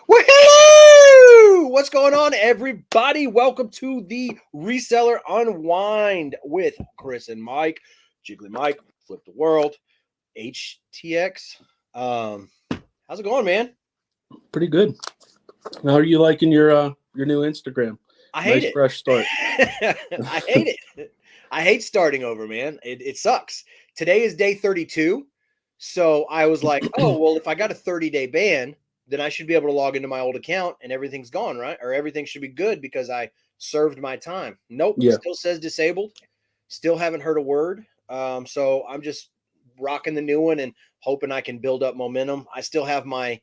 Woohoo! What's going on, everybody? Welcome to the Reseller Unwind with Chris and Mike. Jiggly Mike, Flip the World, HTX. How's it going, man? Pretty good. How are you liking your new Instagram? I hate it. Fresh start. I hate it. I hate starting over, man. It sucks. Today is day 32. So I was like, oh, well, if I got a 30-day ban, then I should be able to log into my old account and everything's gone, right? Or everything should be good because I served my time. Nope. Yeah. Still says disabled. Still haven't heard a word. So I'm just rocking the new one and hoping I can build up momentum. I still have my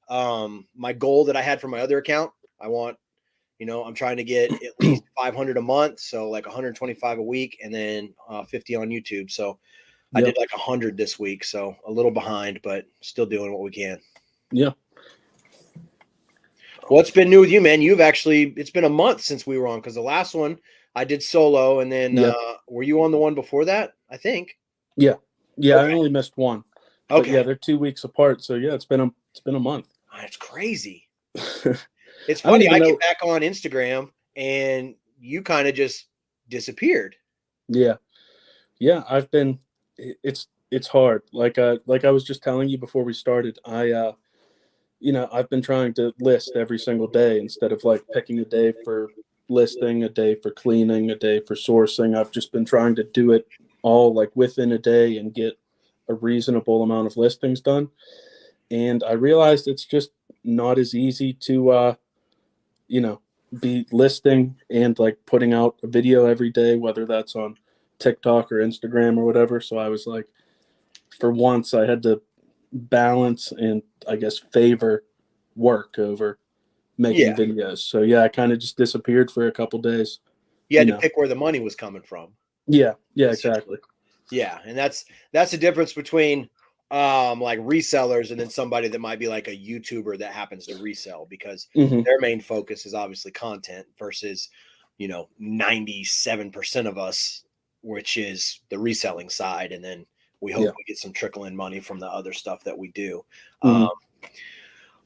my goal that I had for my other account. I want, I'm trying to get at least 500 a month. So like 125 a week and then 50 on YouTube. So I did like 100 this week. So a little behind, but still doing what we can. Yeah. What's been new with you, man? It's been a month since we were on because the last one I did solo. And then were you on the one before that? I think. Yeah. Yeah. Okay. I only missed one. Okay. But yeah, they're 2 weeks apart. So yeah, it's been a month. It's crazy. It's funny. I get back on Instagram and you kind of just disappeared. Yeah. Yeah. It's hard. Like I was just telling you before we started, I've been trying to list every single day instead of like picking a day for listing, a day for cleaning, a day for sourcing. I've just been trying to do it all like within a day and get a reasonable amount of listings done. And I realized it's just not as easy to, be listing and like putting out a video every day, whether that's on TikTok or Instagram or whatever. So I was like, for once I had to balance and I guess favor work over making videos. So yeah, I kind of just disappeared for a couple days. You had to pick where the money was coming from. Yeah, exactly. Yeah, and that's the difference between like resellers and then somebody that might be like a YouTuber that happens to resell because their main focus is obviously content versus 97% of us, which is the reselling side, and then we hope we get some trickle in money from the other stuff that we do.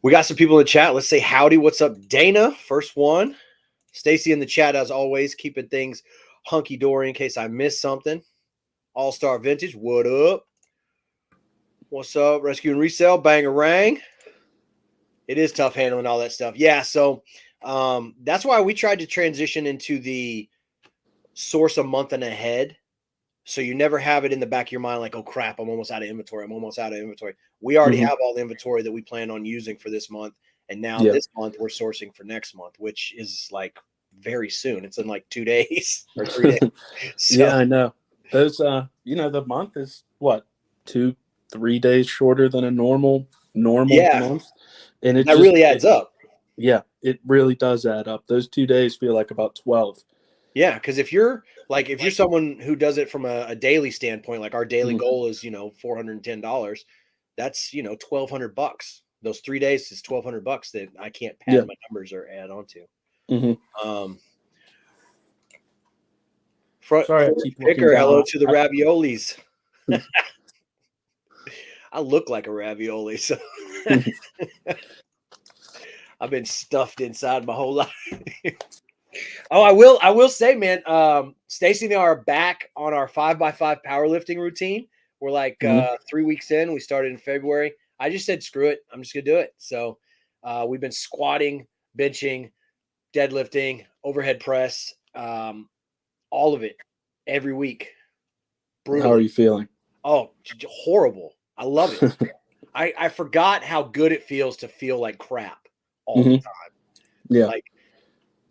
We got some people in the chat. Let's say howdy. What's up, Dana? First one. Stacy in the chat, as always, keeping things hunky-dory in case I missed something. All-Star Vintage, what up? What's up? Rescue and Resell, bang-a-rang. It is tough handling all that stuff. Yeah, so that's why we tried to transition into the source a month and ahead. So you never have it in the back of your mind like, oh, crap, I'm almost out of inventory. We already have all the inventory that we plan on using for this month. And now this month we're sourcing for next month, which is like very soon. It's in like 2 days or 3 days. So, yeah, I know. Those, the month is what, 2-3 days shorter than a normal month. And it really adds up. Yeah, it really does add up. Those 2 days feel like about 12. Yeah, because if you're someone who does it from a daily standpoint, like our daily goal is, $410, that's, $1,200. Those 3 days is $1,200 that I can't pad my numbers or add on to. Sorry, Picker, hello to the raviolis. I look like a ravioli, so I've been stuffed inside my whole life. Oh, I will say, man, Stacy and I are back on our 5x5 powerlifting routine. We're like 3 weeks in. We started in February. I just said, screw it. I'm just going to do it. So we've been squatting, benching, deadlifting, overhead press, all of it every week. Brutal. How are you feeling? Oh, horrible. I love it. I forgot how good it feels to feel like crap all the time. Yeah. Like,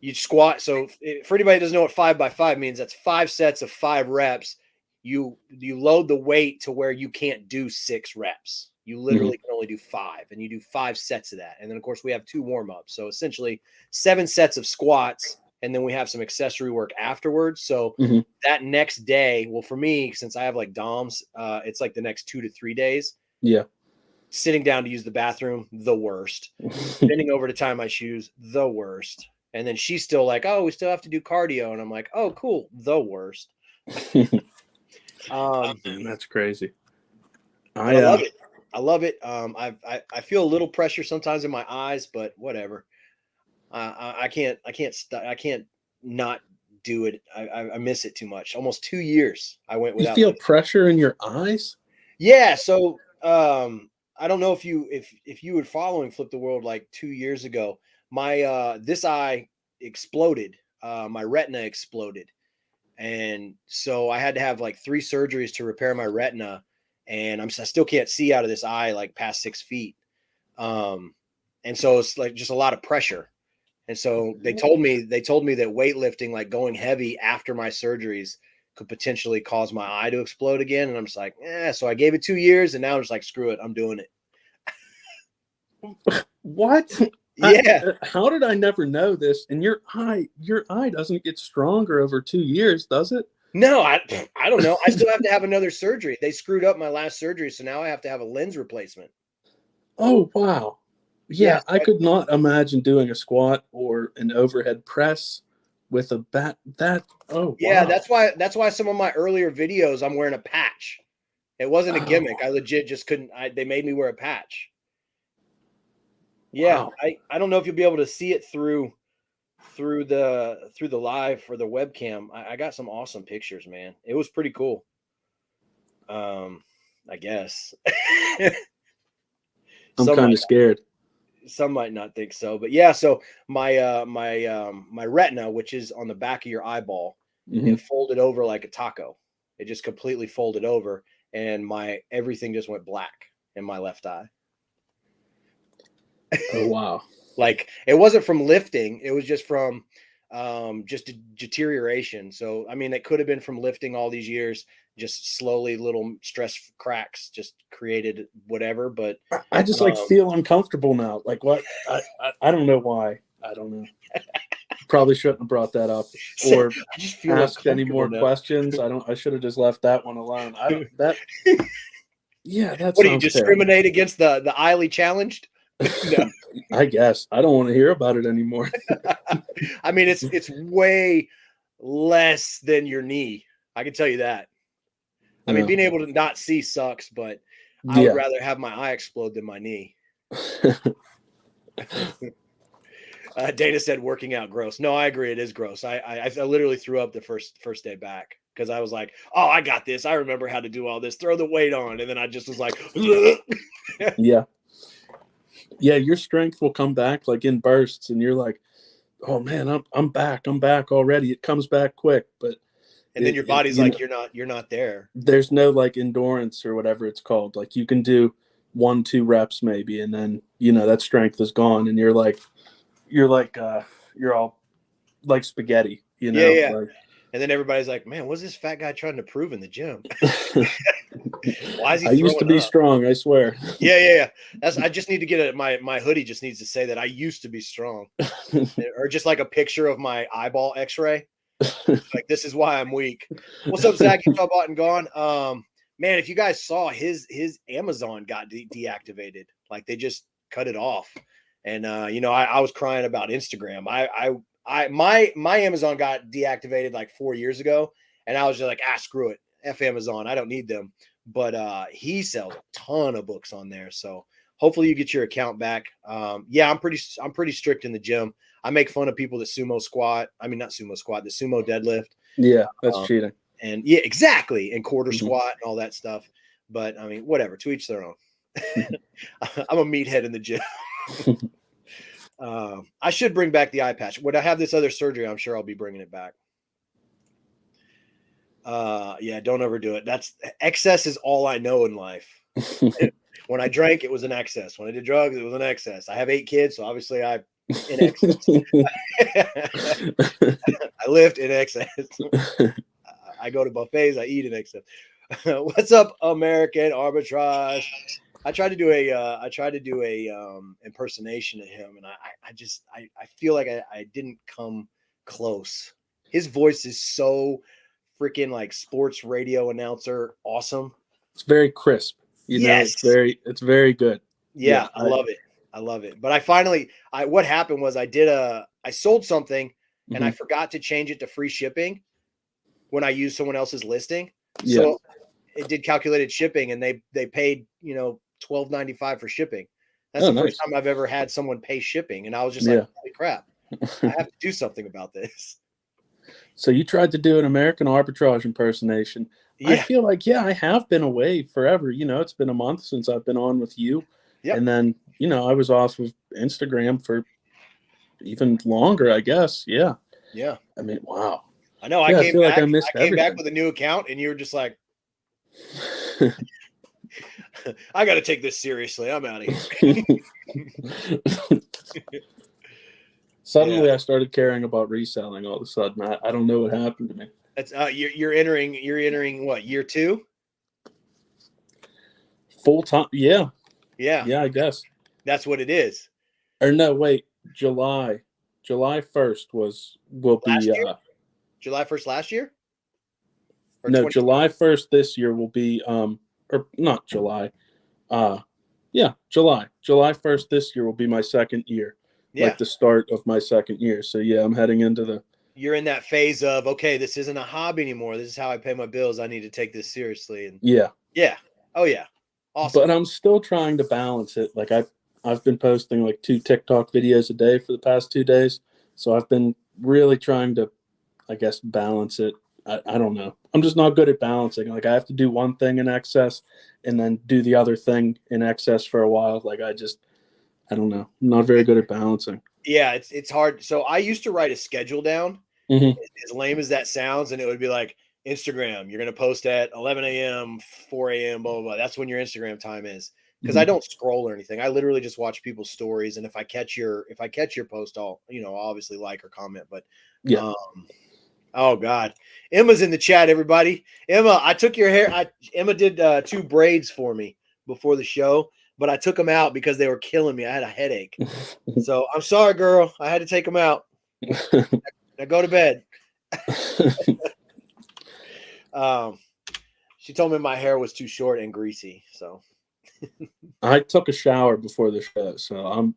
you squat. So for anybody who doesn't know what 5x5 means, that's 5 sets of 5 reps. You load the weight to where you can't do 6 reps. You literally can only do 5, and you do 5 sets of that. And then of course we have 2 warm-ups. So essentially 7 sets of squats, and then we have some accessory work afterwards. So that next day, well, for me, since I have like DOMs, it's like the next 2 to 3 days. Yeah. Sitting down to use the bathroom, the worst. Bending over to tie my shoes, the worst. And then she's still like, oh, we still have to do cardio. And I'm like, oh, cool. The worst. That's crazy. I love it. I love it. I feel a little pressure sometimes in my eyes, but whatever. I can't not do it. I miss it too much. Almost 2 years I went You without feel lifting. pressure in your eyes? Yeah. So I don't know if you were following Flip the World like 2 years ago. My this eye exploded. My retina exploded. And so I had to have like 3 surgeries to repair my retina, and I still can't see out of this eye like past 6 feet. And so it's like just a lot of pressure. And so they told me that weightlifting, like going heavy after my surgeries, could potentially cause my eye to explode again. And I'm just like, so I gave it 2 years, and now I'm just like, screw it, I'm doing it. What? Yeah. How did I never know this? And your eye doesn't get stronger over 2 years, does it? No, I don't know. I still have to have another surgery. They screwed up my last surgery, so now I have to have a lens replacement. Oh, wow. Yeah, I could not imagine doing a squat or an overhead press with a bat. Yeah, wow. that's why some of my earlier videos I'm wearing a patch. It wasn't a gimmick. I legit just couldn't. They made me wear a patch. Yeah, Wow. I don't know if you'll be able to see it through the live for the webcam. I got some awesome pictures, man. It was pretty cool. I guess. I'm kind of scared. Some might not think so, but yeah. So my retina, which is on the back of your eyeball, it folded over like a taco. It just completely folded over, and everything just went black in my left eye. Oh, wow. Like, it wasn't from lifting, it was just from just deterioration. So I mean, it could have been from lifting all these years, just slowly little stress cracks just created whatever. But I just like feel uncomfortable now. Like, what? I don't know why. I don't know. Probably shouldn't have brought that up or I just feel asked any more now. questions. I should have just left that one alone. Yeah, that What do you sounds discriminate against the highly challenged? No. I guess I don't want to hear about it anymore. I mean, it's way less than your knee. I can tell you that. I mean, being able to not see sucks, but I would rather have my eye explode than my knee. Dana said working out gross. No, I agree. It is gross. I literally threw up the first day back because I was like, oh, I got this. I remember how to do all this. Throw the weight on. And then I just was like, yeah. Yeah, your strength will come back like in bursts, and you're like, oh man, I'm back already. It comes back quick, but then your body's like, you're not there. There's no like endurance or whatever it's called. Like you can do 1-2 reps maybe, and then that strength is gone, and you're all like spaghetti, Yeah. Like, and then everybody's like, man, what's this fat guy trying to prove in the gym? Why is he? I used to be strong, I swear. Yeah. I just need to get my hoodie just needs to say that I used to be strong, or just like a picture of my eyeball X-ray. Like, this is why I'm weak. What's up, Zach? You saw Bought and Gone. Man, if you guys saw his Amazon got deactivated, like they just cut it off. And I was crying about Instagram. My Amazon got deactivated like 4 years ago, and I was just like, screw it, F Amazon, I don't need them. But he sells a ton of books on there, so hopefully you get your account back. Yeah, I'm pretty strict in the gym. I make fun of people that sumo squat. I mean, not sumo squat, the sumo deadlift. Yeah, that's cheating. And yeah, exactly, and quarter squat and all that stuff. But I mean, whatever, to each their own. I'm a meathead in the gym. I should bring back the eye patch. When I have this other surgery, I'm sure I'll be bringing it back. Yeah, don't overdo it. That's excess is all I know in life. When I drank, it was an excess. When I did drugs, it was an excess. I have 8 kids, so obviously I'm in excess. I lift in excess. I go to buffets, I eat in excess. What's up, American Arbitrage? I tried to do a impersonation of him, and I feel like I didn't come close. His voice is so freaking like sports radio announcer awesome. It's very crisp. Yes. It's very good. Yeah, I love it. But what happened was I sold something and I forgot to change it to free shipping when I used someone else's listing. So it did calculated shipping, and they paid, $12.95 for shipping. That's Oh, the first nice. time I've ever had someone pay shipping, and I was just Yeah. like, holy crap, I have to do something about this. So you tried to do an American arbitrage impersonation. I Yeah. feel like, I have been away forever. It's been a month since I've been on with you. Yep. And then, I was off of Instagram for even longer, I guess. Yeah. Yeah. I mean, wow. I know. Yeah, I I came feel back. like I missed I came back everything. with a new account, and you were just like, I got to take this seriously. I'm out of here. Suddenly, I started caring about reselling all of a sudden. I don't know what happened to me. That's you're entering what, year 2? Full time. Yeah. Yeah. Yeah, I guess. That's what it is. Or no, wait. July 1st will Last be year? July 1st last year? Or no, 2020? July 1st this year will be or not July. July 1st this year will be my second year. Yeah. Like the start of my second year. So yeah, I'm heading into you're in that phase of, okay, this isn't a hobby anymore. This is how I pay my bills. I need to take this seriously. And yeah. Oh yeah. Awesome. But I'm still trying to balance it. Like I've been posting like 2 TikTok videos a day for the past 2 days. So I've been really trying to, I guess, balance it. I don't know. I'm just not good at balancing. Like I have to do one thing in excess and then do the other thing in excess for a while. Like I don't know. I'm not very good at balancing. Yeah, it's hard. So I used to write a schedule down, as lame as that sounds, and it would be like, Instagram, you're going to post at 11 a.m., 4 a.m., blah, blah, blah. That's when your Instagram time is. Because I don't scroll or anything. I literally just watch people's stories. And if I catch your post, I'll obviously like or comment. But yeah. Oh God. Emma's in the chat, everybody. Emma, I took your hair. Emma did 2 braids for me before the show, but I took them out because they were killing me. I had a headache. So I'm sorry, girl. I had to take them out. Now go to bed. She told me my hair was too short and greasy. So I took a shower before the show, so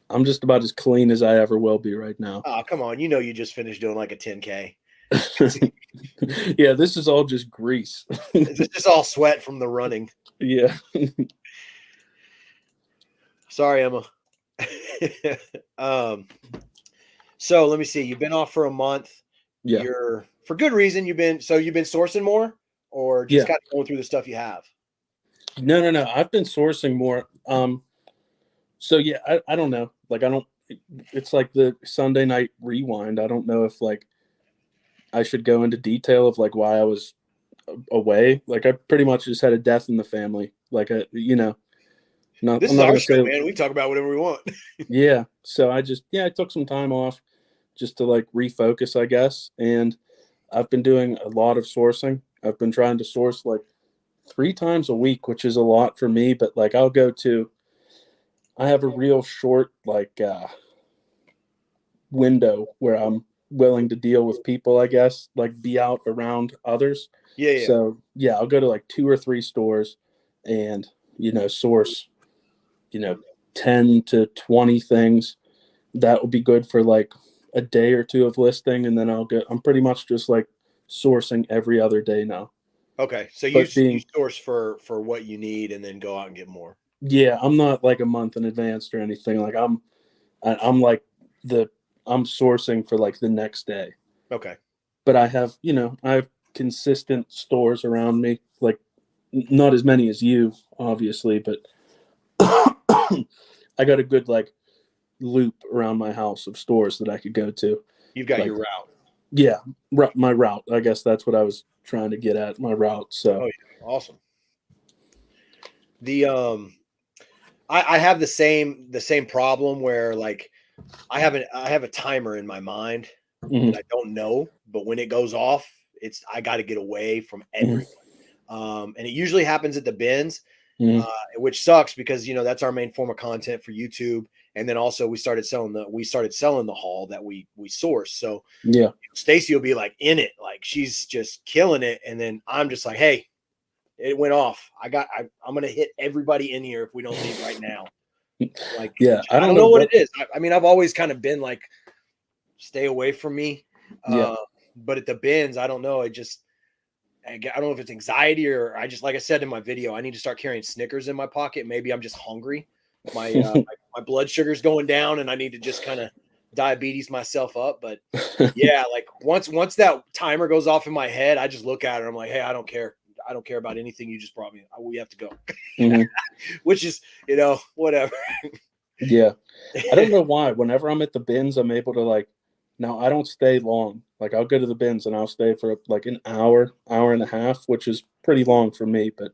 I'm just about as clean as I ever will be right now. Oh, come on. You just finished doing like a 10K. Yeah, this is all just grease. It's just all sweat from the running. Yeah. Sorry, Emma. So let me see. You've been off for a month. Yeah. You're for good reason. You've been sourcing more, or just kind of going through the stuff you have? No. I've been sourcing more. So yeah, I don't know. Like it's like the Sunday night rewind. I don't know if like I should go into detail of like why I was away. Like I pretty much just had a death in the family. Like this is our show, man. We talk about whatever we want. Yeah. So I took some time off just to like refocus, I guess. And I've been doing a lot of sourcing. I've been trying to source like 3 times a week, which is a lot for me, but like I have a real short like window where I'm willing to deal with people, I guess, like be out around others. Yeah. So yeah, I'll go to like 2 or 3 stores and source 10 to 20 things. That would be good for like a day or 2 of listing, and then I'm pretty much just like sourcing every other day now. Okay, so you source for what you need and then go out and get more. Yeah, I'm not like a month in advance or anything. Like I'm sourcing for like the next day. Okay. But I have consistent stores around me, like not as many as you, obviously, but I got a good like loop around my house of stores that I could go to. You've got your route. Yeah, my route. I guess that's what I was trying to get at, my route. So awesome. I have the same problem where like I have a timer in my mind that I don't know, but when it goes off, I got to get away from everyone. And it usually happens at the bins, which sucks because that's our main form of content for YouTube. And then also we started selling the haul that we source. So yeah, Stacy will be like in it, like she's just killing it, and then I'm just like, hey, it went off. I'm gonna hit everybody in here if we don't leave right now. Like, yeah, I don't know what it is. I mean, I've always kind of been like, stay away from me. Yeah. But at the bins, I don't know. I don't know if it's anxiety or I just, like I said in my video, I need to start carrying Snickers in my pocket. Maybe I'm just hungry. My blood sugar's going down and I need to just kind of diabetes myself up. But yeah, like once that timer goes off in my head, I just look at it. I'm like, hey, I don't care. I don't care about anything you just brought me. We have to go. Which is, whatever. Yeah. I don't know why. Whenever I'm at the bins, I'm able to like, now I don't stay long. Like I'll go to the bins and I'll stay for like an hour and a half, which is pretty long for me. But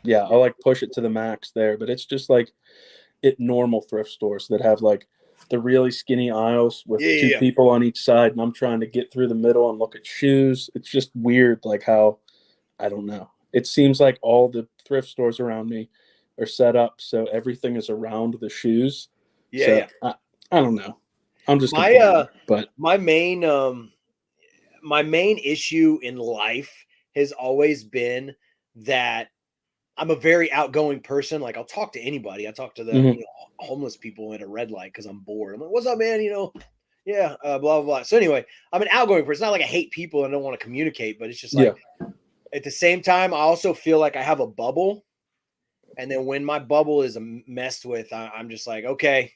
yeah, I'll like push it to the max there. But it's just like at normal thrift stores that have like the really skinny aisles with two people on each side. And I'm trying to get through the middle and look at shoes. It's just weird, like how, I don't know. It seems like all the thrift stores around me are set up so everything is around the shoes. I don't know. I'm just but my main issue in life has always been that I'm a very outgoing person. Like I'll talk to anybody. I talk to the homeless people at a red light because I'm bored. I'm like, "What's up, man?" Blah blah blah. So anyway, I'm an outgoing person. It's not like I hate people and don't want to communicate, but it's just like at the same time, I also feel like I have a bubble, and then when my bubble is messed with, I'm just like, okay,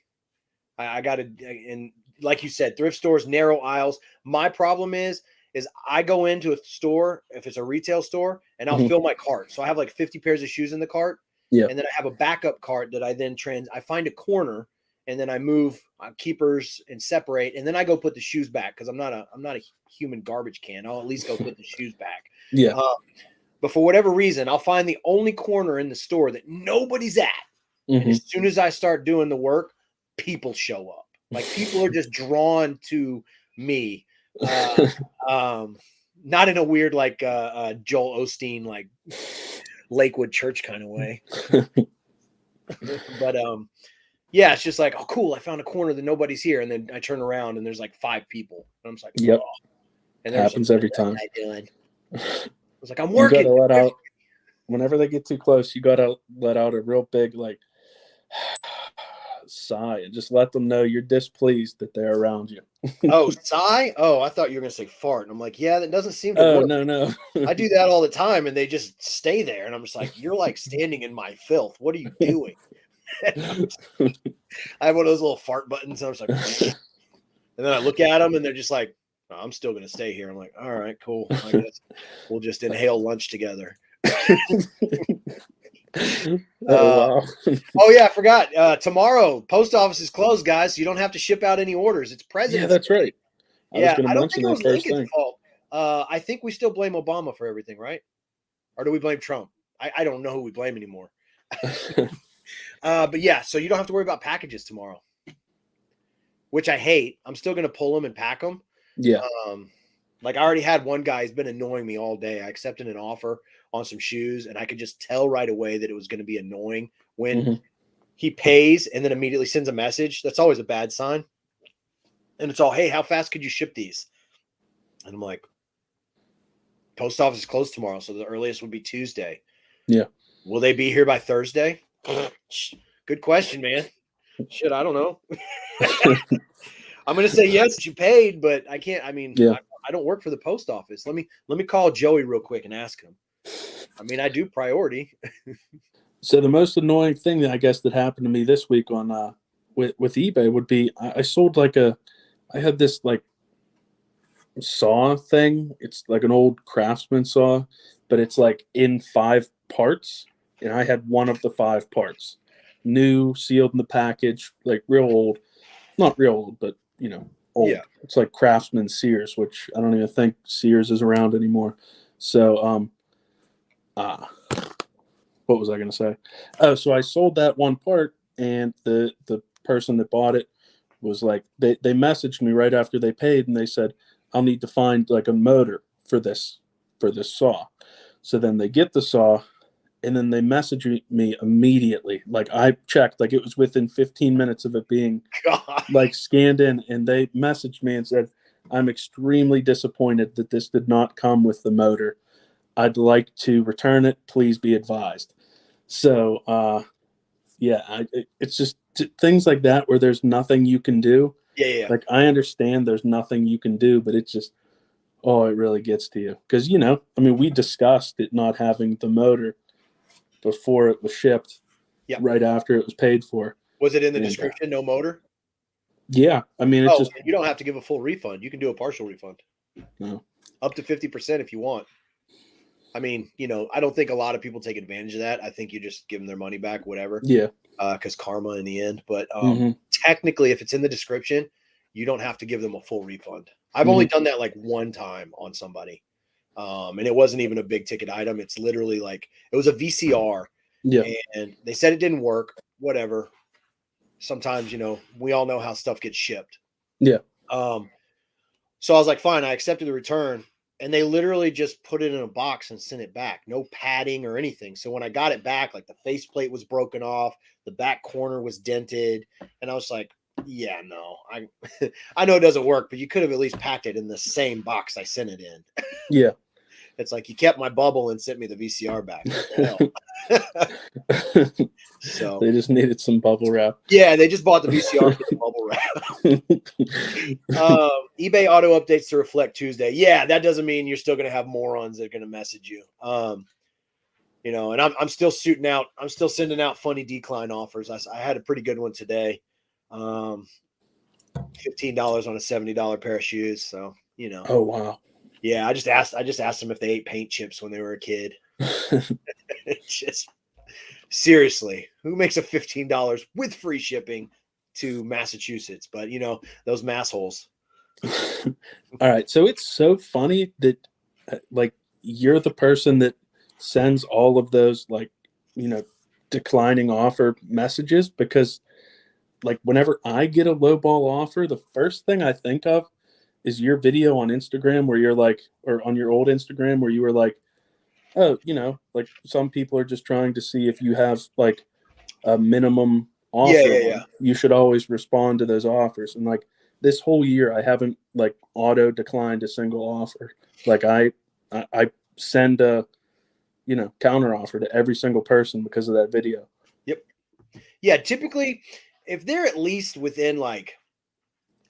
I got to. And like you said, thrift stores, narrow aisles. My problem is I go into a store, if it's a retail store, and I'll fill my cart. So I have like 50 pairs of shoes in the cart. Yeah. And then I have a backup cart that I then I find a corner and then I move keepers and separate. And then I go put the shoes back because I'm not a human garbage can. I'll at least go put the shoes back. Yeah. But for whatever reason, I'll find the only corner in the store that nobody's at. And as soon as I start doing the work, people show up. Like people are just drawn to me. Not in a weird like Joel Osteen like Lakewood Church kind of way. But yeah, it's just like, oh cool, I found a corner that nobody's here, and then I turn around and there's like 5 people. And I'm just like, yep. Oh. And it happens like, every time. I was like, I'm working. You gotta let out whenever they get too close, you gotta let out a real big like sigh and just let them know you're displeased that they're around you. Oh, sigh? Oh, I thought you were gonna say fart. And I'm like, yeah, that doesn't seem to work. No. I do that all the time and they just stay there. And I'm just like, you're like standing in my filth. What are you doing? I have one of those little fart buttons. And I'm just like, and then I look at them and they're just like, oh, I'm still gonna stay here. I'm like, all right, cool. I guess we'll just inhale lunch together. Wow. Oh yeah, I forgot. Tomorrow, post office is closed, guys. So you don't have to ship out any orders. It's President's Yeah, that's right. I don't think it was Lincoln's fault. I think we still blame Obama for everything, right? Or do we blame Trump? I don't know who we blame anymore. But yeah, so you don't have to worry about packages tomorrow, which I hate. I'm still going to pull them and pack them. Yeah. Like I already had one guy who's been annoying me all day. I accepted an offer on some shoes and I could just tell right away that it was going to be annoying when he pays and then immediately sends a message. That's always a bad sign. And it's all, hey, how fast could you ship these? And I'm like, post office is closed tomorrow. So the earliest would be Tuesday. Yeah. Will they be here by Thursday? Good question, man. Shit, I don't know. I'm going to say yes, you paid, but I can't. I mean, I don't work for the post office. Let me call Joey real quick and ask him. I mean, I do priority. So the most annoying thing that I guess that happened to me this week on with eBay would be I sold I had this like saw thing. It's like an old Craftsman saw, but it's like in 5 parts, and I had one of the 5 parts, new, sealed in the package, like real old, not real old, but old. Yeah. It's like Craftsman Sears, which I don't even think Sears is around anymore. So what was I going to say? Oh, so I sold that one part, and the person that bought it was like, they messaged me right after they paid, and they said, I'll need to find like a motor for this saw. So then they get the saw, and then they message me immediately. Like I checked, like it was within 15 minutes of it being like scanned in, and they messaged me and said, I'm extremely disappointed that this did not come with the motor. I'd like to return it. Please be advised. So, it's just things like that where there's nothing you can do. Yeah. Like I understand there's nothing you can do, but it's just, Oh, it really gets to you. Because, I mean, we discussed it not having the motor before it was shipped, Yep. right after it was paid for. Was it in the description, no motor? Yeah. I mean, it's just. You don't have to give a full refund. You can do a partial refund. No. Up to 50% if you want. I mean, I don't think a lot of people take advantage of that. I think you just give them their money back, whatever. Yeah. Because karma in the end. But Mhm. technically, if it's in the description, you don't have to give them a full refund. I've only done that like one time on somebody. And it wasn't even a big ticket item. It's literally like, it was a VCR. Yeah. And they said it didn't work, whatever. Sometimes, we all know how stuff gets shipped. Yeah. So I was like, fine, I accepted the return. And they literally just put it in a box and sent it back. No padding or anything. So when I got it back, like the faceplate was broken off, the back corner was dented. And I was like, yeah, no, I know it doesn't work, but you could have at least packed it in the same box I sent it in. Yeah. It's like you kept my bubble and sent me the VCR back. So they just needed some bubble wrap. Yeah, they just bought the VCR for the bubble wrap. eBay auto updates to reflect Tuesday. Yeah, that doesn't mean you're still going to have morons that are going to message you. And I'm still shooting out. I'm still sending out funny decline offers. I had a pretty good one today. $15 on a $70 pair of shoes. So Oh wow. Yeah, I just asked them if they ate paint chips when they were a kid. Just seriously, who makes a $15 with free shipping to Massachusetts? But those massholes. All right, so it's so funny that like you're the person that sends all of those declining offer messages, because like whenever I get a lowball offer, the first thing I think of is your video on Instagram where you're like, or on your old Instagram where you were like, oh, like some people are just trying to see if you have like a minimum offer. Yeah. You should always respond to those offers. And like this whole year, I haven't like auto declined a single offer. Like I send a, counter offer to every single person because of that video. Yep. Yeah. Typically, if they're at least within like,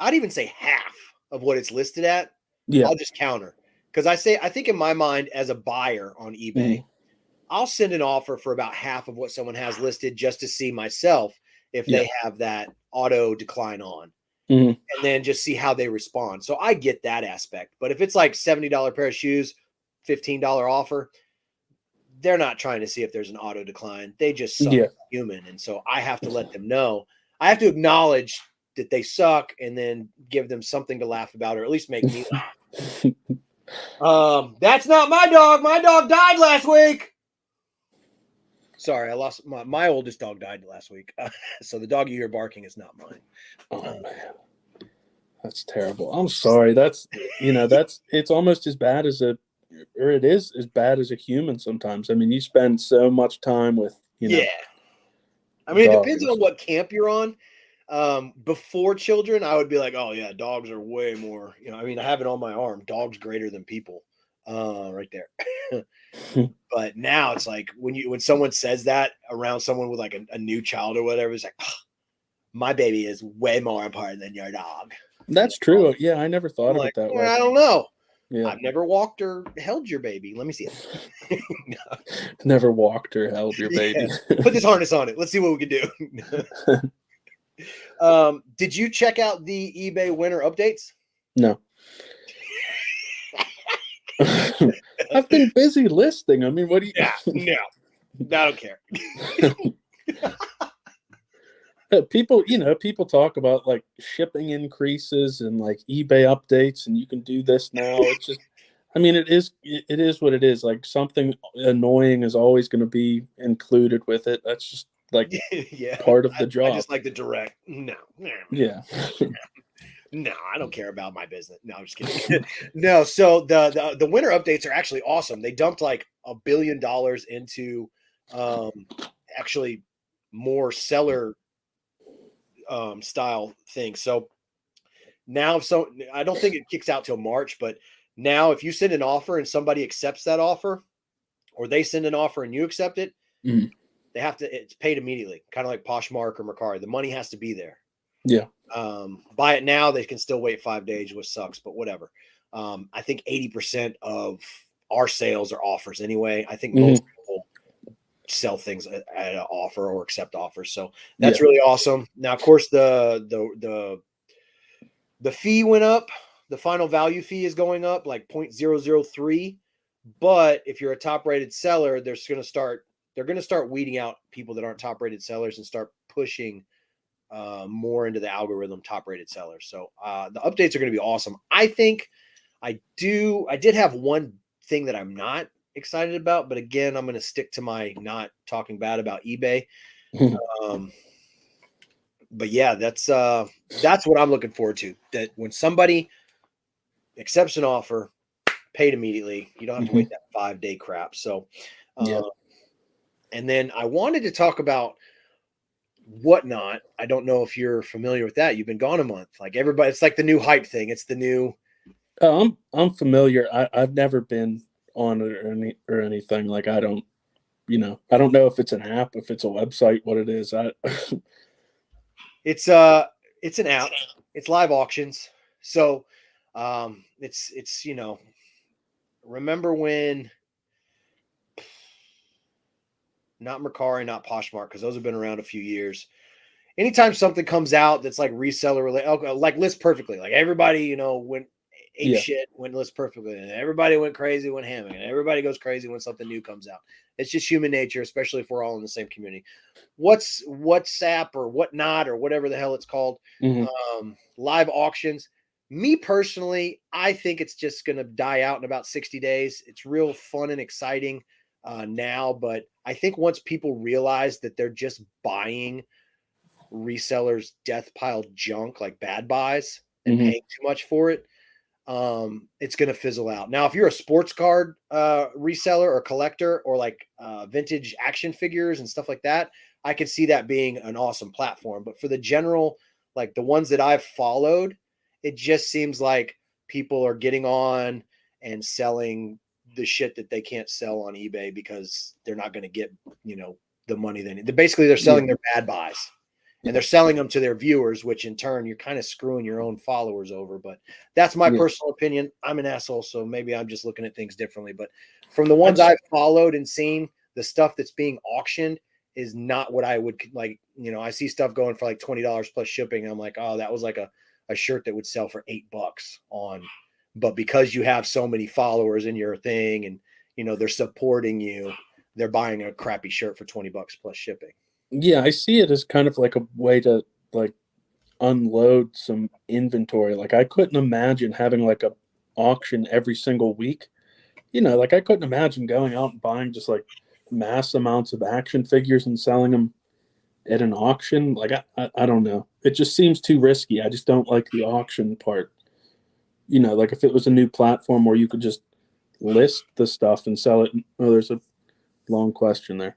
I'd even say half of what it's listed at, I'll just counter. Because I think in my mind as a buyer on eBay, I'll send an offer for about half of what someone has listed just to see myself if they have that auto decline on, and then just see how they respond. So I get that aspect. But if it's like $70 pair of shoes, $15 offer, they're not trying to see if there's an auto decline. They just suck as human. And so I have to let them know. I have to acknowledge that they suck and then give them something to laugh about, or at least make me laugh. That's not my dog. My dog died last week. Sorry, I lost my oldest dog died last week. So the dog you hear barking is not mine. Oh man, that's terrible. I'm sorry. That's it's almost as bad as it is as bad as a human sometimes. I mean, you spend so much time with Yeah. I mean, dogs. It depends on what camp you're on. Before children, I would be like, oh yeah, dogs are way more. I mean, I have it on my arm. Dogs greater than people. Right there. But now it's like when someone says that around someone with like a new child or whatever, it's like, oh, my baby is way more important than your dog. That's true. Yeah, I never thought of it that way. I don't know. Yeah. I've never walked or held your baby. Let me see it. Never walked or held your baby. Put this harness on it. Let's see what we can do. Did you check out the eBay winter updates? No. I've been busy listing. I mean, what do you? No, I don't care. People talk about like shipping increases and like eBay updates, and you can do this now. It's just, I mean, it is what it is. Like something annoying is always going to be included with it. That's just like part of the job. I just like the direct. No. Yeah. No, I don't care about my business. No, I'm just kidding. No, so the winter updates are actually awesome. They dumped like $1 billion into actually more seller style things. So now, I don't think it kicks out till March, but now if you send an offer and somebody accepts that offer, or they send an offer and you accept it, they have to. It's paid immediately, kind of like Poshmark or Mercari. The money has to be there. Yeah. Buy it now. They can still wait 5 days, which sucks, but whatever. I think 80% of our sales are offers anyway. I think Mhm. most people sell things at an offer or accept offers. So that's Yeah. really awesome. Now, of course, the fee went up. The final value fee is going up like 0.003. But if you're a top rated seller, they're going to start weeding out people that aren't top rated sellers and start pushing more into the algorithm top rated sellers. So the updates are going to be awesome. I think I did have one thing that I'm not excited about, but again, I'm going to stick to my not talking bad about eBay. But yeah, that's what I'm looking forward to. That when somebody accepts an offer, paid immediately. You don't have to wait that 5-day crap. So, Yeah. And then I wanted to talk about Whatnot. I don't know if you're familiar with that. You've been gone a month. Like everybody, it's like the new hype thing. It's the new. I'm familiar. I've never been on it or anything. Like I don't know if it's an app, if it's a website, what it is. It's an app. It's live auctions. So it's remember when not Mercari, not Poshmark, because those have been around a few years. Anytime something comes out that's like reseller related, like List Perfectly, like everybody, went ape shit, went List Perfectly, and everybody went crazy when hamming, and everybody goes crazy when something new comes out. It's just human nature, especially if we're all in the same community. WhatsApp or Whatnot or whatever the hell it's called, live auctions. Me personally, I think it's just going to die out in about 60 days. It's real fun and exciting now, but I think once people realize that they're just buying resellers death pile junk like bad buys and paying too much for it, it's going to fizzle out. Now if you're a sports card reseller or collector or like vintage action figures and stuff like that, I could see that being an awesome platform. But for the general, like the ones that I've followed, it just seems like people are getting on and selling the shit that they can't sell on eBay because they're not going to get the money they need. Basically they're selling their bad buys. And they're selling them to their viewers, which in turn you're kind of screwing your own followers over. But that's my personal opinion. I'm an asshole, so maybe I'm just looking at things differently. But from the ones I've followed and seen, the stuff that's being auctioned is not what I would like. I see stuff going for like $20 plus shipping. And I'm like, oh, that was like a shirt that would sell for $8 on. But because you have so many followers in your thing and they're supporting you, they're buying a crappy shirt for $20 plus shipping. Yeah, I see it as kind of like a way to like unload some inventory. Like I couldn't imagine having like a auction every single week. Like I couldn't imagine going out and buying just like mass amounts of action figures and selling them at an auction. Like I don't know. It just seems too risky. I just don't like the auction part. Like if it was a new platform where you could just list the stuff and sell it. Oh, there's a long question there.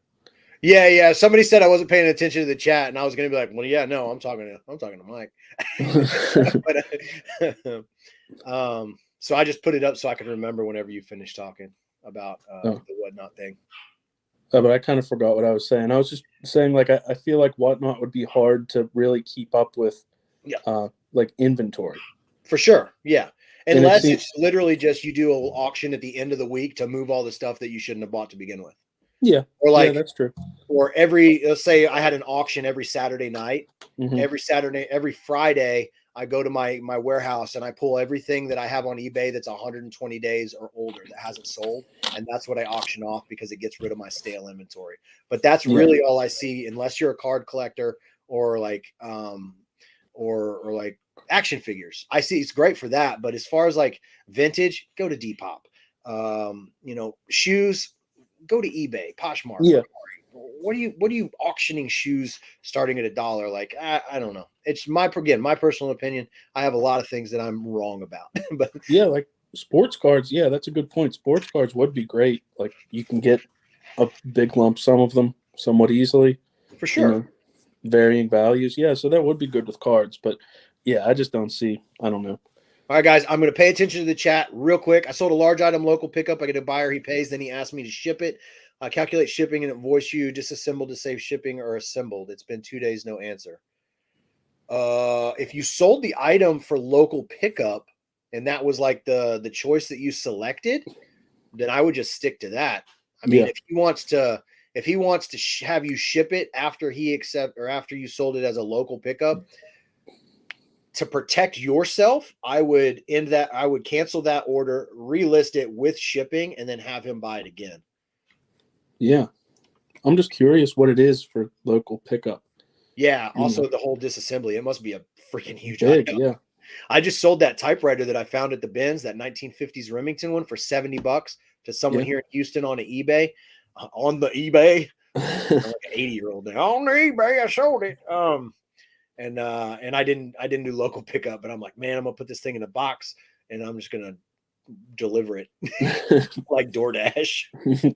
Yeah. Somebody said I wasn't paying attention to the chat, and I was going to be like, "Well, yeah, no, I'm talking to Mike." So I just put it up so I could remember whenever you finish talking about the Whatnot thing. But I kind of forgot what I was saying. I was just saying, like, I feel like Whatnot would be hard to really keep up with, like inventory. For sure, yeah. Unless it's literally just you do an auction at the end of the week to move all the stuff that you shouldn't have bought to begin with. Yeah. Or like, that's true. Or let's say I had an auction every Saturday night. Every Friday, I go to my warehouse and I pull everything that I have on eBay that's 120 days or older that hasn't sold. And that's what I auction off because it gets rid of my stale inventory. But that's really all I see, unless you're a card collector or like, or like action figures. I see it's great for that. But as far as like vintage, go to Depop. Shoes, go to eBay, Poshmark. Yeah. What are you auctioning shoes starting at $1? Like, I don't know. It's my personal opinion. I have a lot of things that I'm wrong about, but yeah, like sports cards. Yeah, that's a good point. Sports cards would be great. Like you can get a big lump sum of them somewhat easily. For sure. Varying values. Yeah, so that would be good with cards. But yeah, I just don't see. I don't know. All right, guys, I'm going to pay attention to the chat real quick. I sold a large item local pickup. I get a buyer, he pays, then he asked me to ship it. I calculate shipping and invoice you. Disassembled to save shipping or assembled. It's been 2 days, no answer. If you sold the item for local pickup and that was like the choice that you selected, then I would just stick to that. I mean, if he wants to have you ship it after after you sold it as a local pickup, to protect yourself, I would cancel that order, relist it with shipping, and then have him buy it again. Yeah. I'm just curious what it is for local pickup. Yeah. Also, the whole disassembly, it must be a freaking huge big, item. yeah. I just sold that typewriter that I found at the bins, that 1950s Remington one, for $70 to someone here in Houston on eBay. On the eBay, I'm like an 80-year-old now. On the eBay, I sold it. And I didn't do local pickup, but I'm like, man, I'm gonna put this thing in a box and I'm just gonna deliver it like DoorDash.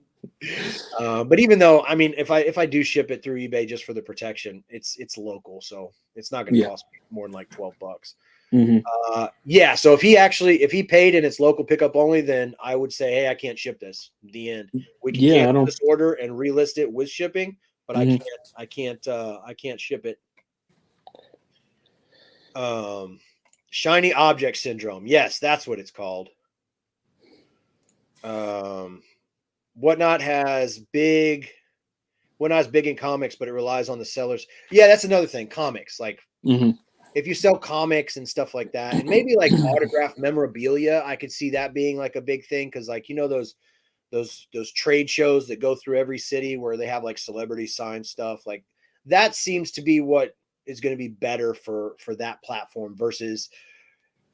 But even though, I mean, if I do ship it through eBay just for the protection, it's local, so it's not gonna cost me more than like $12. So if he paid and it's local pickup only, then I would say, hey, I can't ship this. The end. We can cancel this order and relist it with shipping, but I can't ship it. Shiny object syndrome. Yes, that's what it's called. Whatnot is big in comics, but it relies on the sellers. Yeah, that's another thing. Comics, like if you sell comics and stuff like that, and maybe like autographed memorabilia, I could see that being like a big thing, because like, you know, those trade shows that go through every city where they have like celebrity sign stuff, like that seems to be what is going to be better for that platform versus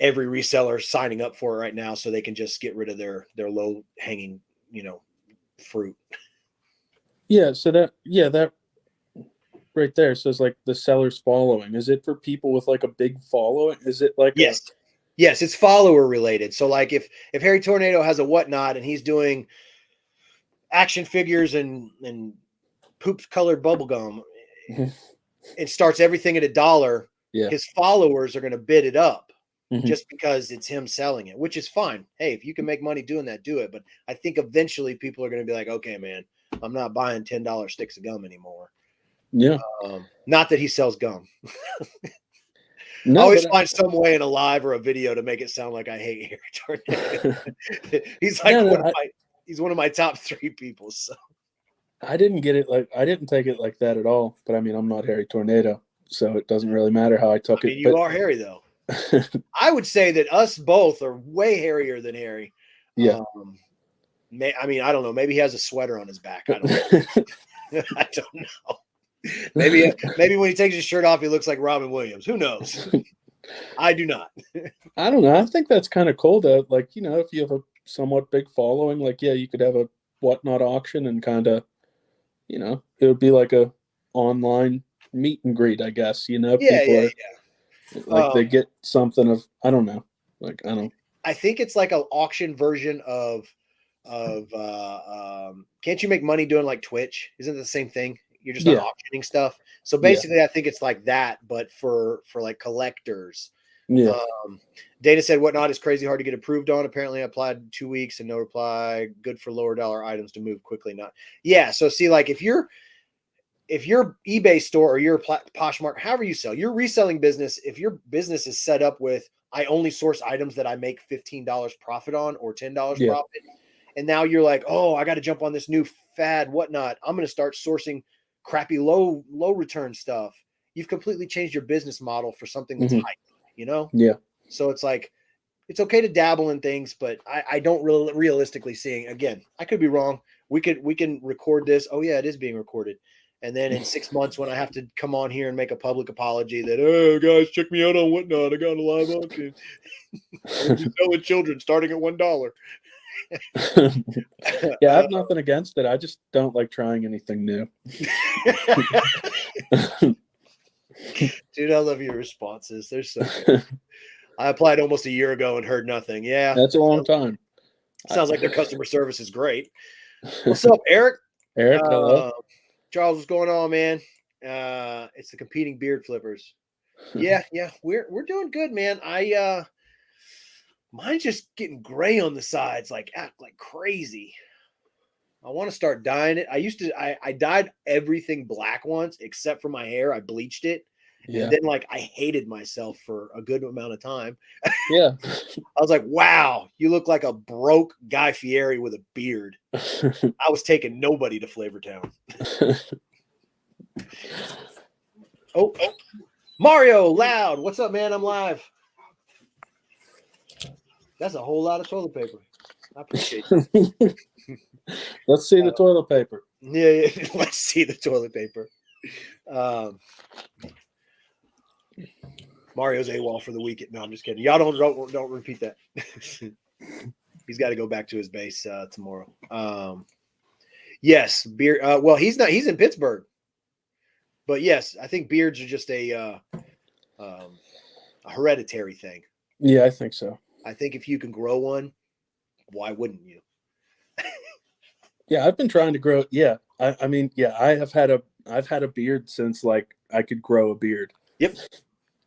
every reseller signing up for it right now so they can just get rid of their low hanging, fruit. Yeah. So that right there says like the seller's following. Is it for people with like a big following? Is it like yes, it's follower related. So like if Harry Tornado has a Whatnot and he's doing action figures and poop colored bubble gum, it starts everything at $1. His followers are going to bid it up just because it's him selling it, which is fine. Hey, if you can make money doing that, do it. But I think eventually people are going to be like, okay, man, I'm not buying $10 sticks of gum anymore. Yeah. Not that he sells gum. No, I always find some way in a live or a video to make it sound like I hate Harry Tornado. He's like he's one of my top 3 people. So I didn't get it. I didn't take it like that at all. But I mean, I'm not Harry Tornado, so it doesn't really matter how I took it. You are Harry, though. I would say that us both are way hairier than Harry. Yeah. I mean, I don't know. Maybe he has a sweater on his back. I don't know. I don't know. Maybe when he takes his shirt off, he looks like Robin Williams. Who knows? I do not. I don't know. I think that's kind of cool, though. Like, if you have a somewhat big following, like, yeah, you could have a Whatnot auction and kind of, it would be like a online meet and greet, I guess. People like they get something of, I don't know. Like, I think it's like an auction version of can't you make money doing like Twitch? Isn't it the same thing? You're just not auctioning stuff. So basically, I think it's like that, but for like collectors. Yeah. Dana said Whatnot is crazy hard to get approved on. Apparently, I applied 2 weeks and no reply. Good for lower dollar items to move quickly. Not. Yeah. So see, like if your eBay store or your Poshmark, however you sell your reselling business, if your business is set up with, I only source items that I make $15 profit on or $10 profit. And now you're like, oh, I got to jump on this new fad, Whatnot. I'm going to start sourcing crappy low return stuff. You've completely changed your business model for something that's hype, Yeah. So it's like, it's okay to dabble in things, but I don't really realistically seeing, again, I could be wrong. We can record this. Oh yeah, it is being recorded. And then in 6 months, when I have to come on here and make a public apology that, oh guys, check me out on Whatnot, I got a live auction. I'm selling children starting at $1. Yeah, I have nothing against it. I just don't like trying anything new. Dude, I love your responses. They're so good. I applied almost a year ago and heard nothing. Yeah. That's a long time. Sounds like their customer service is great. What's up, Eric? Eric, hello. Charles, what's going on, man? It's the competing beard flippers. Yeah, we're doing good, man. Mine's just getting gray on the sides, like act like crazy. I want to start dyeing it. I dyed everything black once except for my hair. I bleached it, And then like I hated myself for a good amount of time. Yeah. I was like, wow, you look like a broke Guy Fieri with a beard. I was taking nobody to Flavortown. Oh, Mario, loud. What's up, man? I'm live. That's a whole lot of toilet paper. I appreciate it. Let's see the toilet paper. Yeah, let's see the toilet paper. Mario's AWOL for the weekend. No, I'm just kidding. Y'all don't repeat that. He's got to go back to his base tomorrow. Yes, beard. Well, he's not. He's in Pittsburgh. But yes, I think beards are just a hereditary thing. Yeah, I think so. I think if you can grow one, why wouldn't you? Yeah, I've been trying to grow. Yeah, I mean, yeah, I've had a beard since like I could grow a beard. Yep.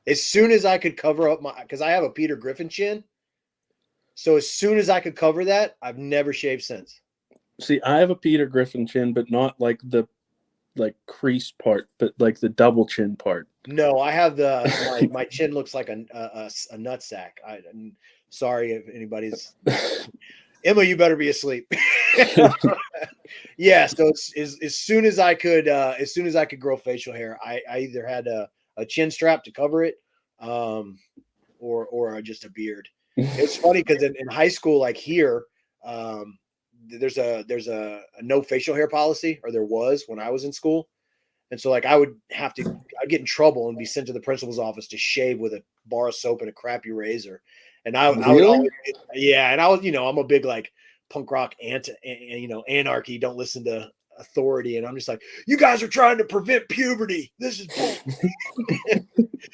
As soon as I could cover up because I have a Peter Griffin chin. So as soon as I could cover that, I've never shaved since. See, I have a Peter Griffin chin, but not like the crease part, but like the double chin part. No, I have my chin looks like a nutsack. I'm sorry if anybody's Emma, you better be asleep. Yeah, so as soon as I could grow facial hair, I either had a chin strap to cover it, or just a beard. It's funny because in high school, like here, there's a no facial hair policy, or there was when I was in school. And so like I'd get in trouble and be sent to the principal's office to shave with a bar of soap and a crappy razor. And I would always, and I was, I'm a big like punk rock anarchy, don't listen to authority. And I'm just like, you guys are trying to prevent puberty. This is bull.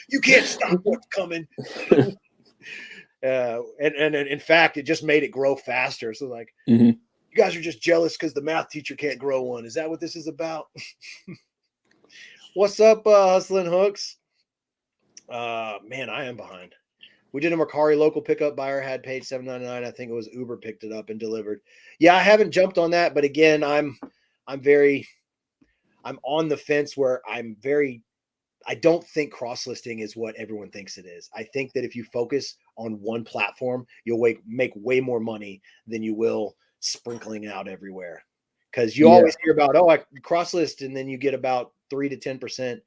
You can't stop what's coming. And in fact, it just made it grow faster. So like, you guys are just jealous because the math teacher can't grow one. Is that what this is about? What's up, Hustling Hooks? Man, I am behind. We did a Mercari local pickup. Buyer had paid $7.99. I think it was Uber picked it up and delivered. Yeah, I haven't jumped on that, but again, I'm on the fence where I don't think cross-listing is what everyone thinks it is. I think that if you focus on one platform, you'll make way more money than you will sprinkling out everywhere. Because you always hear about, I cross-list, and then you get about 3 to 10%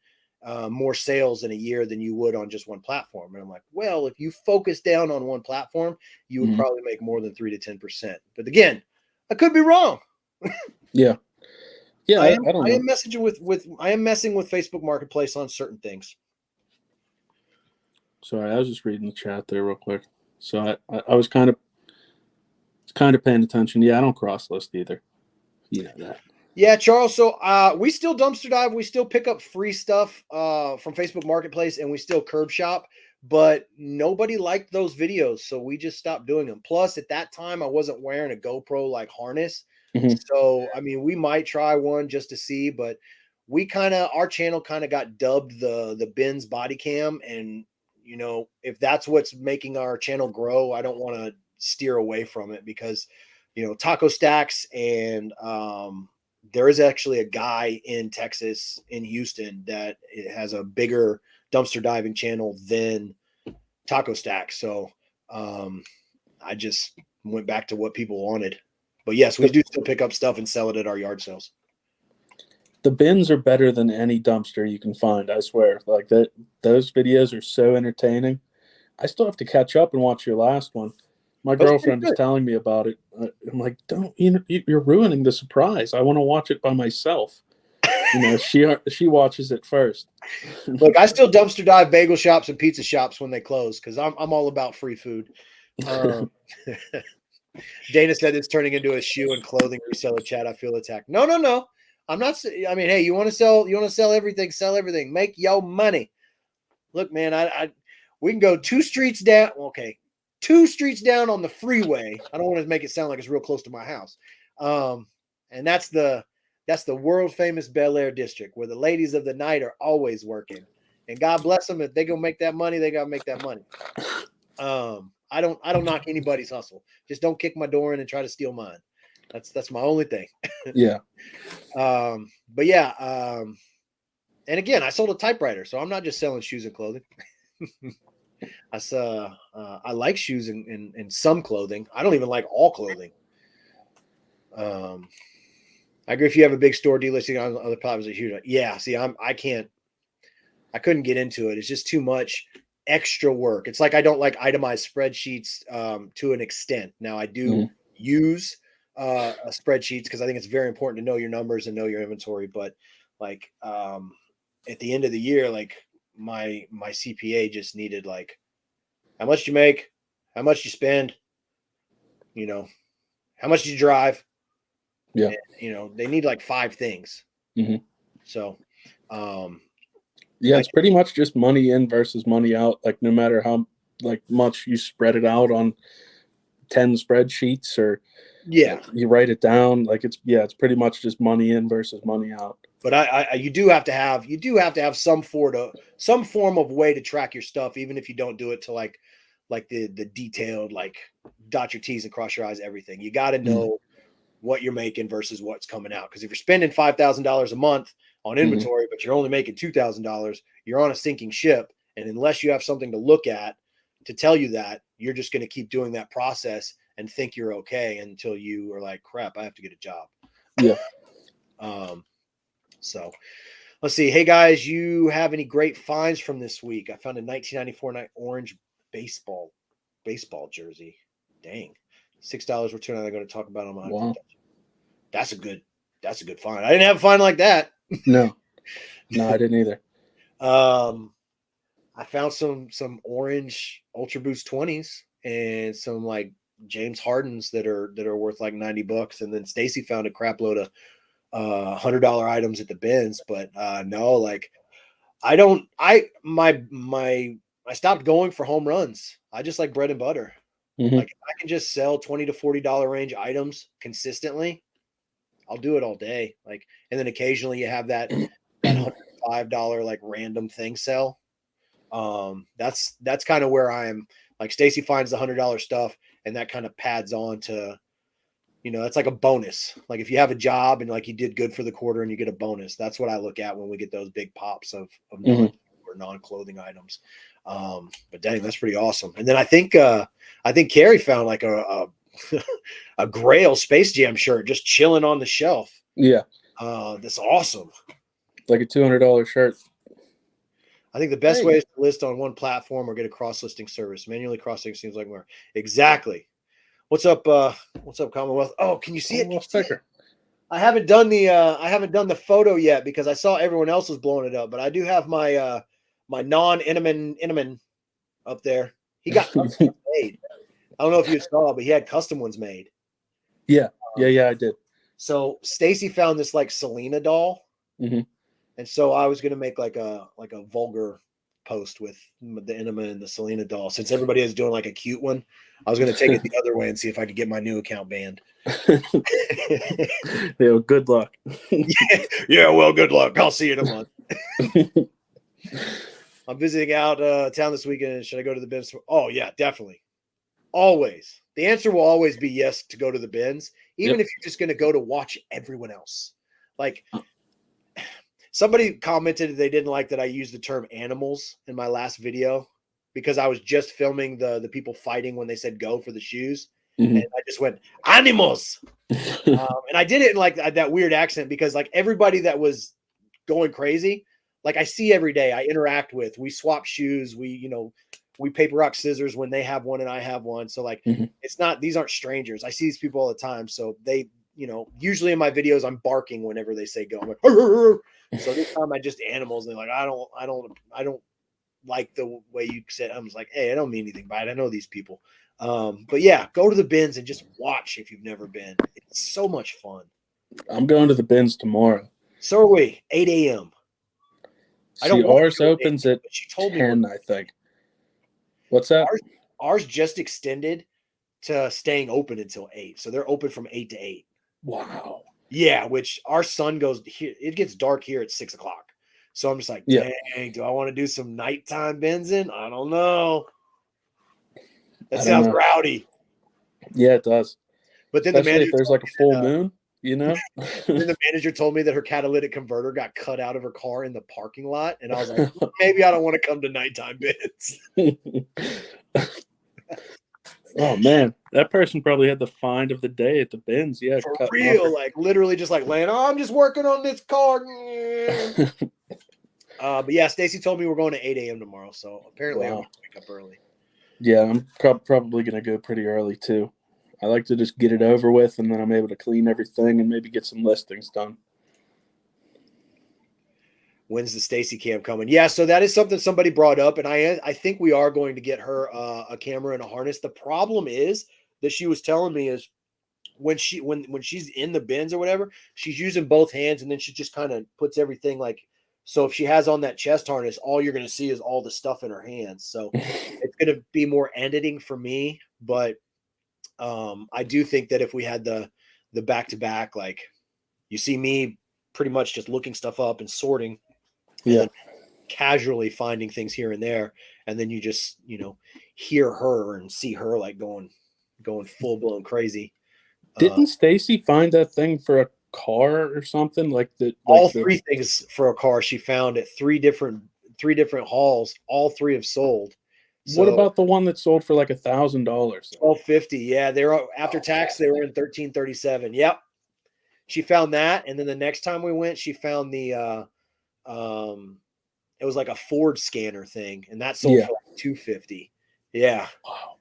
more sales in a year than you would on just one platform. And I'm like, well, if you focus down on one platform, you would probably make more than 3 to 10%. But again, I could be wrong. Yeah. Yeah, I am messing with Facebook Marketplace on certain things. Sorry, I was just reading the chat there real quick. So I was kind of paying attention. Yeah, I don't cross list either. You know that. Yeah, Charles. So we still dumpster dive. We still pick up free stuff from Facebook Marketplace, and we still curb shop. But nobody liked those videos, so we just stopped doing them. Plus, at that time, I wasn't wearing a GoPro like harness. So, I mean, we might try one just to see, but our channel kind of got dubbed the Ben's body cam. And, if that's what's making our channel grow, I don't want to steer away from it because, taco stacks. And there is actually a guy in Texas, in Houston, that has a bigger dumpster diving channel than taco stacks. So I just went back to what people wanted. But yes, we do still pick up stuff and sell it at our yard sales. The bins are better than any dumpster you can find, I swear. Like those videos are so entertaining. I still have to catch up and watch your last one. My girlfriend was telling me about it. I'm like, you're ruining the surprise. I want to watch it by myself. She watches it first. Look, I still dumpster dive bagel shops and pizza shops when they close because I'm all about free food. Dana said it's turning into a shoe and clothing reseller chat. I feel attacked. No. I'm not. I mean, hey, you want to sell everything, sell everything, make your money. Look, man, we can go 2 streets down. Okay. 2 streets down on the freeway. I don't want to make it sound like it's real close to my house. And that's the world famous Bel Air district where the ladies of the night are always working. And God bless them. If they go make that money, they got to make that money. I don't knock anybody's hustle. Just don't kick my door in and try to steal mine. That's my only thing. Yeah. But yeah, And again, I sold a typewriter, so I'm not just selling shoes and clothing. I like shoes and some clothing. I don't even like all clothing. I agree. If you have a big store delisting on other platforms, it's huge. Yeah. See, I couldn't get into it. It's just too much extra work. It's like I don't like itemized spreadsheets to an extent. Now I do use spreadsheets because I think it's very important to know your numbers and know your inventory. But like at the end of the year, like my CPA just needed like how much you make, how much you spend, you know, how much you drive. Yeah. And, you know, they need like 5 things. Mm-hmm. So, yeah, it's pretty much just money in versus money out. Like no matter how like much you spread it out on 10 spreadsheets or you write it down, like it's pretty much just money in versus money out. But you do have to have some form of way to track your stuff, even if you don't do it to like the detailed, like dot your T's and cross your I's, everything. You got to know what you're making versus what's coming out. Because if you're spending $5,000 a month on inventory, but you're only making $2,000, you're on a sinking ship. And unless you have something to look at to tell you that, you're just going to keep doing that process and think you're okay until you are like, crap, I have to get a job. Yeah. So let's see. Hey guys, you have any great finds from this week? I found a 1994 night orange baseball jersey. Dang. $6 return. I'm going to talk about on my. Wow. That's a good find. I didn't have a find like that. No, I didn't either. I found some orange Ultra Boost 20s and some like James Hardens that are worth like $90. And then Stacy found a crap load of $100 items at the bins. But no, like I stopped going for home runs. I just like bread and butter. Like if I can just sell $20 to $40 range items consistently, I'll do it all day. Like, and then occasionally you have that $105 like random thing sell. That's kind of where I'm like Stacy finds the $100 stuff and that kind of pads on to, you know, that's like a bonus. Like if you have a job and like you did good for the quarter and you get a bonus, that's what I look at when we get those big pops of non-clothing items. But dang, that's pretty awesome. And then I think Carrie found like a Grail Space Jam shirt just chilling on the shelf. Yeah. That's awesome. Like a $200 shirt. I think the best way is to list on one platform or get a cross-listing service. Manually cross-listing seems like more. Exactly. What's up, Commonwealth? Oh, can you see it? I haven't done the photo yet because I saw everyone else was blowing it up, but I do have my my non-Inman up there. He got custom made. I don't know if you saw, but he had custom ones made. Yeah, I did. So Stacy found this like Selena doll, and so I was gonna make like a vulgar post with the Inman and the Selena doll. Since everybody is doing like a cute one, I was gonna take it the other way and see if I could get my new account banned. Yeah, good luck. Yeah, well, good luck. I'll see you in a month. I'm visiting out town this weekend. Should I go to the bins? Oh yeah, definitely. Always. The answer will always be yes to go to the bins, even if you're just going to go to watch everyone else. Like somebody commented they didn't like that I used the term animals in my last video because I was just filming the people fighting when they said go for the shoes. And I just went animals. And I did it in like that weird accent because like everybody that was going crazy, like I see every day, I interact with, we swap shoes. We paper, rock, scissors when they have one and I have one. So like, it's not, these aren't strangers. I see these people all the time. So they, usually in my videos, I'm barking whenever they say go. I'm like, "Arr!" So this time I just animals. And they're like, I don't like the way you said. I was like, hey, I don't mean anything by it. I know these people. But yeah, go to the bins and just watch if you've never been. It's so much fun. I'm going to the bins tomorrow. So are we. 8 a.m. Ours opens at 10, I think. What's that? Ours just extended to staying open until 8. So they're open from 8 to 8. Wow. Yeah, which our sun goes here. It gets dark here at 6 o'clock. So I'm just like, dang, do I want to do some nighttime benzing? I don't know. That sounds rowdy. Yeah, it does. But then especially if there's like a full moon. you know? Then the manager told me that her catalytic converter got cut out of her car in the parking lot. And I was like, maybe I don't want to come to nighttime bins. Oh man, that person probably had the find of the day at the bins. Yeah, For real, like literally just like laying, oh, I'm just working on this car. But yeah, Stacy told me we're going to 8 a.m. tomorrow. So apparently I'm going to wake up early. Yeah, I'm probably going to go pretty early too. I like to just get it over with, and then I'm able to clean everything and maybe get some listings done. When's the Stacy cam coming? Yeah, so that is something somebody brought up, and I think we are going to get her a camera and a harness. The problem is that she was telling me is when she's in the bins or whatever, she's using both hands, and then she just kind of puts everything like, so if she has on that chest harness, all you're going to see is all the stuff in her hands. So it's going to be more editing for me, but I do think that if we had the back-to-back, like you see me pretty much just looking stuff up and sorting, and then casually finding things here and there, and then you just hear her and see her like going full-blown crazy. Didn't Stacy find that thing for a car or something like that? All three things for a car she found at three different hauls. All three have sold. So, what about the one that sold for like $1,000? $1,250. Yeah, they were after tax. They were in $1,337. Yep, she found that, and then the next time we went, she found the it was like a Ford scanner thing, and that sold for like $250. Yeah. Wow.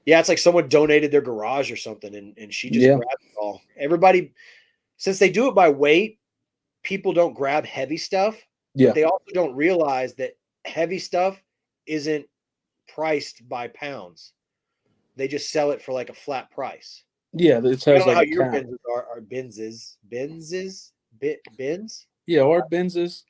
Yeah, it's like someone donated their garage or something, and she just grabbed it all. Everybody, since they do it by weight, people don't grab heavy stuff. Yeah. But they also don't realize that heavy stuff isn't priced by pounds. They just sell it for like a flat price. Yeah, it says I don't know like how your bins are bins. Yeah, our bins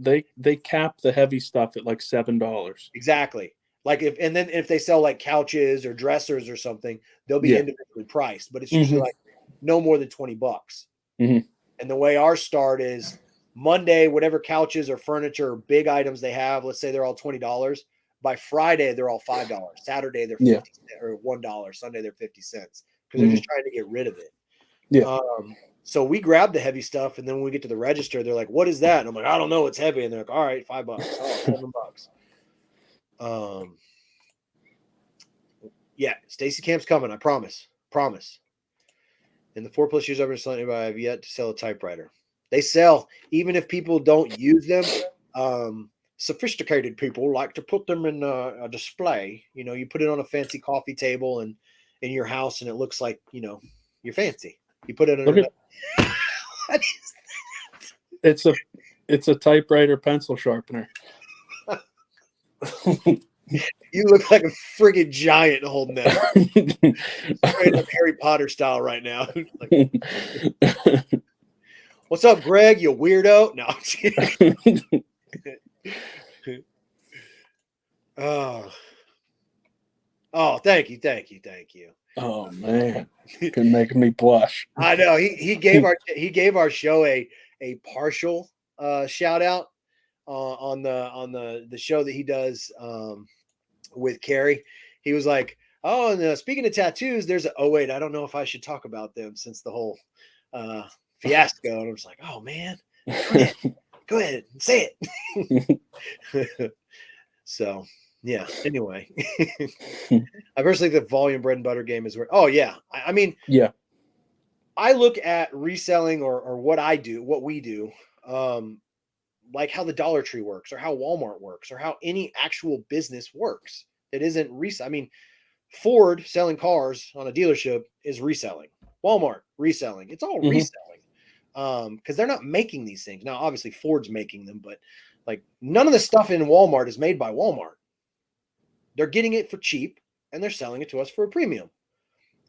they cap the heavy stuff at like $7. Exactly. Like if they sell like couches or dressers or something, they'll be individually priced, but it's usually like no more than $20. Mm-hmm. And the way ours start is Monday, whatever couches or furniture or big items they have, let's say they're all $20. By Friday, they're all $5. Saturday, they're 50 cents or $1. Sunday, they're 50 cents because they're just trying to get rid of it. Yeah. So we grab the heavy stuff, and then when we get to the register, they're like, "What is that?" And I'm like, "I don't know. It's heavy." And they're like, "All right, $5, $7." Yeah, Stacy Camp's coming. I promise. In the 4+ years I've been selling, I have yet to sell a typewriter. They sell, even if people don't use them. Sophisticated people like to put them in a display. You put it on a fancy coffee table and in your house, and it looks like you're fancy. You put it in. What is that? It's a typewriter pencil sharpener. You look like a friggin' giant holding that. Straight up Harry Potter style right now. What's up, Greg? You weirdo? No, I'm just kidding. Oh, thank you. Oh man, can make me blush. I know he gave our show a partial shout out on the show that he does with Carrie. He was like, "Oh, and speaking of tattoos, there's wait, I don't know if I should talk about them since the whole fiasco." And I was like, "Oh man, go ahead and say it." So yeah. Anyway, I personally think the volume bread and butter game is where. Oh yeah, I mean, yeah. I look at reselling or what we do, like how the Dollar Tree works, or how Walmart works, or how any actual business works. It isn't resell. I mean, Ford selling cars on a dealership is reselling. Walmart reselling. It's all reselling, because they're not making these things now. Obviously, Ford's making them, but like none of the stuff in Walmart is made by Walmart. They're getting it for cheap, and they're selling it to us for a premium.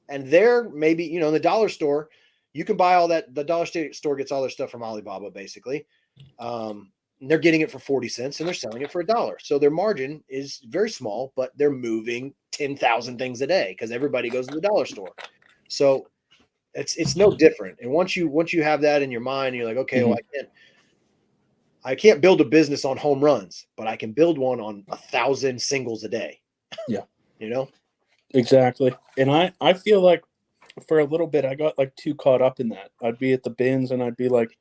And they're maybe, in the dollar store, you can buy all that. The dollar store gets all their stuff from Alibaba, basically. They're getting it for 40 cents, and they're selling it for $1. So their margin is very small, but they're moving 10,000 things a day because everybody goes to the dollar store. So it's no different. And once you have that in your mind, you're like, okay, well, I can't build a business on home runs, but I can build one on 1,000 singles a day. Yeah. You know? Exactly. And I feel like for a little bit, I got like too caught up in that. I'd be at the bins and I'd be like,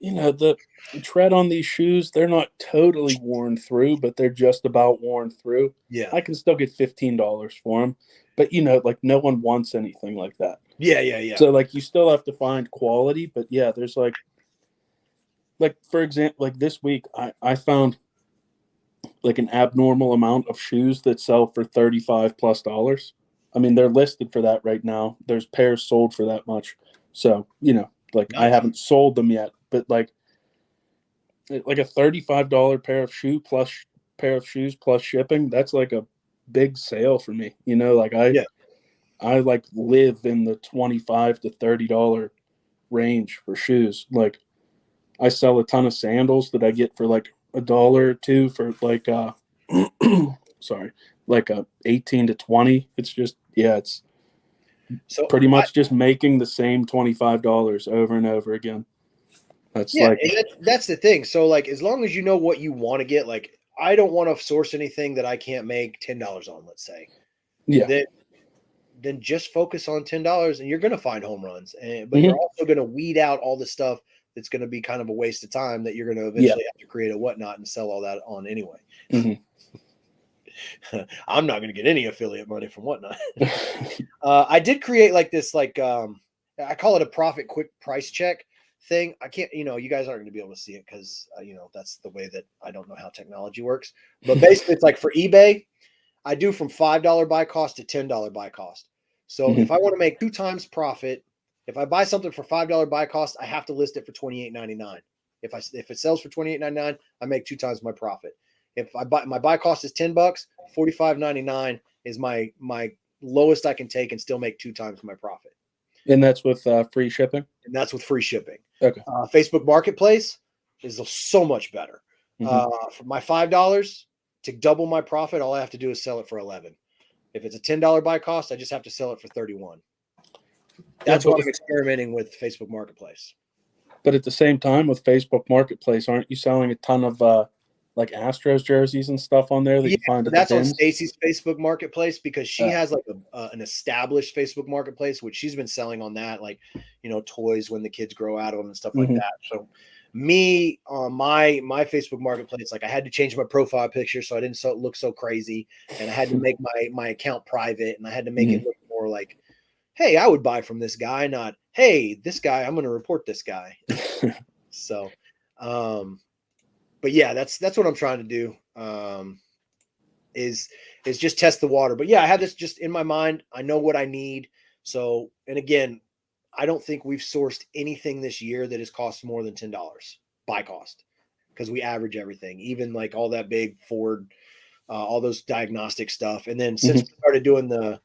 the tread on these shoes, they're not totally worn through, but they're just about worn through. Yeah. I can still get $15 for them, but like no one wants anything like that. Yeah. So like you still have to find quality, but yeah, there's like for example, like this week, I found like an abnormal amount of shoes that sell for $35+. I mean, they're listed for that right now. There's pairs sold for that much. So, like I Nice. haven't sold them yet, but like a $35 pair of shoes plus shipping, that's like a big sale for me. Like I like live in the $25 to $30 range for shoes. Like I sell a ton of sandals that I get for like $1 or $2 for like sorry, like 18 to 20. It's just it's so pretty much just making the same $25 over and over again. That's that's the thing. So like as long as you know what you want to get, like I don't want to source anything that I can't make $10 on, let's say. Yeah. Then just focus on $10 and you're going to find home runs. But you're also going to weed out all the stuff that's going to be kind of a waste of time that you're going to eventually have to create a whatnot and sell all that on anyway. I'm not going to get any affiliate money from whatnot. I did create like this, I call it a profit quick price check thing. I can't, you guys aren't going to be able to see it because, that's the way that I don't know how technology works. But basically, it's like for eBay, I do from $5 buy cost to $10 buy cost. So if I want to make 2 times profit, if I buy something for $5 buy cost, I have to list it for $28.99. If it sells for $28.99, I make 2 times my profit. If my buy cost is $10, $45.99 is my lowest I can take and still make 2 times my profit. And that's with free shipping? And that's with free shipping. Okay. Facebook Marketplace is so much better. For my $5 to double my profit, all I have to do is sell it for $11. If it's a $10 buy cost, I just have to sell it for $31. That's why I'm experimenting with Facebook Marketplace. But at the same time, with Facebook Marketplace, aren't you selling a ton of like Astros jerseys and stuff on there that you find at that's the on bins? Stacy's Facebook Marketplace because she has like an established Facebook Marketplace, which she's been selling on that, like toys when the kids grow out of them and stuff like that. So me on my Facebook Marketplace, like I had to change my profile picture so I didn't look so crazy, and I had to make my account private, and I had to make it look more like, hey, I would buy from this guy, not hey, this guy, I'm going to report this guy. So, but yeah, that's what I'm trying to do. Is just test the water. But yeah, I have this just in my mind. I know what I need. So, and again, I don't think we've sourced anything this year that has cost more than $10 buy cost, because we average everything, even like all that big Ford, all those diagnostic stuff. And then since we started doing the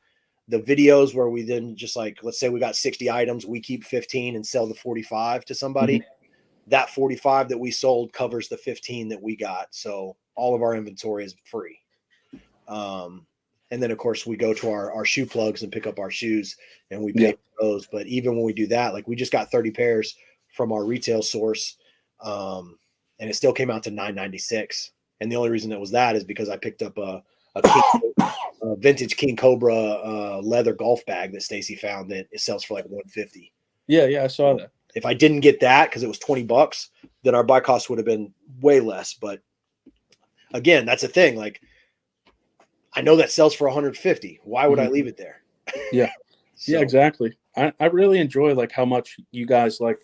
videos where we then just like, let's say we got 60 items, we keep 15 and sell the 45 to somebody. That 45 that we sold covers the 15 that we got. So all of our inventory is free. And then of course we go to our shoe plugs and pick up our shoes and we pay for those. But even when we do that, like we just got 30 pairs from our retail source. And it still came out to $9.96. And the only reason it was that is because I picked up a vintage King Cobra leather golf bag that Stacy found that it sells for like $150. Yeah, I saw that. If I didn't get that because it was $20, then our buy cost would have been way less. But again, that's a thing. Like I know that sells for $150. Why would I leave it there? Yeah. Yeah, exactly. I really enjoy like how much you guys like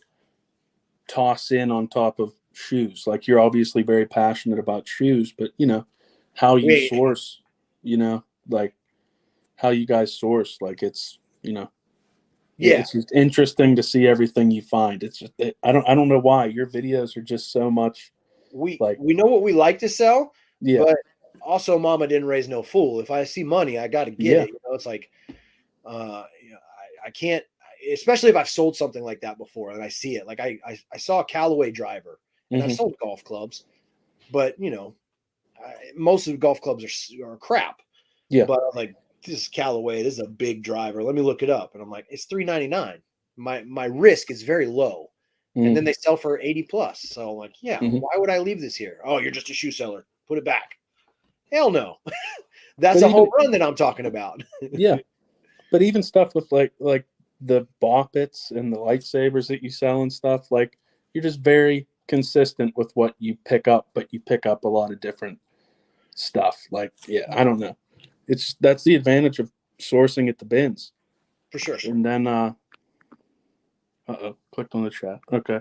toss in on top of shoes. Like you're obviously very passionate about shoes, but how you source, like how you guys source, like it's, it's just interesting to see everything you find. It's just, I don't know why your videos are just so much. We know what we like to sell, yeah. But also mama didn't raise no fool. If I see money, I got to get it. It's like, I can't, especially if I've sold something like that before and I see it. Like I saw a Callaway driver and I've sold golf clubs, but most of the golf clubs are crap. Yeah. But I'm like, this is Callaway. This is a big driver. Let me look it up. And I'm like, it's $399. My risk is very low. And then they sell for 80 plus. So I'm like, why would I leave this here? Oh, you're just a shoe seller. Put it back. Hell no. That's a home run that I'm talking about. Yeah. But even stuff with like the boppets and the lightsabers that you sell and stuff, like you're just very consistent with what you pick up, but you pick up a lot of different stuff. Like, yeah, I don't know. That's the advantage of sourcing at the bins. For sure. And then clicked on the chat. Okay.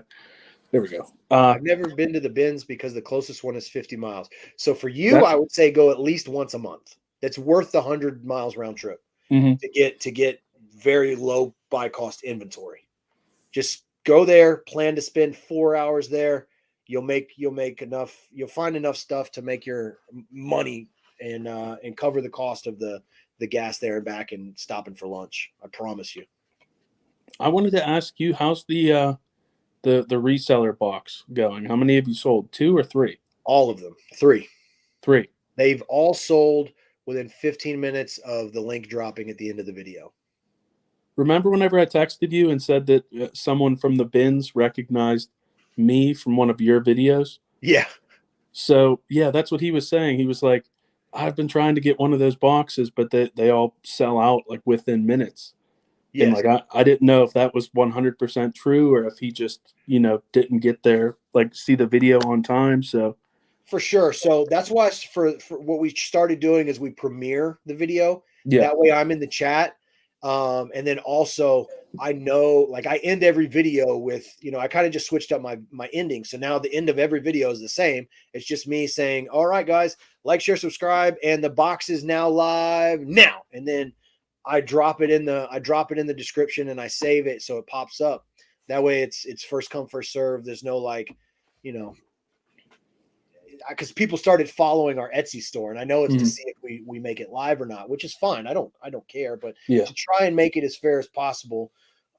There we go. I've never been to the bins because the closest one is 50 miles. So for you, I would say go at least once a month. That's worth the 100 miles round trip to get very low buy cost inventory. Just go there, plan to spend 4 hours there. You'll make enough. You'll find enough stuff to make your money and cover the cost of the gas there and back and stopping for lunch. I promise you. I wanted to ask you, how's the reseller box going? How many have you sold? 2 or 3? All of them. 3. 3. They've all sold within 15 minutes of the link dropping at the end of the video. Remember whenever I texted you and said that someone from the bins recognized me from one of your videos? Yeah. So, yeah, that's what he was saying. He was like, I've been trying to get one of those boxes, but they all sell out like within minutes. Yes. And like I didn't know if that was 100% true or if he just, didn't get there, like see the video on time. So for sure. So that's why for what we started doing is we premiere the video. Yeah. That way I'm in the chat. And then also I know, like I end every video with, I kind of just switched up my ending. So now the end of every video is the same. It's just me saying, all right, guys, like, share, subscribe. And the box is now live now. And then I drop it in the description and I save it. So it pops up. That way it's first come, first serve. There's no because people started following our Etsy store, and I know it's to see if we make it live or not, which is fine. I don't care, but to try and make it as fair as possible,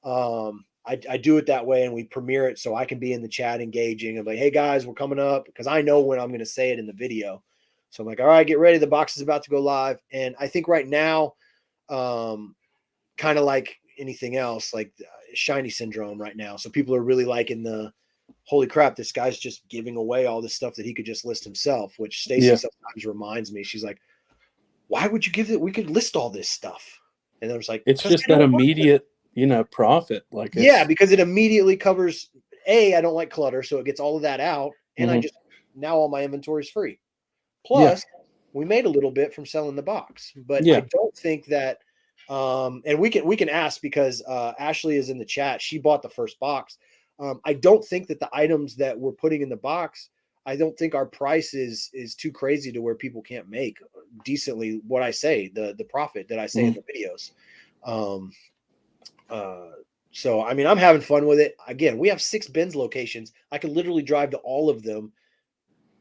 I do it that way, and we premiere it so I can be in the chat engaging. I'm like, hey guys, we're coming up, because I know when I'm going to say it in the video. So I'm like, all right, get ready. The box is about to go live, and I think right now, kind of like anything else, like shiny syndrome right now. So people are really liking the, holy crap, this guy's just giving away all this stuff that he could just list himself, which Stacy sometimes reminds me. She's like, why would you give it? We could list all this stuff. And I was like, it's just that immediate, profit. Like, because it immediately covers, I don't like clutter. So it gets all of that out. And now all my inventory is free. Plus we made a little bit from selling the box, but I don't think that, and we can ask, because Ashley is in the chat. She bought the first box. I don't think that the items that we're putting in the box, I don't think our price is too crazy to where people can't make decently what I say, the profit that I say in the videos. So, I mean, I'm having fun with it. Again, we have 6 bins locations. I could literally drive to all of them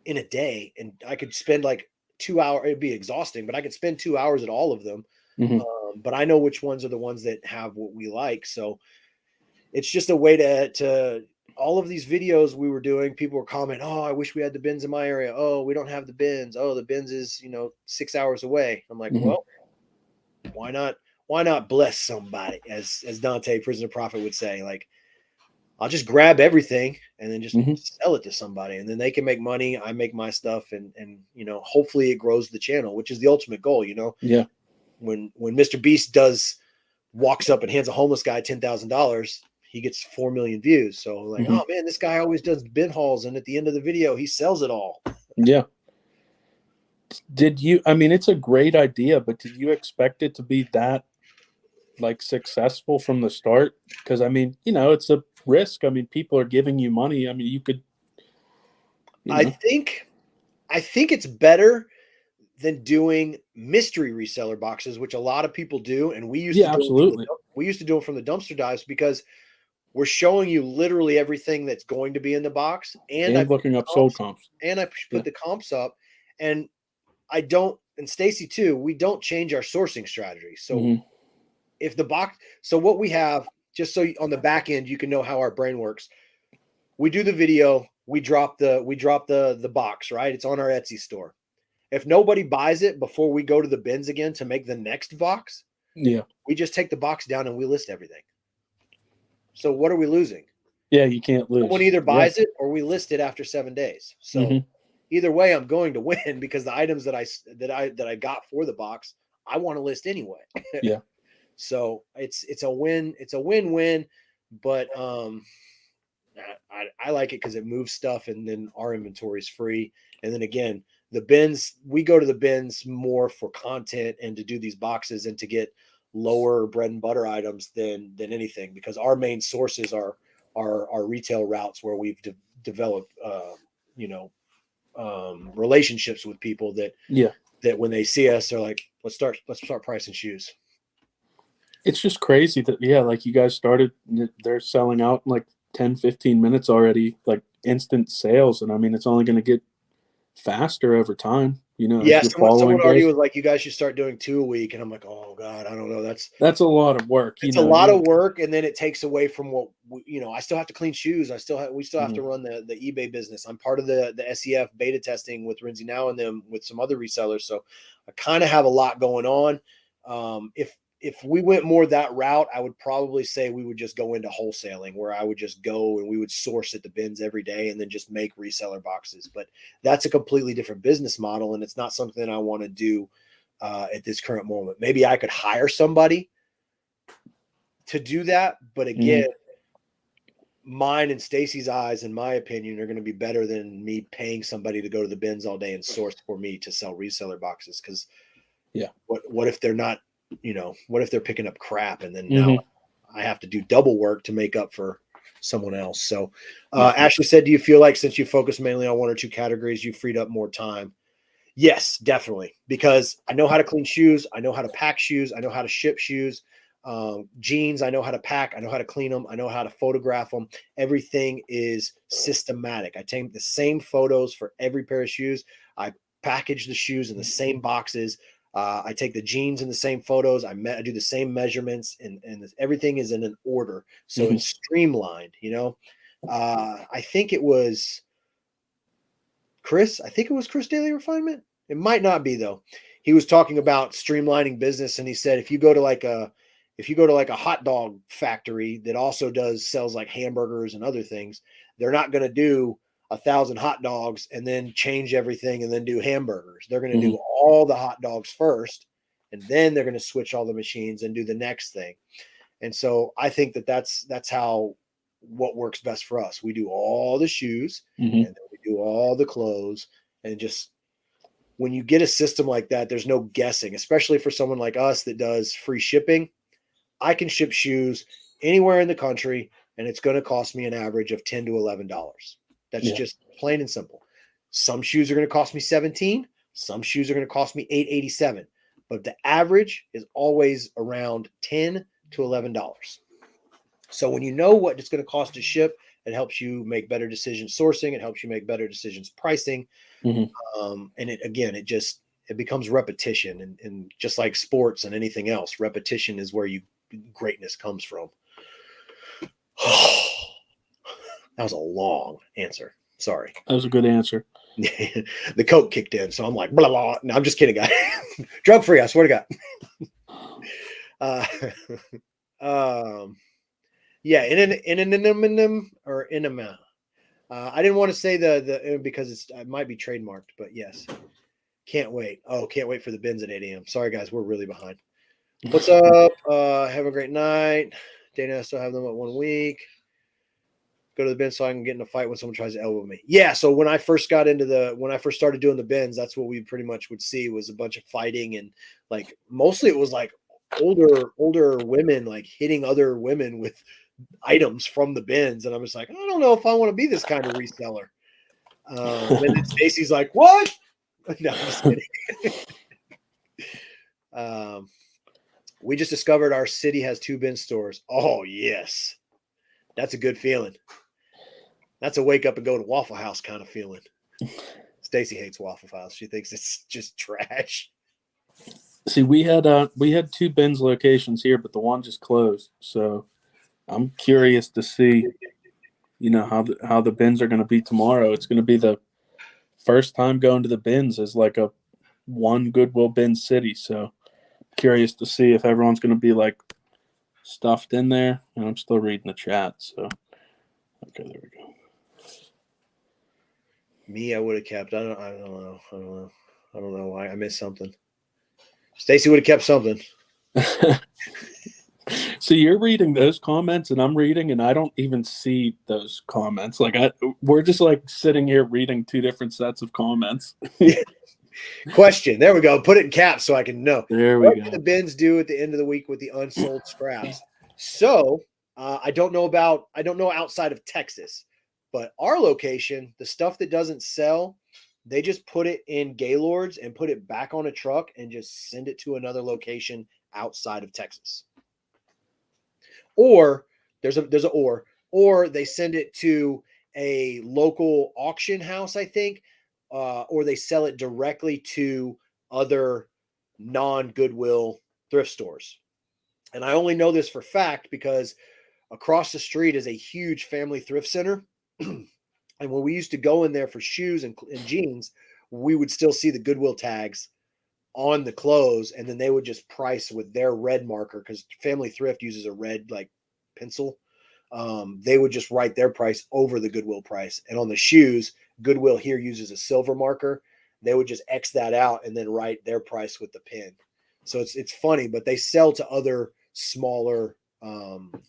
in a day, and I could spend like 2 hours. It'd be exhausting, but I could spend 2 hours at all of them. But I know which ones are the ones that have what we like. So it's just a way to all of these videos we were doing. People were commenting, oh, I wish we had the bins in my area. Oh, we don't have the bins. Oh, the bins is, 6 hours away. I'm like, well, why not bless somebody, as Dante, Prisoner Prophet, would say. Like, I'll just grab everything and then just sell it to somebody, and then they can make money. I make my stuff, and hopefully it grows the channel, which is the ultimate goal. Yeah. When Mr. Beast walks up and hands a homeless guy $10,000, he gets 4 million views. So like, oh man, this guy always does bin hauls, and at the end of the video, he sells it all. Yeah. It's a great idea, but did you expect it to be that like successful from the start? Because it's a risk. People are giving you money. You could. I think it's better than doing mystery reseller boxes, which a lot of people do, and we used to do absolutely. We used to do it from the dumpster dives, because we're showing you literally everything that's going to be in the box, and I'm looking up sold comps, and I put the comps up, and I don't, and Stacy too, we don't change our sourcing strategy. So if the box, so what we have, just so on the back end you can know how our brain works, we do the video, we drop the box, right? It's on our Etsy store. If nobody buys it before we go to the bins again to make the next box, we just take the box down and we list everything. So what are we losing? Yeah, you can't lose. Someone either buys it or we list it after 7 days. So either way, I'm going to win, because the items that I got for the box, I want to list anyway. So it's a win-win, but I like it because it moves stuff, and then our inventory is free. And then again, the bins, we go to the bins more for content and to do these boxes and to get lower bread and butter items than anything, because our main sources are our retail routes where we've developed relationships with people that when they see us, they're like, let's start pricing shoes. It's just crazy that, like you guys started, they're selling out in like 10, 15 minutes already, like instant sales. And I mean, it's only going to get faster over time, Yeah, as your someone following already goes. was like, you guys should start doing 2 a week. And I'm like, oh God, I don't know. That's a lot of work. It's a lot of work, and then it takes away from what I still have to clean shoes. We still have to run the eBay business. I'm part of the SEF beta testing with Rinzi Now and them with some other resellers, so I kind of have a lot going on. If we went more that route, I would probably say we would just go into wholesaling, where I would just go and we would source at the bins every day and then just make reseller boxes. But that's a completely different business model, and it's not something I want to do at this current moment. Maybe I could hire somebody to do that, but again, mine and Stacy's eyes, in my opinion, are going to be better than me paying somebody to go to the bins all day and source for me to sell reseller boxes. Because what if they're not, what if they're picking up crap, and then now I have to do double work to make up for someone else? So Ashley said, do you feel like since you focus mainly on 1 or 2 categories, you freed up more time? Yes, definitely, because I know how to clean shoes, I know how to pack shoes, I know how to ship shoes. Jeans, I know how to pack, I know how to clean them, I know how to photograph them. Everything is systematic. I take the same photos for every pair of shoes. I package the shoes in the same boxes. I take the jeans in the same photos. I do the same measurements, and everything is in an order, so it's streamlined. I think it was Chris. I think it was Chris Daily Refinement. It might not be though. He was talking about streamlining business, and he said if you go to like a hot dog factory that also sells like hamburgers and other things, they're not going to do 1,000 hot dogs and then change everything and then do hamburgers. They're going to do all the hot dogs first, and then they're going to switch all the machines and do the next thing. And so I think that's how what works best for us. We do all the shoes and then we do all the clothes, and just when you get a system like that, there's no guessing, especially for someone like us that does free shipping. I can ship shoes anywhere in the country, and it's going to cost me an average of $10 to $11. That's just plain and simple. Some shoes are going to cost me $17. Some shoes are going to cost me $8.87. But the average is always around $10 to $11. So when you know what it's going to cost to ship, it helps you make better decisions sourcing. It helps you make better decisions pricing. And it becomes repetition. And just like sports and anything else, repetition is where greatness comes from. That was a long answer. Sorry. That was a good answer. The Coke kicked in, so I'm like, blah, blah. No, I'm just kidding, guys. Drug free, I swear to God. Yeah, or inema. I didn't want to say the because it might be trademarked, but yes. Can't wait. Oh, can't wait for the bins at 8 a.m. Sorry, guys, we're really behind. What's up? Have a great night. Dana, I still have them at 1 week. Go to the bin so I can get in a fight when someone tries to elbow me. Yeah. So when I first started doing the bins, that's what we pretty much would see was a bunch of fighting, and like mostly it was like older women like hitting other women with items from the bins, and I'm just like, I don't know if I want to be this kind of reseller. And then Stacy's like, what? No, I'm just kidding. We just discovered our city has 2 bin stores. Oh yes, that's a good feeling. That's a wake up and go to Waffle House kind of feeling. Stacy hates Waffle House. She thinks it's just trash. See, we had 2 bins locations here, but the one just closed. So I'm curious to see, how the bins are going to be tomorrow. It's going to be the first time going to the bins as like a one Goodwill bin city. So curious to see if everyone's going to be like stuffed in there. And I'm still reading the chat. So okay, there we go. Me, I would have kept. I don't know why I missed something. Stacy would have kept something. So you're reading those comments and I'm reading and I don't even see those comments. Like we're just like sitting here reading two different sets of comments. Question. There we go. Put it in caps so I can know. There we What go. do the bins do at the end of the week with the unsold scraps? So I don't know outside of Texas, but our location, the stuff that doesn't sell, they just put it in Gaylords and put it back on a truck and just send it to another location outside of Texas. Or there's a or they send it to a local auction house, I think, or they sell it directly to other non-Goodwill thrift stores. And I only know this for fact because across the street is a huge family thrift center. And when we used to go in there for shoes and jeans, we would still see the Goodwill tags on the clothes, and then they would just price with their red marker because Family Thrift uses a red like pencil. They would just write their price over the Goodwill price. And on the shoes, Goodwill here uses a silver marker. They would just X that out and then write their price with the pen. So it's funny, but they sell to other smaller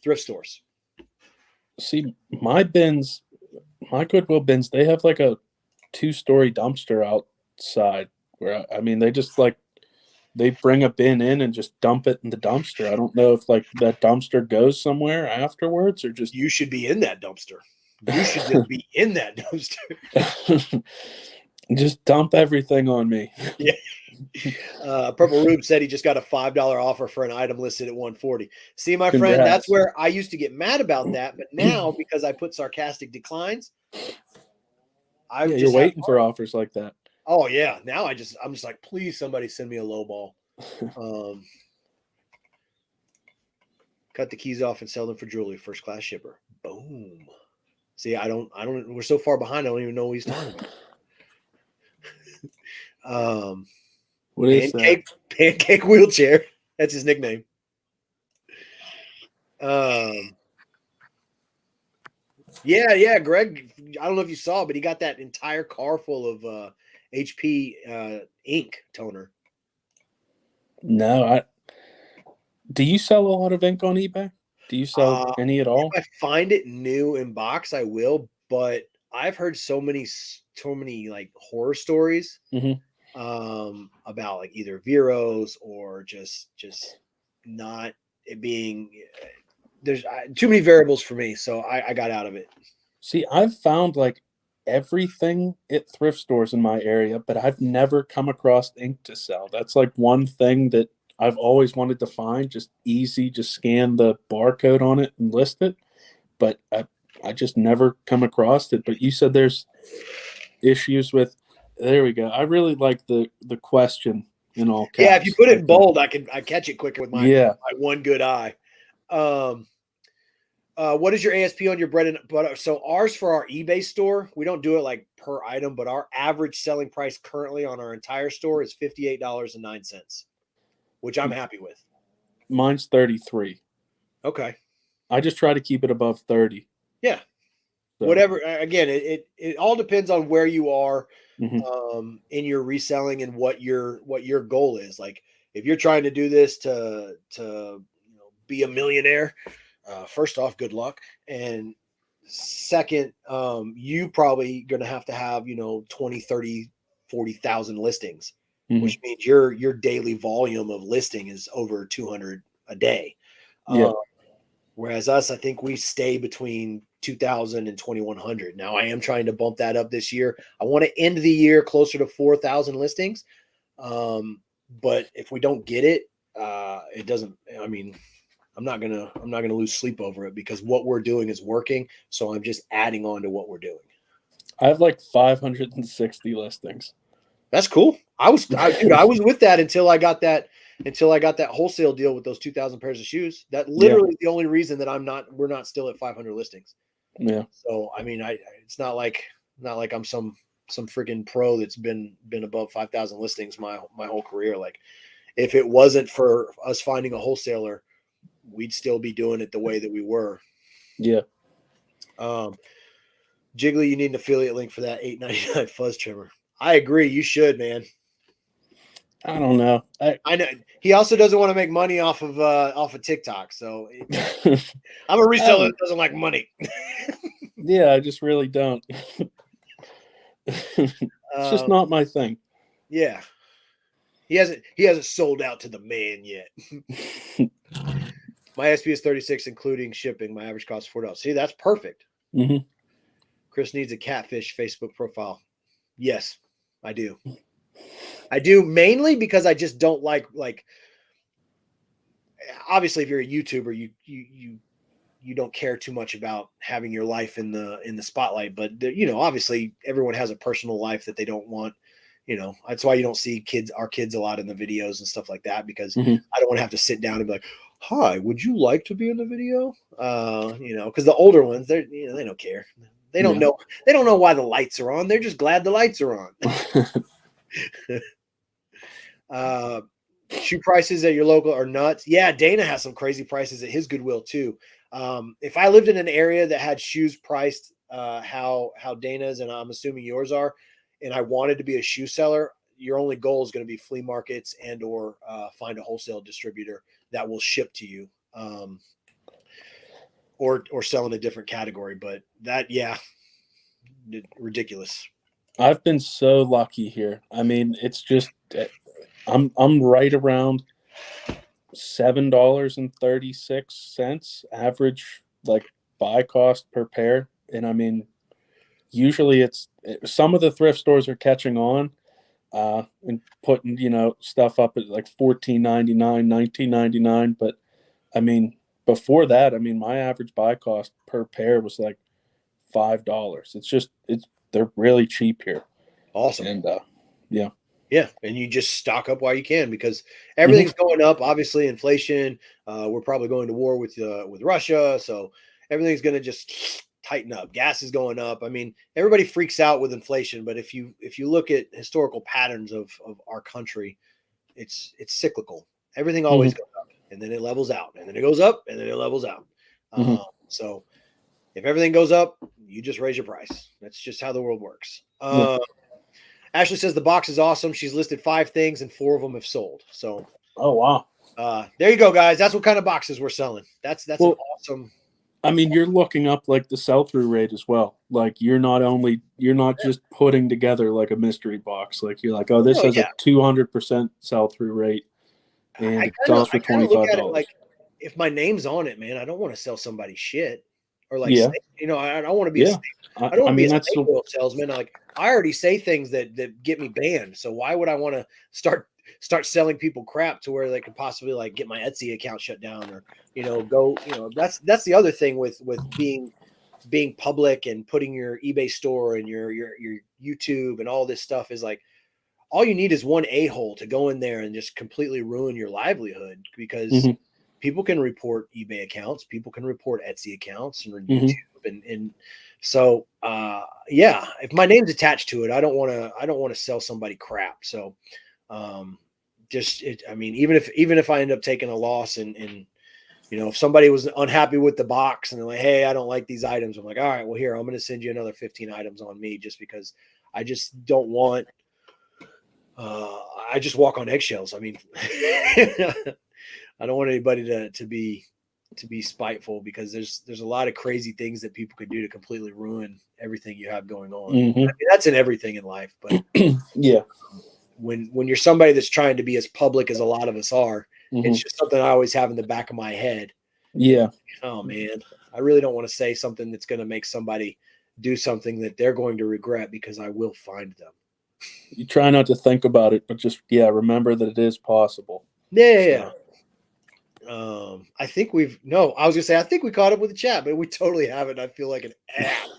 thrift stores. See, my Goodwill bins, they have like a 2-story dumpster outside where, I mean, they just like, they bring a bin in and just dump it in the dumpster. I don't know if like that dumpster goes somewhere afterwards or just. You should be in that dumpster. You should just be in that dumpster. Just dump everything on me. Yeah. Purple Rube said he just got a $5 offer for an item listed at $140. See, my friend, Congrats. that's where I used to get mad about that, but now because I put sarcastic declines, you're waiting for offers like that. Oh yeah, now I'm just like, please somebody send me a low ball. Cut the keys off and sell them for jewelry, first class shipper. Boom. See, I don't. We're so far behind. I don't even know what he's talking about. What is that? Pancake wheelchair. That's his nickname. Yeah, Greg. I don't know if you saw, but he got that entire car full of HP ink toner. No, do you sell a lot of ink on eBay? Do you sell any at all? If I find it new in box, I will. But I've heard so many like horror stories about like either Veros or just not it being. There's too many variables for me, so I got out of it. See, I've found like everything at thrift stores in my area, but I've never come across ink to sell. That's like one thing that I've always wanted to find, just easy, just scan the barcode on it and list it. But I just never come across it. But you said there's issues with, there we go. I really like the question in all caps. Yeah, if you put it in bold, I catch it quicker with my one good eye. What is your ASP on your bread and butter? So ours for our eBay store, we don't do it like per item, but our average selling price currently on our entire store is $58.09, which I'm happy with. Mine's 33. Okay. I just try to keep it above 30. Yeah. So. Whatever. Again, it all depends on where you are in your reselling and what your goal is. Like if you're trying to do this to be a millionaire, first off, good luck. And second, you probably going to have 20, 30, 40,000 listings, which means your daily volume of listing is over 200 a day. Whereas us, I think we stay between 2,000 and 2,100. Now I am trying to bump that up this year. I want to end the year closer to 4,000 listings. But if we don't get it, it doesn't, I mean, I'm not gonna lose sleep over it because what we're doing is working. So I'm just adding on to what we're doing. I have like 560 listings. That's cool. I was with that until I got that wholesale deal with those 2,000 pairs of shoes. That literally is the only reason that we're not still at 500 listings. Yeah. So I mean, it's not like I'm some freaking pro that's been above 5,000 listings my whole career. Like if it wasn't for us finding a wholesaler, we'd still be doing it the way that we were. Yeah. Jiggly, you need an affiliate link for that $8.99 fuzz trimmer. I agree. You should, man. I don't know. I know he also doesn't want to make money off of TikTok. So I'm a reseller that doesn't like money. Yeah, I just really don't. It's just not my thing. Yeah. He hasn't sold out to the man yet. My SP is 36, including shipping. My average cost is $4. See, that's perfect. Mm-hmm. Chris needs a catfish Facebook profile. Yes, I do. I do mainly because I just don't like obviously if you're a YouTuber, you don't care too much about having your life in the spotlight, but obviously everyone has a personal life that they don't want. That's why you don't see our kids a lot in the videos and stuff like that, because Mm-hmm. I don't want to have to sit down and be like, hi, would you like to be in the video? Because the older ones, they don't care. They don't know. They don't know why the lights are on. They're just glad the lights are on. Shoe prices at your local are nuts. Yeah, Dana has some crazy prices at his Goodwill too. If I lived in an area that had shoes priced how Dana's, and I'm assuming yours are, and I wanted to be a shoe seller, your only goal is going to be flea markets or find a wholesale distributor that will ship to you, or sell in a different category. But that, yeah, ridiculous. I've been so lucky here. I mean, it's just I'm right around $7.36 average, like buy cost per pair. And I mean, usually some of the thrift stores are catching on and putting stuff up at like $14.99, $19.99. But I mean, before that, I mean, my average buy cost per pair was like $5. They're really cheap here. Awesome. And yeah. Yeah, and you just stock up while you can, because everything's going up. Obviously, inflation. We're probably going to war with Russia, so everything's going to just tighten up. Gas is going up. I mean, everybody freaks out with inflation, but if you look at historical patterns of our country, it's cyclical. Everything always goes up, and then it levels out, and then it goes up, and then it levels out. So if everything goes up, you just raise your price. That's just how the world works. Ashley says the box is awesome. She's listed 5 things and 4 of them have sold. So, oh wow, there you go, guys. That's what kind of boxes we're selling. That's an awesome. I mean, you're looking up like the sell-through rate as well. Like you're not just putting together like a mystery box. Like you're like, oh, this has a 200% sell-through rate, and it sells for $25. Like, if my name's on it, man, I don't want to sell somebody shit. Or like, I don't want to be I don't want to be a snake oil salesman. Like, I already say things that get me banned. So why would I want to start selling people crap to where they could possibly like get my Etsy account shut down, or that's the other thing with being public and putting your eBay store and your YouTube and all this stuff is like, all you need is one a-hole to go in there and just completely ruin your livelihood, because people can report eBay accounts, people can report Etsy accounts and YouTube. And so, if my name's attached to it, I don't want to sell somebody crap. So, I mean, even if I end up taking a loss and if somebody was unhappy with the box and they're like, hey, I don't like these items, I'm like, all right, well, here, I'm going to send you another 15 items on me, just because I just don't want, I just walk on eggshells. I mean, I don't want anybody to be spiteful, because there's a lot of crazy things that people could do to completely ruin everything you have going on. I mean, that's in everything in life, but when you're somebody that's trying to be as public as a lot of us are, it's just something I always have in the back of my head. Yeah. Oh man, I really don't want to say something that's going to make somebody do something that they're going to regret, because I will find them. You try not to think about it, but just remember that it is possible. Yeah. I think I was gonna say, I think we caught up with the chat, but we totally haven't. I feel like an ass.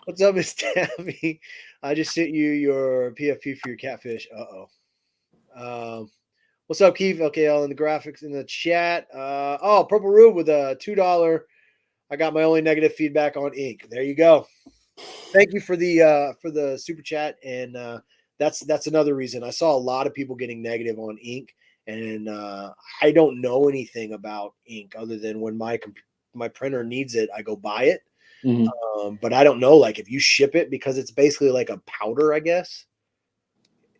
What's up, Miss Tammy? I just sent you your PFP for your catfish. What's up, Keith? Okay, all in the graphics in the chat. Purple Rube with a $2. I got my only negative feedback on ink. There you go. Thank you for the super chat, and that's another reason. I saw a lot of people getting negative on ink. And I don't know anything about ink other than when my printer needs it, I go buy it. But I don't know, like, if you ship it, because it's basically like a powder, I guess.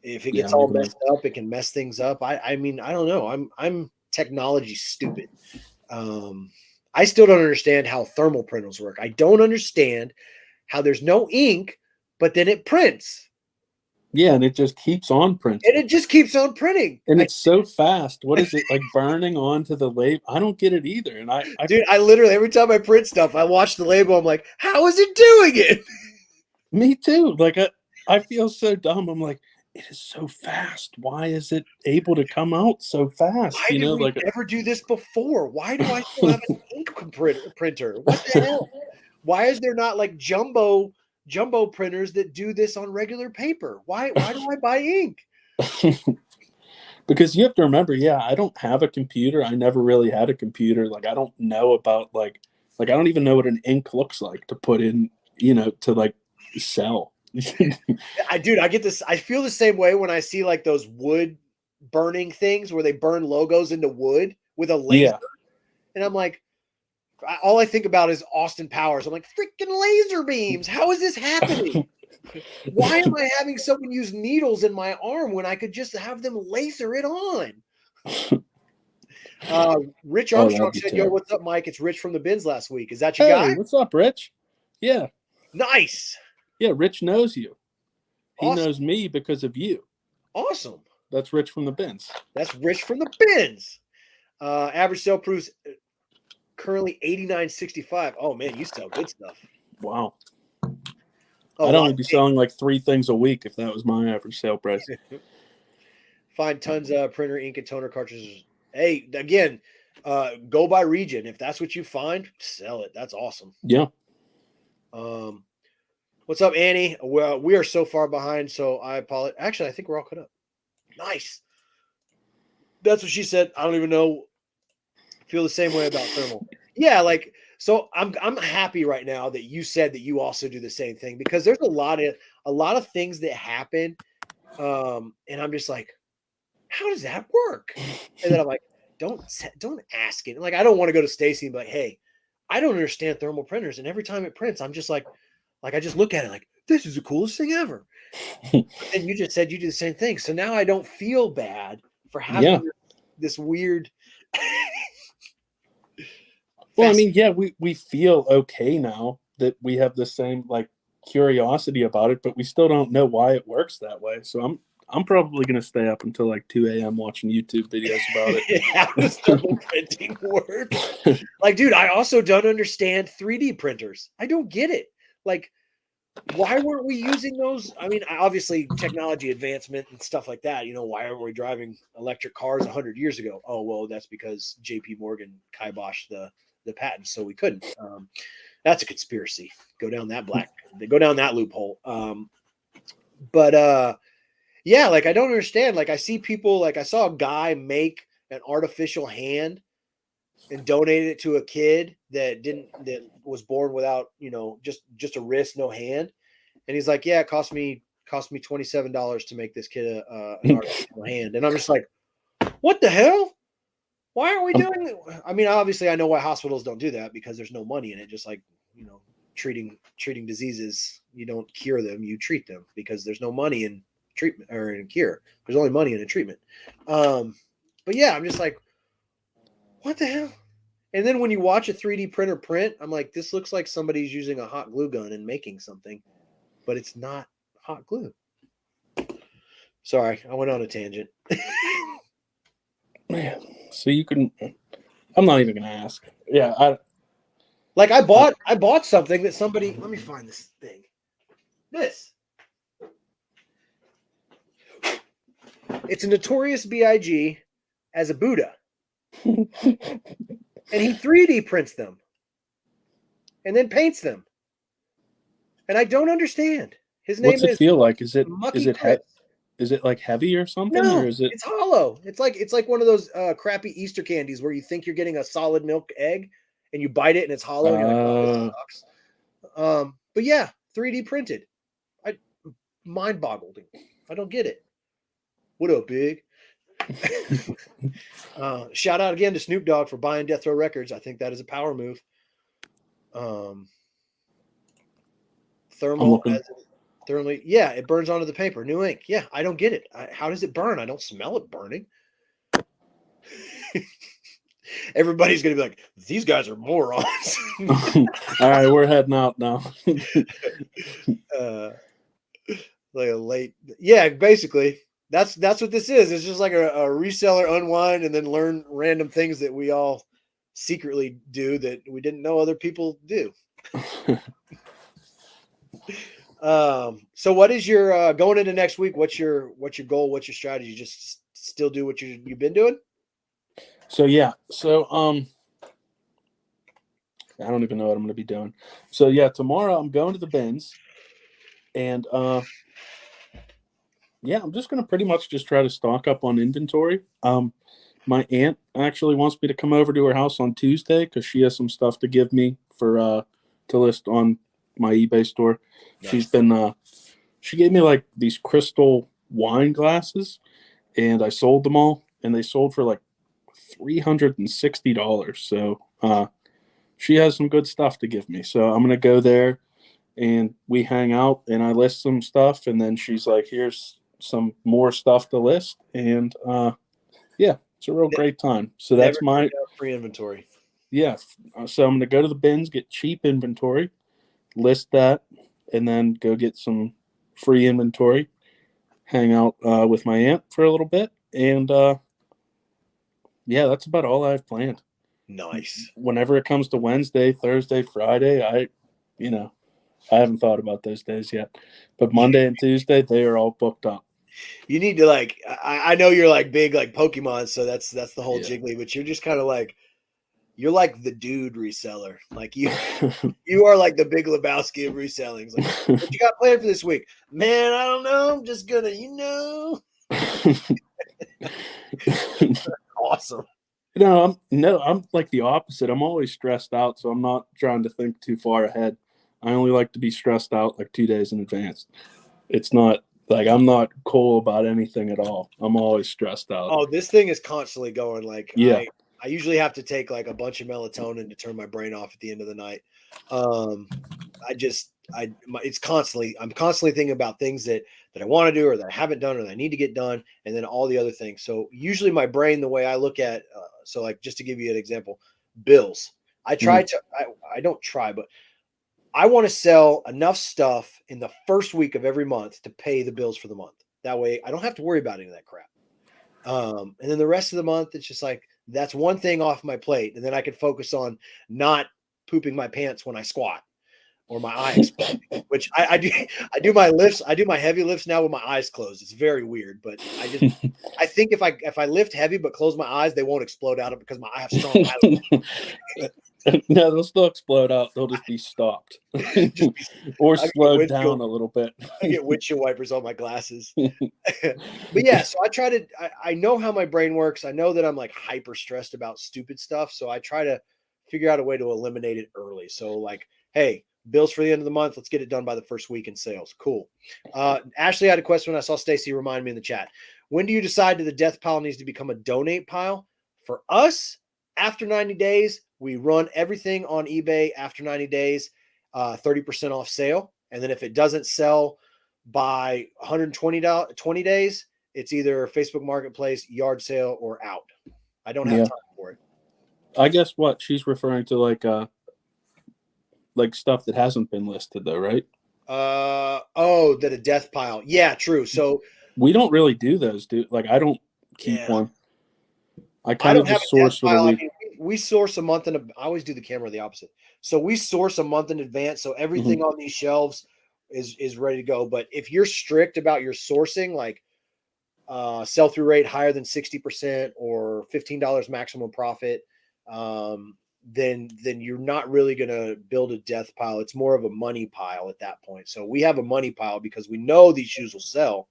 If it gets all messed up, it can mess things up. I mean, I don't know. I'm technology stupid. I still don't understand how thermal printers work. I don't understand how there's no ink, but then it prints. Yeah, and it just keeps on printing. And it just keeps on printing. And it's so fast. What is it, like burning onto the label? I don't get it either. And dude, I literally, every time I print stuff, I watch the label. I'm like, how is it doing it? Me too. Like, I feel so dumb. I'm like, it is so fast. Why is it able to come out so fast? Why did we never do this before? Why do I still have an ink printer? What the hell? Why is there not like jumbo printers that do this on regular paper? Why do I buy ink? Because you have to remember, I don't have a computer. I never really had a computer. Like, I don't know about like I don't even know what an ink looks like to put in, to like sell. I get this. I feel the same way when I see like those wood burning things where they burn logos into wood with a laser. Yeah. And I'm like, all I think about is Austin Powers. I'm like, freaking laser beams. How is this happening? Why am I having someone use needles in my arm when I could just have them laser it on? Rich Armstrong said, terrible. Yo, what's up, Mike? It's Rich from the Bins last week. Is that your guy? What's up, Rich? Yeah. Nice. Yeah, Rich knows you. He knows me because of you. Awesome. That's Rich from the Bins. That's Rich from the Bins. Average sale price currently $89.65. Oh, man, you sell good stuff. Wow. I'd only be selling like 3 things a week if that was my average sale price. Find tons of printer, ink, and toner cartridges. Hey, again, go by region. If that's what you find, sell it. That's awesome. Yeah. What's up, Annie? Well, we are so far behind, so I apologize. Actually, I think we're all caught up. Nice. That's what she said. I don't even know. Feel the same way about thermal. Yeah, like, so I'm happy right now that you said that you also do the same thing, because there's a lot of things that happen, and I'm just like, how does that work? And then I'm like, don't ask it. Like, I don't want to go to Stacy and be like, hey, I don't understand thermal printers, and every time it prints, I'm just like I just look at it like, this is the coolest thing ever. And you just said you do the same thing, so now I don't feel bad for having this weird. Well, I mean, we feel okay now that we have the same like curiosity about it, but we still don't know why it works that way. So I'm probably going to stay up until like 2 a.m. watching YouTube videos about it. How does thermal printing work? Like, dude, I also don't understand 3D printers. I don't get it. Like, why weren't we using those? I mean, obviously technology advancement and stuff like that. Why aren't we driving electric cars 100 years ago? Oh, well, that's because J.P. Morgan kiboshed the patents, so we couldn't. That's a conspiracy. Go down that loophole. Yeah, like, I don't understand. Like, I see people, like, I saw a guy make an artificial hand and donated it to a kid that was born without, just a wrist, no hand. And he's like, yeah, it cost me $27 to make this kid an artificial hand. And I'm just like, what the hell? Why aren't we doing it? I mean, obviously I know why hospitals don't do that, because there's no money in it. Just like, treating diseases, you don't cure them, you treat them, because there's no money in treatment or in a cure. There's only money in a treatment. But yeah, I'm just like, what the hell? And then when you watch a 3D printer print, I'm like, this looks like somebody's using a hot glue gun and making something, but it's not hot glue. Sorry, I went on a tangent. Man, so you can. I'm not even gonna ask. Yeah, I bought something that somebody. Let me find this thing. This. It's a Notorious B.I.G. as a Buddha. And he 3D prints them and then paints them. And I don't understand. His name is. What's it feel like? Is it like heavy or something? No, or is it? It's hollow. It's like one of those crappy Easter candies where you think you're getting a solid milk egg and you bite it and it's hollow and you're like, oh, this sucks. But yeah, 3D printed. Mind boggled. I don't get it. What up, Big? Shout out again to Snoop Dogg for buying Death Row Records. I think that is a power move. Thermal Thermally, yeah, it burns onto the paper. New ink. Yeah, I don't get it. How does it burn? I don't smell it burning. Everybody's gonna be like, these guys are morons. All right, we're heading out now. Like a late, yeah. Basically, that's what this is. It's just like a reseller unwind, and then learn random things that we all secretly do that we didn't know other people do. So what is your going into next week? What's your goal? What's your strategy? Just still do what you've been doing? So yeah. So I don't even know what I'm going to be doing. So yeah, tomorrow I'm going to the bins, and yeah, I'm just going to pretty much just try to stock up on inventory. My aunt actually wants me to come over to her house on Tuesday because she has some stuff to give me for to list on my eBay store. Nice. She's been she gave me like these crystal wine glasses, and I sold them all, and they sold for like $360. So she has some good stuff to give me. So I'm gonna go there, and we hang out, and I list some stuff, and then she's like, "Here's some more stuff to list," and yeah, it's a real great time. So that's my free inventory. Yeah, so I'm gonna go to the bins, get cheap inventory, list that, and then go get some free inventory, hang out with my aunt for a little bit, and yeah, that's about all I've planned. Nice. Whenever it comes to Wednesday, Thursday, Friday, I haven't thought about those days yet, but Monday and Tuesday, they are all booked up. You need to like, I know you're like big like Pokemon, so that's the whole Jiggly, but you're just kind of like, you're like the dude reseller. Like you are like the Big Lebowski of reselling. Like, what you got planned for this week? Man, I don't know. I'm just gonna, Awesome. I'm like the opposite. I'm always stressed out, so I'm not trying to think too far ahead. I only like to be stressed out like 2 days in advance. It's not like I'm not cool about anything at all. I'm always stressed out. Oh, this thing is constantly going. Like, yeah. I usually have to take like a bunch of melatonin to turn my brain off at the end of the night. I'm constantly thinking about things that I want to do or that I haven't done or that I need to get done, and then all the other things. So usually my brain, the way I look at, so like just to give you an example, bills. I don't try, but I want to sell enough stuff in the first week of every month to pay the bills for the month. That way I don't have to worry about any of that crap. And then the rest of the month, it's just like, that's one thing off my plate. And then I can focus on not pooping my pants when I squat or my eyes, which I do my lifts. I do my heavy lifts now with my eyes closed. It's very weird, but I think if I lift heavy, but close my eyes, they won't explode out because I have strong eyes. No, they'll still explode out. They'll just be stopped or slowed down a little bit. I get windshield wipers on my glasses. But yeah, so I know how my brain works. I know that I'm like hyper stressed about stupid stuff. So I try to figure out a way to eliminate it early. So like, hey, bills for the end of the month. Let's get it done by the first week in sales. Cool. Ashley had a question when I saw Stacy remind me in the chat. When do you decide that the death pile needs to become a donate pile? For us, after 90 days, we run everything on eBay after 90 days, 30% off sale. And then if it doesn't sell by 120 days, it's either Facebook Marketplace, yard sale, or out. I don't have time for it. I guess what she's referring to like stuff that hasn't been listed though, right? That a death pile. Yeah, true. So we don't really do those, dude. Like I don't keep one. I kind of just source for the week. I mean, we source a month I always do the camera the opposite. So we source a month in advance. So everything on these shelves is ready to go. But if you're strict about your sourcing, like sell-through rate higher than 60% or $15 maximum profit, then you're not really going to build a death pile. It's more of a money pile at that point. So we have a money pile because we know these shoes will sell.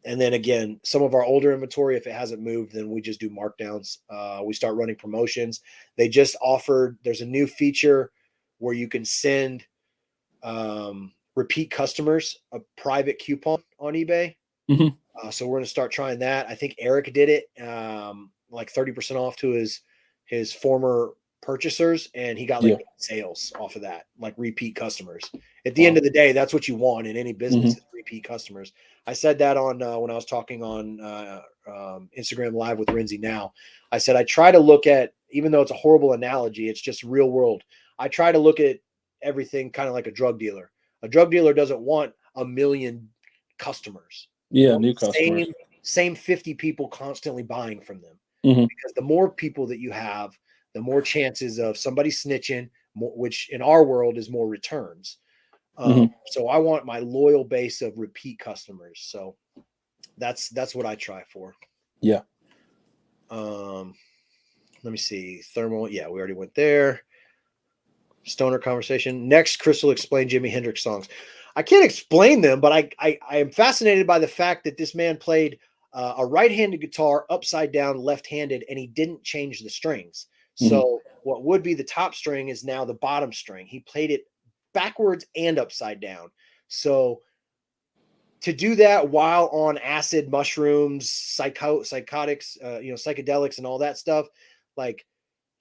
And then again, some of our older inventory, if it hasn't moved, then we just do markdowns. We start running promotions. They just offered, there's a new feature where you can send repeat customers a private coupon on eBay. So we're going to start trying that. I think Eric did it like 30% off to his former purchasers, and he got Yeah. like sales off of that, like repeat customers. At the end of the day, that's what you want in any business, is repeat customers. I said that on when I was talking on Instagram Live with Renzi now. I said I try to look at, even though it's a horrible analogy, it's just real world. I try to look at everything kind of like a drug dealer. A drug dealer doesn't want a million customers. Yeah, new customers. Same 50 people constantly buying from them. Because the more people that you have, the more chances of somebody snitching, which in our world is more returns. So I want my loyal base of repeat customers. So that's what I try for. Yeah. Let me see. Thermal. Yeah, we already went there. Stoner conversation. Next, Crystal explained Jimi Hendrix songs. I can't explain them, but I am fascinated by the fact that this man played a right-handed guitar upside down, left-handed, and he didn't change the strings. So what would be the top string is now the bottom string. He played it backwards and upside down. So to do that while on acid, mushrooms, psychotics, psychedelics and all that stuff, like,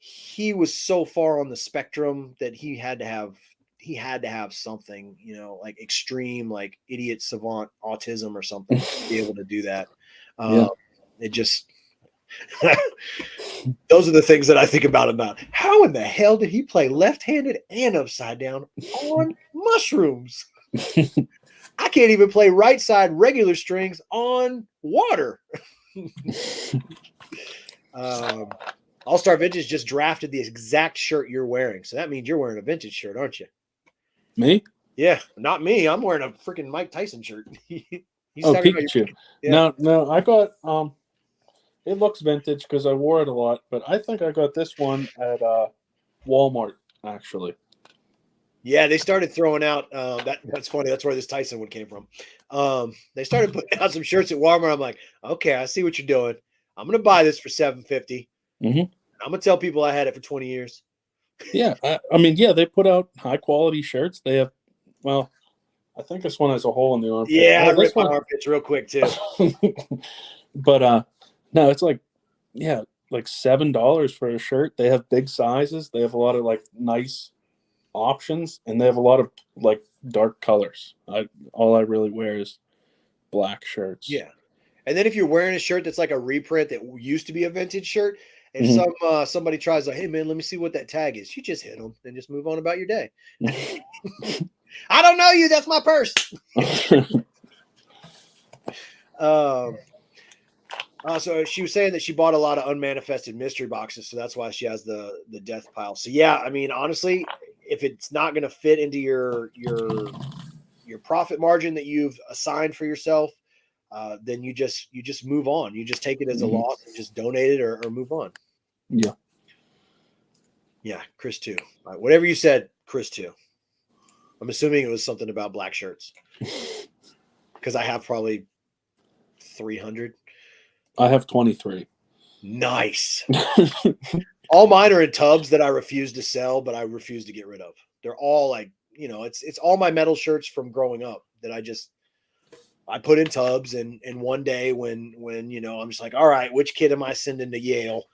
he was so far on the spectrum that he had to have something, like extreme, like idiot savant autism or something to be able to do that. It just, those are the things that I think about how in the hell did he play left-handed and upside down on mushrooms? I can't even play right side regular strings on water. All-Star Vintage just drafted the exact shirt you're wearing. So that means you're wearing a vintage shirt, aren't you? Me? Yeah, not me. I'm wearing a freaking Mike Tyson shirt. Pikachu. Yeah. No, I got it looks vintage because I wore it a lot, but I think I got this one at Walmart, actually. Yeah, they started throwing out that's funny. That's where this Tyson one came from. They started putting out some shirts at Walmart. I'm like, okay, I see what you're doing. I'm gonna buy this for $7.50. I'm gonna tell people I had it for 20 years. Yeah, I mean, yeah, they put out high quality shirts. They have, well, I think this one has a hole in the armpit. Yeah, I ripped my armpits real quick too. But no, it's like, yeah, like $7 for a shirt. They have big sizes. They have a lot of like nice options, and they have a lot of like dark colors. All I really wear is black shirts. Yeah. And then if you're wearing a shirt that's like a reprint that used to be a vintage shirt, if somebody tries like, hey man, let me see what that tag is, you just hit them and just move on about your day. I don't know you. That's my purse. So she was saying that she bought a lot of unmanifested mystery boxes, so that's why she has the death pile. So yeah, I mean, honestly, if it's not going to fit into your profit margin that you've assigned for yourself, then you just move on. You just take it as a loss and just donate it or move on. Yeah. Yeah, Chris too. Right, whatever you said, Chris too. I'm assuming it was something about black shirts because I have probably 300. I have 23. Nice. All mine are in tubs that I refuse to sell, but I refuse to get rid of. They're all like, it's all my metal shirts from growing up that I put in tubs. And one day when I'm just like, all right, which kid am I sending to Yale?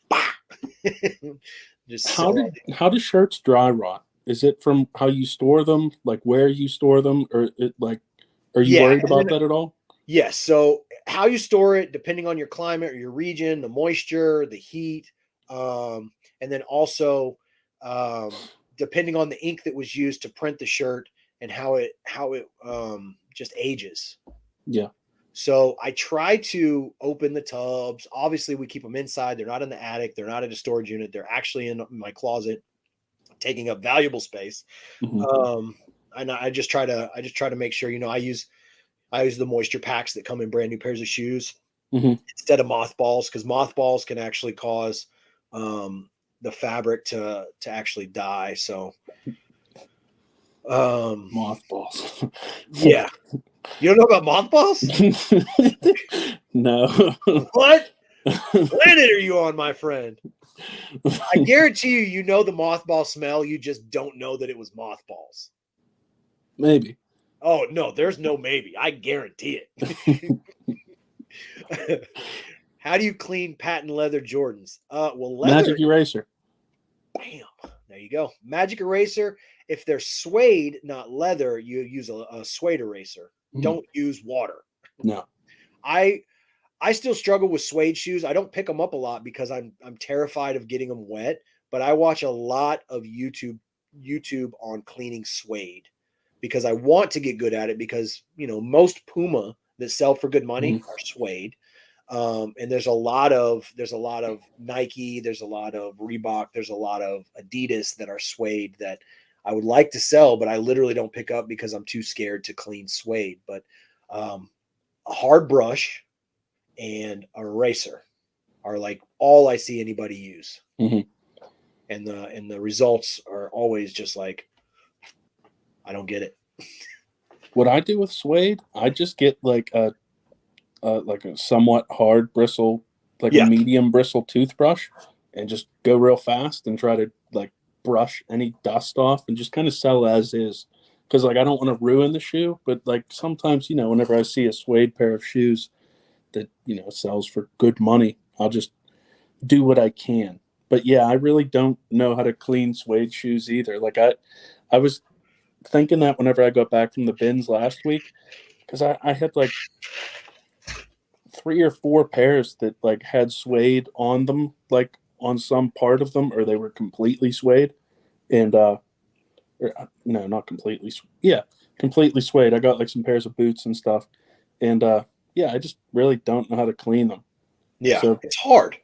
Bah! Just how do shirts dry rot? Is it from how you store them, like where you store them, or are you worried about that at all? Yes. So how you store it, depending on your climate or your region, the moisture, the heat, and then also depending on the ink that was used to print the shirt and how it just ages. Yeah. So I try to open the tubs. Obviously, we keep them inside. They're not in the attic. They're not in a storage unit. They're actually in my closet, taking up valuable space. And I just try to make sure, I use the moisture packs that come in brand new pairs of shoes instead of mothballs, because mothballs can actually cause the fabric to actually die. So mothballs. Yeah. You don't know about mothballs? No. What planet are you on, my friend? I guarantee you know the mothball smell. You just don't know that it was mothballs. Maybe. Oh, no, there's no maybe. I guarantee it. How do you clean patent leather Jordans? Well, leather. Magic eraser. Bam. There you go. Magic eraser. If they're suede, not leather, you use a suede eraser. Don't use water. No. I still struggle with suede shoes. I don't pick them up a lot because I'm terrified of getting them wet, but I watch a lot of YouTube on cleaning suede because I want to get good at it because, most Puma that sell for good money are suede. And there's a lot of Nike, there's a lot of Reebok, there's a lot of Adidas that are suede that I would like to sell, but I literally don't pick up because I'm too scared to clean suede. But a hard brush and a eraser are like all I see anybody use. And the results are always just like, I don't get it. What I do with suede, I just get like a somewhat hard bristle, like a medium bristle toothbrush, and just go real fast and try to like brush any dust off and just kind of sell as is. Because like I don't want to ruin the shoe, but like sometimes, whenever I see a suede pair of shoes that, sells for good money, I'll just do what I can. But yeah, I really don't know how to clean suede shoes either. Like I was thinking that whenever I got back from the bins last week, because I had like 3 or 4 pairs that like had suede on them, like on some part of them, or they were completely suede. And no, not completely. Yeah, completely suede. I got like some pairs of boots and stuff. And yeah, I just really don't know how to clean them. Yeah, so, it's hard.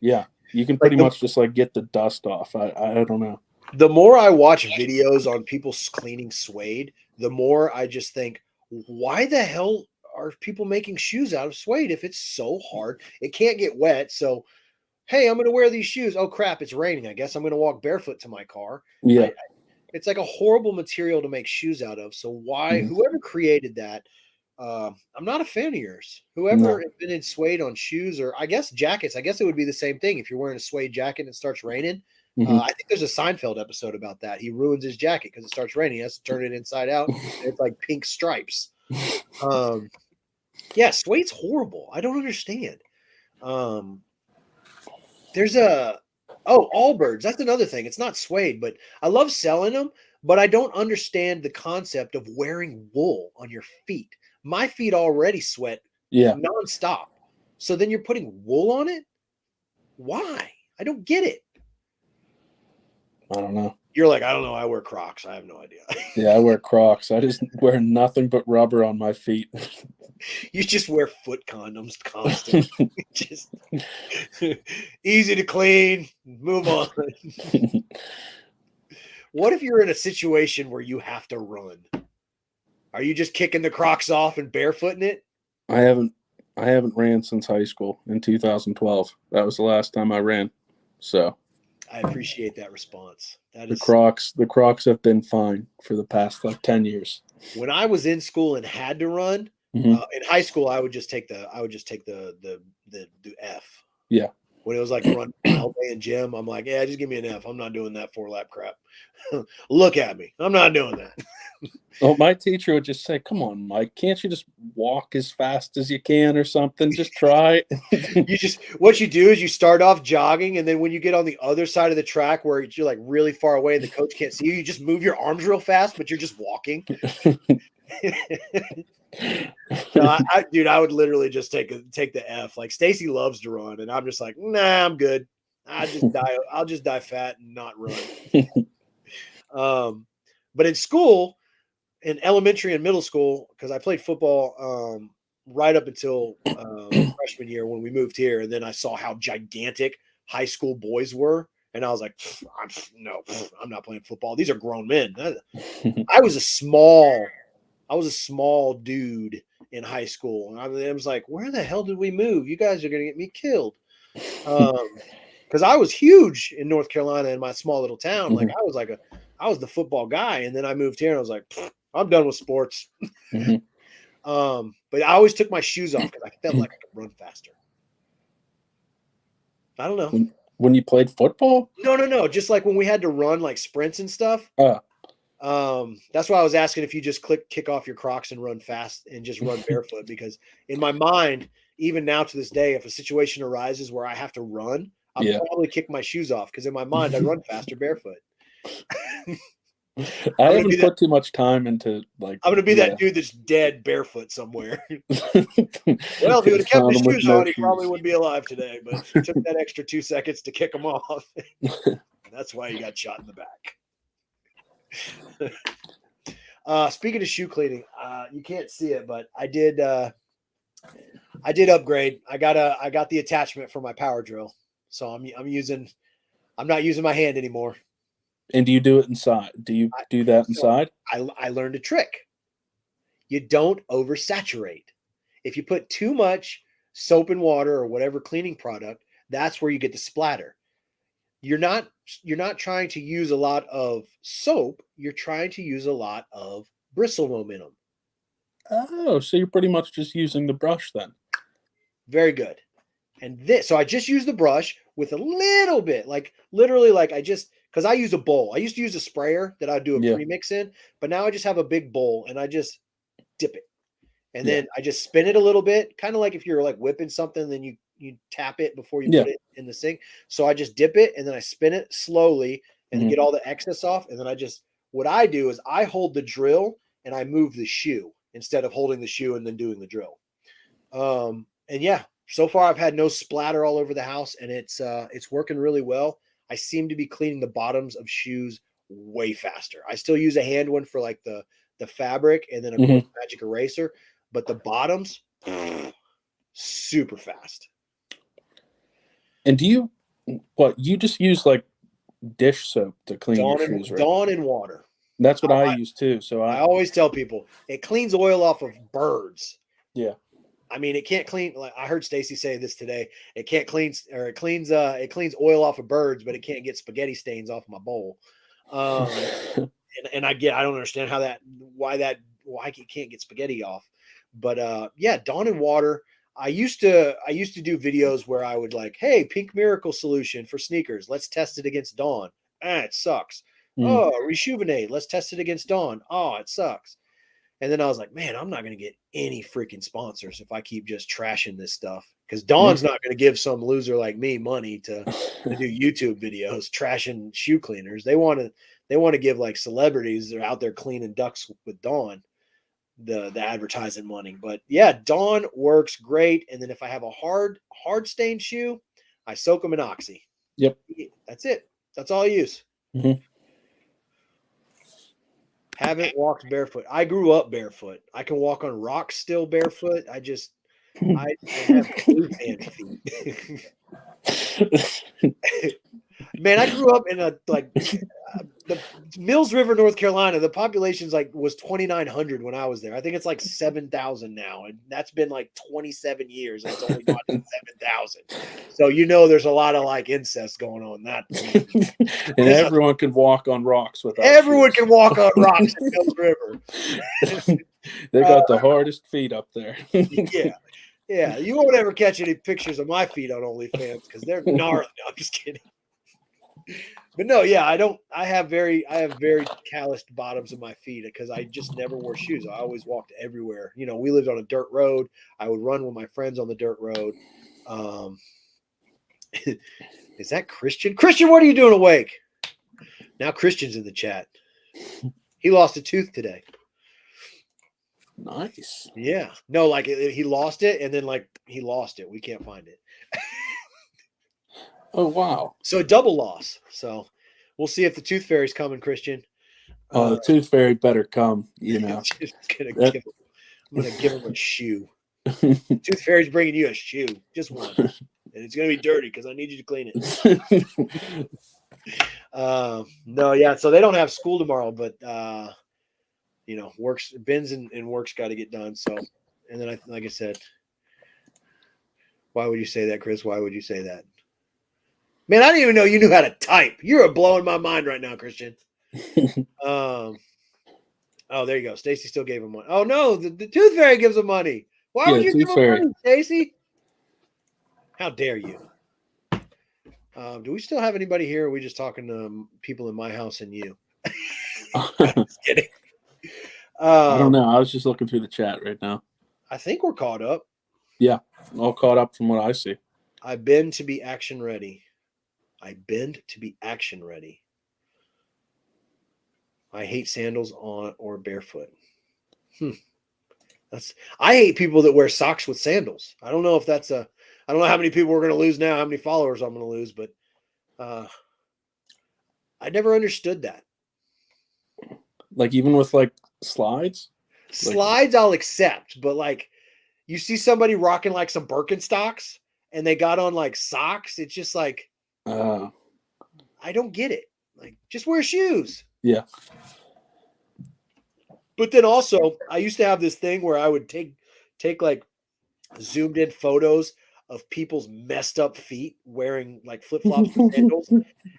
Yeah, you can pretty much just like get the dust off. I don't know. The more I watch videos on people cleaning suede, the more I just think, why the hell are people making shoes out of suede if it's so hard? It can't get wet. So, hey, I'm going to wear these shoes. Oh, crap, it's raining. I guess I'm going to walk barefoot to my car. Yeah. It's like a horrible material to make shoes out of. So why, whoever created that, I'm not a fan of yours. Whoever invented suede on shoes, or I guess jackets, I guess it would be the same thing. If you're wearing a suede jacket and it starts raining, I think there's a Seinfeld episode about that. He ruins his jacket because it starts raining. He has to turn it inside out. And it's like pink stripes. Yeah, suede's horrible. I don't understand. There's Allbirds. That's another thing. It's not suede, but I love selling them, but I don't understand the concept of wearing wool on your feet. My feet already sweat nonstop. So then you're putting wool on it? Why? I don't get it. I don't know. You're like, I don't know. I wear Crocs. I have no idea. Yeah, I wear Crocs. I just wear nothing but rubber on my feet. You just wear foot condoms constantly. Just easy to clean. Move on. What if you're in a situation where you have to run? Are you just kicking the Crocs off and barefooting it? I haven't ran since high school in 2012. That was the last time I ran. So I appreciate that response. The Crocs have been fine for the past like 10 years. When I was in school and had to run, in high school, I would just take the F. Yeah. When it was like run all day in gym, I'm like, yeah, just give me an F. I'm not doing that 4-lap crap. Look at me. I'm not doing that. Well, my teacher would just say, come on, Mike, can't you just walk as fast as you can or something? Just try. What you do is you start off jogging, and then when you get on the other side of the track where you're like really far away and the coach can't see you, you just move your arms real fast, but you're just walking. No, I would literally just take the F. Like Stacy loves to run, and I'm just like, nah, I'm good. I'll just die fat and not run. But in school, in elementary and middle school, because I played football right up until freshman year when we moved here, and then I saw how gigantic high school boys were, and I was like, I'm not playing football. These are grown men. I was a small dude in high school. And I was like, where the hell did we move? You guys are going to get me killed. Because I was huge in North Carolina in my small little town. Like I was the football guy. And then I moved here and I was like, I'm done with sports. But I always took my shoes off because I felt like I could run faster. I don't know. When you played football? No. Just like when we had to run like sprints and stuff. That's why I was asking if you just kick off your Crocs and run fast and just run barefoot, because in my mind, even now to this day, if a situation arises where I have to run, I'll Yeah. probably kick my shoes off because in my mind I run faster barefoot. I haven't put too much time into like. I'm gonna be that dude that's dead barefoot somewhere. Well, if he would have kept his shoes on, he probably wouldn't be alive today. But it took that extra 2 seconds to kick him off. That's why he got shot in the back. Speaking of shoe cleaning, you can't see it, but I did upgrade. I got the attachment for my power drill, so I'm not using my hand anymore. And do you do it inside? Do you do that inside? I learned a trick. You don't oversaturate. If you put too much soap and water or whatever cleaning product, that's where you get the splatter. You're not trying to use a lot of soap. You're trying to use a lot of bristle momentum. Oh, so you're pretty much just using the brush then. Very good. And so I just use the brush with a little bit, like literally, like because I use a bowl. I used to use a sprayer that I'd do a premix in, but now I just have a big bowl and I just dip it. And then I just spin it a little bit, kind of like if you're like whipping something, then you tap it before you put it in the sink. So I just dip it and then I spin it slowly and get all the excess off. And then what I do is I hold the drill and I move the shoe instead of holding the shoe and then doing the drill. So far I've had no splatter all over the house and it's working really well. I seem to be cleaning the bottoms of shoes way faster. I still use a hand one for like the fabric and then a magic eraser, but the bottoms, super fast. And you just use like dish soap to clean your shoes, right? Dawn and water. That's what I use too. So I always tell people it cleans oil off of birds. Yeah. I mean, it can't clean. Like I heard Stacy say this today. It can't clean, or it cleans oil off of birds, but it can't get spaghetti stains off my bowl. And I don't understand why it can't get spaghetti off. But Dawn and water. I used to do videos where I would like, hey, pink miracle solution for sneakers. Let's test it against Dawn. It sucks. Oh, rejuvenate. Let's test it against Dawn. Oh, it sucks. And then I was like, man, I'm not going to get any freaking sponsors if I keep just trashing this stuff. Because Dawn's not going to give some loser like me money to do YouTube videos trashing shoe cleaners. They want to give like celebrities that are out there cleaning ducks with Dawn the advertising money. But yeah, Dawn works great. And then if I have a hard stained shoe, I soak them in Oxy. Yep. That's it. That's all I use. Haven't walked barefoot. I grew up barefoot. I can walk on rocks still barefoot. I have caveman feet. Man, I grew up in the Mills River, North Carolina. The population's was 2,900 when I was there. I think it's like 7,000 now, and that's been like 27 years. And it's only gone to 7,000. So there's a lot of like incest going on. And everyone can walk on rocks without. Everyone shoes. can walk on rocks in Mills River. They got the hardest feet up there. Yeah. You won't ever catch any pictures of my feet on OnlyFans because they're gnarly. No, I'm just kidding. But no, I have very calloused bottoms of my feet because I just never wore shoes. I always walked everywhere. We lived on a dirt road. I would run with my friends on the dirt road. Is that Christian? Christian, what are you doing awake? Now Christian's in the chat. He lost a tooth today. Nice. Yeah. No, like he lost it and then he lost it. We can't find it. Oh, wow. So a double loss. So we'll see if the tooth fairy's coming, Christian. The tooth fairy better come, I'm going to give him a shoe. Tooth fairy's bringing you a shoe. Just one. And it's going to be dirty because I need you to clean it. No, yeah. So they don't have school tomorrow, but, Ben's and work's got to get done. So, and then like I said, why would you say that, Chris? Why would you say that? Man, I didn't even know you knew how to type. You're blowing my mind right now, Christian. Oh, there you go. Stacy still gave him money. Oh no, the tooth fairy gives him money. Why would you give him money, Stacy? How dare you? Do we still have anybody here? Or are we just talking to people in my house and you? Just kidding. I don't know. I was just looking through the chat right now. I think we're caught up. Yeah, all caught up from what I see. I've been to be action ready. I bend to be action ready. I hate sandals on or barefoot. I hate people that wear socks with sandals. I don't know if that's I don't know how many people we're going to lose now, how many followers I'm going to lose, but I never understood that. Like even with like slides? Slides I'll accept, but like you see somebody rocking like some Birkenstocks and they got on like socks, it's just like I don't get it. Like just wear shoes. Yeah. But then also I used to have this thing where I would take like zoomed in photos of people's messed up feet wearing like flip-flops and sandals,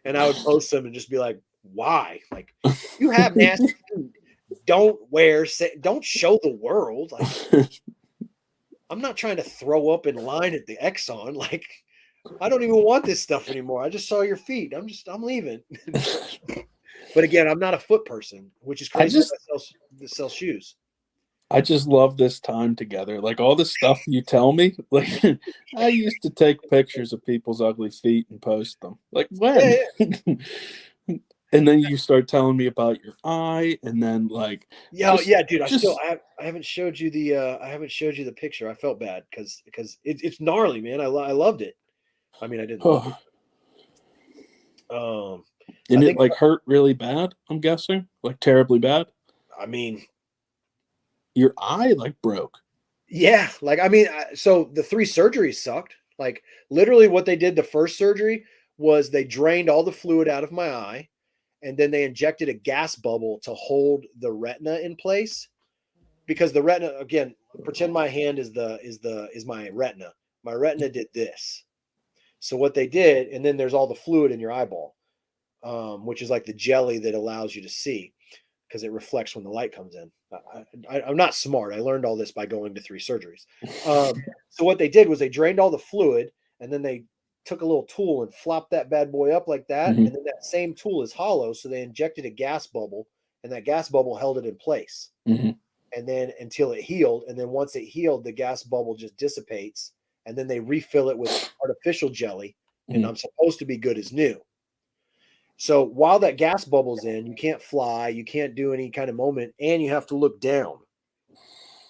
and I would post them and just be like, why? Like, if you have nasty feet, don't show the world. Like, I'm not trying to throw up in line at the Exxon. Like, I don't even want this stuff anymore. I just saw your feet. I'm leaving. But again, I'm not a foot person, which is crazy. I sell shoes. I just love this time together. Like all the stuff you tell me, like I used to take pictures of people's ugly feet and post them. Like when? Yeah. And then you start telling me about your eye, and then like dude. I haven't showed you the picture. I felt bad because it's gnarly, man. I loved it. I mean, I didn't love it. And it like hurt really bad, I'm guessing, like terribly bad. I mean, your eye like broke. Yeah, like I mean, so the 3 surgeries sucked. Like literally, what they did the first surgery was they drained all the fluid out of my eye, and then they injected a gas bubble to hold the retina in place. Because the retina, again, pretend my hand is my retina. My retina did this. So what they did, and then there's all the fluid in your eyeball, which is like the jelly that allows you to see because it reflects when the light comes in. I'm not smart. I learned all this by going to 3 surgeries. So what they did was they drained all the fluid, and then they took a little tool and flopped that bad boy up like that. Mm-hmm. And then that same tool is hollow. So they injected a gas bubble, and that gas bubble held it in place. Mm-hmm. And then until it healed. And then once it healed, the gas bubble just dissipates. And then they refill it with artificial jelly. Mm-hmm. And I'm supposed to be good as new. So while that gas bubble's in, you can't fly, you can't do any kind of moment, and you have to look down.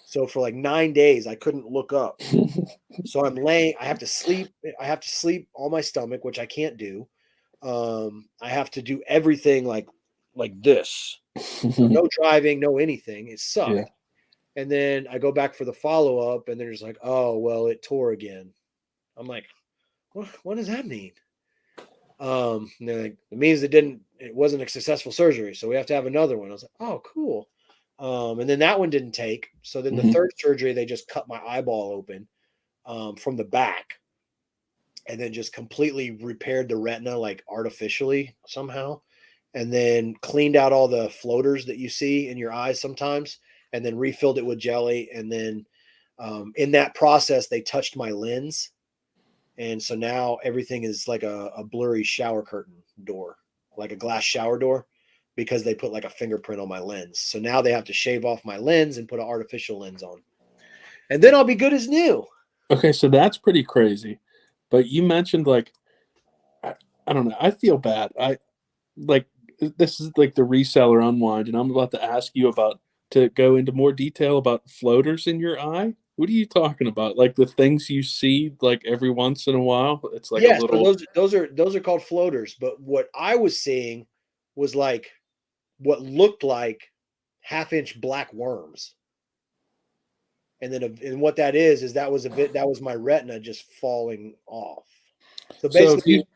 So for like 9 days, I couldn't look up. So I'm laying, I have to sleep on my stomach, which I can't do. I have to do everything like this. So no driving, no anything. It sucked. Yeah. And then I go back for the follow-up, and they're just like, oh, well, it tore again. I'm like, what does that mean? And they're like, it means it wasn't a successful surgery, so we have to have another one. I was like, oh, cool. And then that one didn't take. So then the third surgery, they just cut my eyeball open from the back, and then just completely repaired the retina like artificially somehow, and then cleaned out all the floaters that you see in your eyes sometimes, and then refilled it with jelly. And then in that process, they touched my lens. And so now everything is like a blurry shower curtain door, like a glass shower door, because they put like a fingerprint on my lens. So now they have to shave off my lens and put an artificial lens on. And then I'll be good as new. Okay, so that's pretty crazy. But you mentioned like, I don't know, I feel bad. This is like the reseller unwind, and I'm about to ask you to go into more detail about floaters in your eye. What are you talking about? Like the things you see like every once in a while? It's like a little. So those are called floaters. But what I was seeing was like what looked like 1/2-inch black worms. And then what that is that was my retina just falling off. So basically,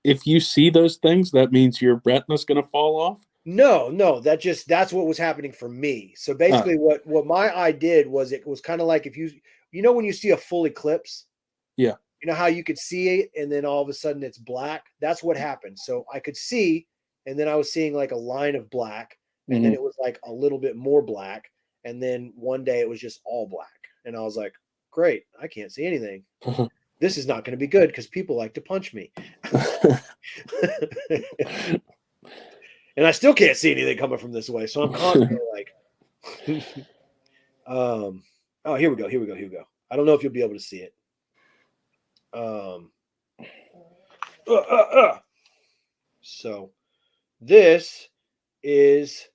if you see those things, that means your retina's going to fall off. No, that's what was happening for me. So basically what my eye did was it was kind of like if you when you see a full eclipse, yeah, you know how you could see it and then all of a sudden it's black. That's what happened. So I could see, and then I was seeing like a line of black, and then it was like a little bit more black, and then one day it was just all black, and I was like, great, I can't see anything. This is not going to be good because people like to punch me. And I still can't see anything coming from this way. So I'm constantly like, oh, here we go. I don't know if you'll be able to see it. So this is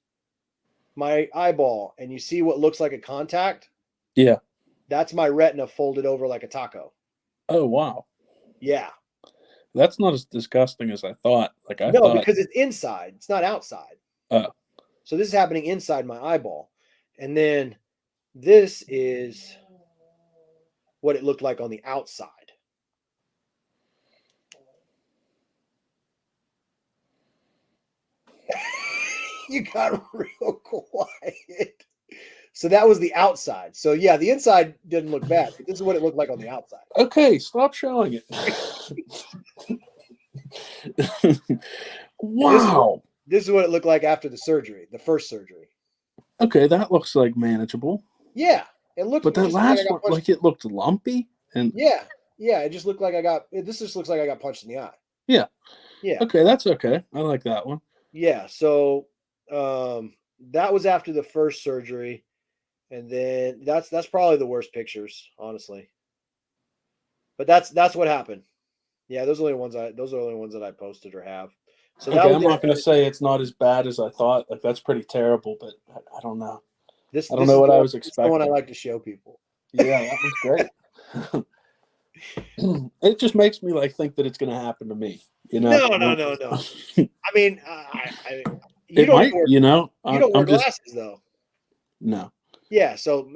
my eyeball, and you see what looks like a contact? Yeah. That's my retina folded over like a taco. Oh, wow. Yeah. That's not as disgusting as I thought. Like I No, thought. because it's inside. It's not outside. So this is happening inside my eyeball. And then this is what it looked like on the outside. You got real quiet. So that was the outside. So yeah, the inside didn't look bad, but this is what it looked like on the outside. Okay, stop showing it. Wow. This is what it looked like after the surgery, the first surgery. Okay, that looks like manageable. Yeah, it looked. But that last one, like it looked lumpy, and yeah, it just looked like I got. This just looks like I got punched in the eye. Yeah. Yeah. Okay, that's okay. I like that one. Yeah. So that was after the first surgery, and then that's probably the worst pictures, honestly. But that's what happened. Yeah, those are the only ones that I posted or have. So okay, I'm not going to say it's not as bad as I thought. Like that's pretty terrible, but I don't know. I don't know what I was expecting. This is the one I like to show people. Yeah, that was great. It just makes me like think that it's going to happen to me. You know? No. I mean, it might. You know, you don't wear glasses though. No. Yeah, so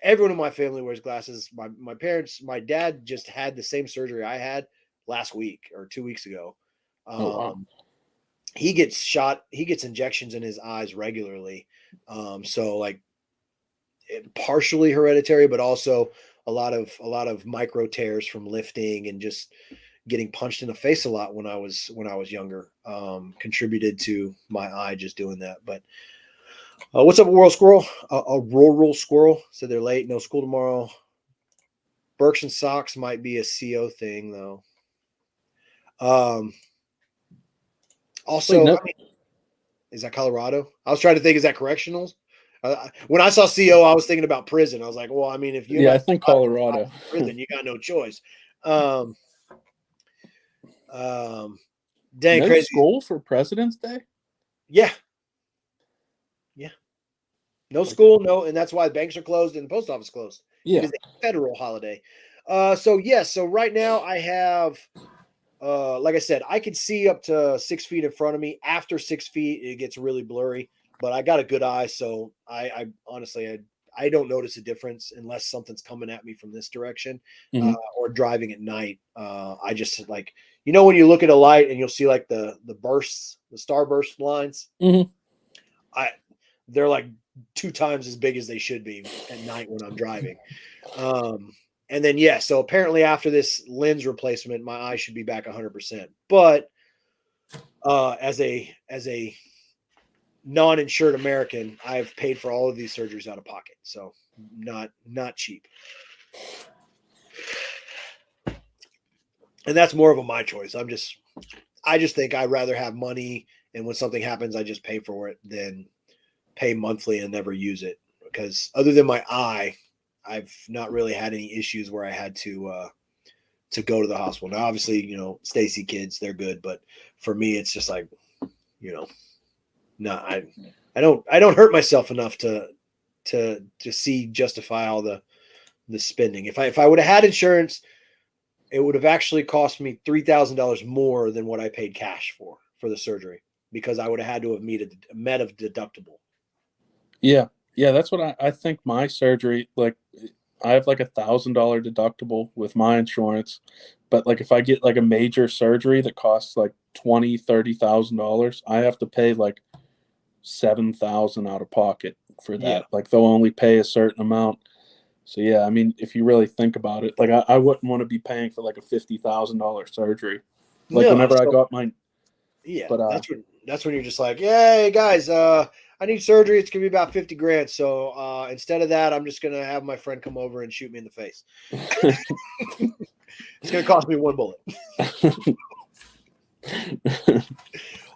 everyone in my family wears glasses. My parents, my dad just had the same surgery I had last week or 2 weeks ago. Wow. He gets injections in his eyes regularly. So like partially hereditary, but also a lot of micro tears from lifting and just getting punched in the face a lot when I was younger. Contributed to my eye just doing that. But what's up, World Squirrel? A rural squirrel said they're late. No school tomorrow. Birks and socks might be a CO thing though. Also, Wait, no. Is that Colorado? I was trying to think, is that correctionals? When I saw CO, I was thinking about prison. I was like, well, I mean, if you I think Colorado prison, you got no choice. Dang, crazy school for President's Day. Yeah. No school, no, and that's why banks are closed and the post office closed. Yeah, because it's a federal holiday. So right now I have. Like I said, I could see up to 6 feet in front of me. After 6 feet, it gets really blurry, but I got a good eye. So I honestly, I don't notice a difference unless something's coming at me from this direction or driving at night. I just like, when you look at a light and you'll see like the bursts, the starburst lines, they're like 2 times as big as they should be at night when I'm driving. And then, so apparently after this lens replacement, my eye should be back 100%. But as a non-insured American, I've paid for all of these surgeries out of pocket. So not cheap. And that's more of my choice. I just think I'd rather have money, and when something happens, I just pay for it than pay monthly and never use it. Because other than my eye, I've not really had any issues where I had to go to the hospital. Now, obviously, Stacy kids, they're good, but for me, it's just like, I don't hurt myself enough to justify all the spending. If I would have had insurance, it would have actually cost me $3,000 more than what I paid cash for the surgery, because I would have had to have met a deductible. Yeah, that's what I think. My surgery, like I have like $1,000 deductible with my insurance, but like if I get like a major surgery that costs like $20,000-$30,000, I have to pay like $7,000 out of pocket for that. Yeah. Like they'll only pay a certain amount. So yeah, I mean, if you really think about it, like I wouldn't want to be paying for like a $50,000 surgery. Like whenever I got mine. Yeah, but that's when you're just like, hey guys, I need surgery. It's gonna be about 50 grand. So instead of that, I'm just gonna have my friend come over and shoot me in the face. It's gonna cost me 1 bullet.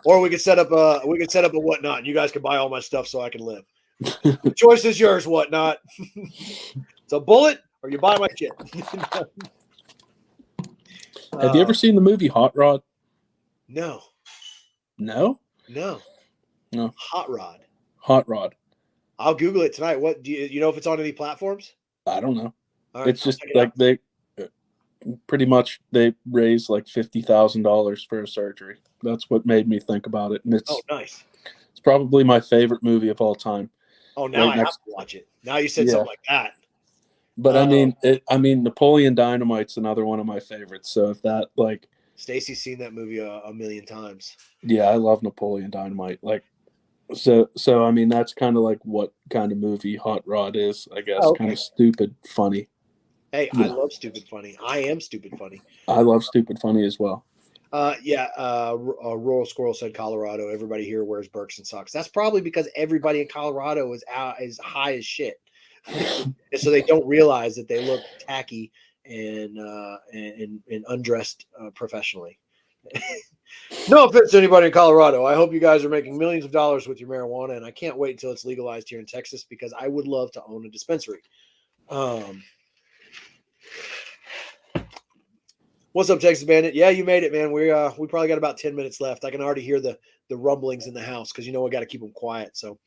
Or we could set up a Whatnot, and you guys can buy all my stuff so I can live. The choice is yours, Whatnot. It's a bullet, or you buy my shit. Have you ever seen the movie Hot Rod? No. No? No. Hot Rod. Hot Rod. I'll Google it tonight. What do you know if it's on any platforms? I don't know. All right, it's just like they pretty much they raised like $50,000 for a surgery. That's what made me think about it. And it's nice. It's probably my favorite movie of all time. Oh, now I have to watch it. Now you said something like that. But I mean, Napoleon Dynamite's another one of my favorites. So if that like, Stacy's seen that movie a million times. Yeah, I love Napoleon Dynamite. Like, so I mean, that's kind of like what kind of movie Hot Rod is, I guess. Kind of stupid, funny. Hey, I love stupid funny. I am stupid funny. I love stupid funny as well. Rural Squirrel said Colorado. Everybody here wears Birks and socks. That's probably because everybody in Colorado is high as shit, and so they don't realize that they look tacky and undressed professionally. No offense to anybody in Colorado. I hope you guys are making millions of dollars with your marijuana, and I can't wait until it's legalized here in Texas because I would love to own a dispensary. What's up, Texas Bandit? Yeah, you made it, man. We probably got about 10 minutes left. I can already hear the rumblings in the house because we got to keep them quiet. So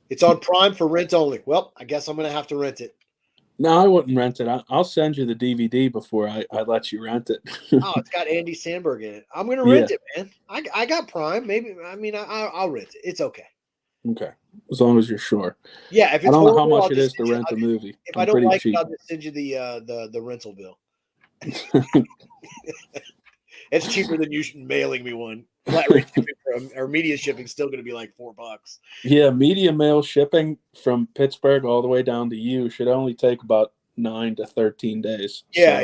it's on Prime for rent only. Well, I guess I'm gonna have to rent it. No, I wouldn't rent it. I'll send you the DVD before I let you rent it. Oh, it's got Andy Samberg in it. I'm gonna rent it, man. I got Prime. Maybe I'll rent it. It's okay. Okay, as long as you're sure. Yeah, if it's I don't know how much I'll it is to rent a movie. If I don't like it, I'll just send you the rental bill. It's cheaper than you mailing me one. Flat rate shipping or media shipping is still going to be like $4. Yeah, media mail shipping from Pittsburgh all the way down to you should only take about 9 to 13 days. Yeah,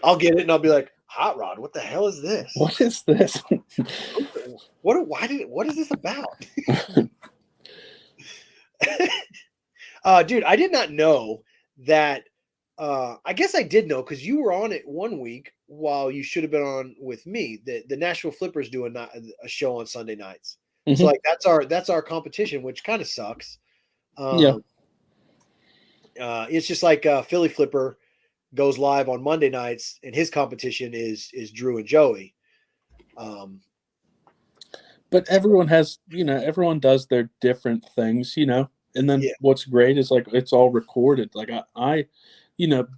I'll get it and I'll be like, Hot Rod, what the hell is this? What is this? What is this about? Dude, I did not know that. I guess I did know because you were on it one week while you should have been on with me. The Nashville Flippers do a show on Sunday nights. Mm-hmm. So like that's our competition, which kind of sucks. It's just like Philly Flipper goes live on Monday nights, and his competition is Drew and Joey. But everyone has, everyone does their different things, and then what's great is like it's all recorded. Like I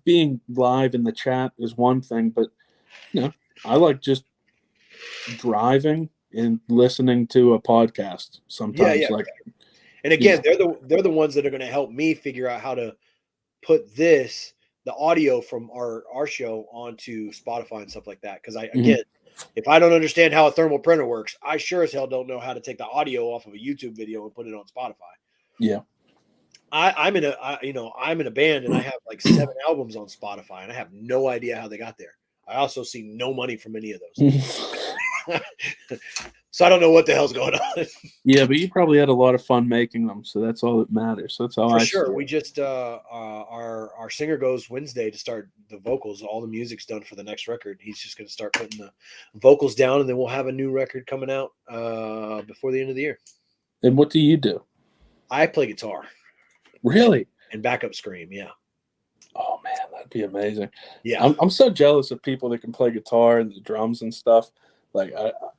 being live in the chat is one thing, but I like just driving and listening to a podcast sometimes. And again, they're the ones that are going to help me figure out how to put the audio from our show onto Spotify and stuff like that. Because again, if I don't understand how a thermal printer works, I sure as hell don't know how to take the audio off of a YouTube video and put it on Spotify. Yeah. I'm in a band and I have like 7 albums on Spotify and I have no idea how they got there. I also see no money from any of those. So I don't know what the hell's going on. Yeah, but you probably had a lot of fun making them, so that's all that matters. That's all. For sure. We just our singer goes Wednesday to start the vocals. All the music's done for the next record. He's just going to start putting the vocals down, and then we'll have a new record coming out before the end of the year. And what do you do? I play guitar. Really? And backup scream, yeah. Oh man, that'd be amazing. Yeah, I'm so jealous of people that can play guitar and the drums and stuff. Like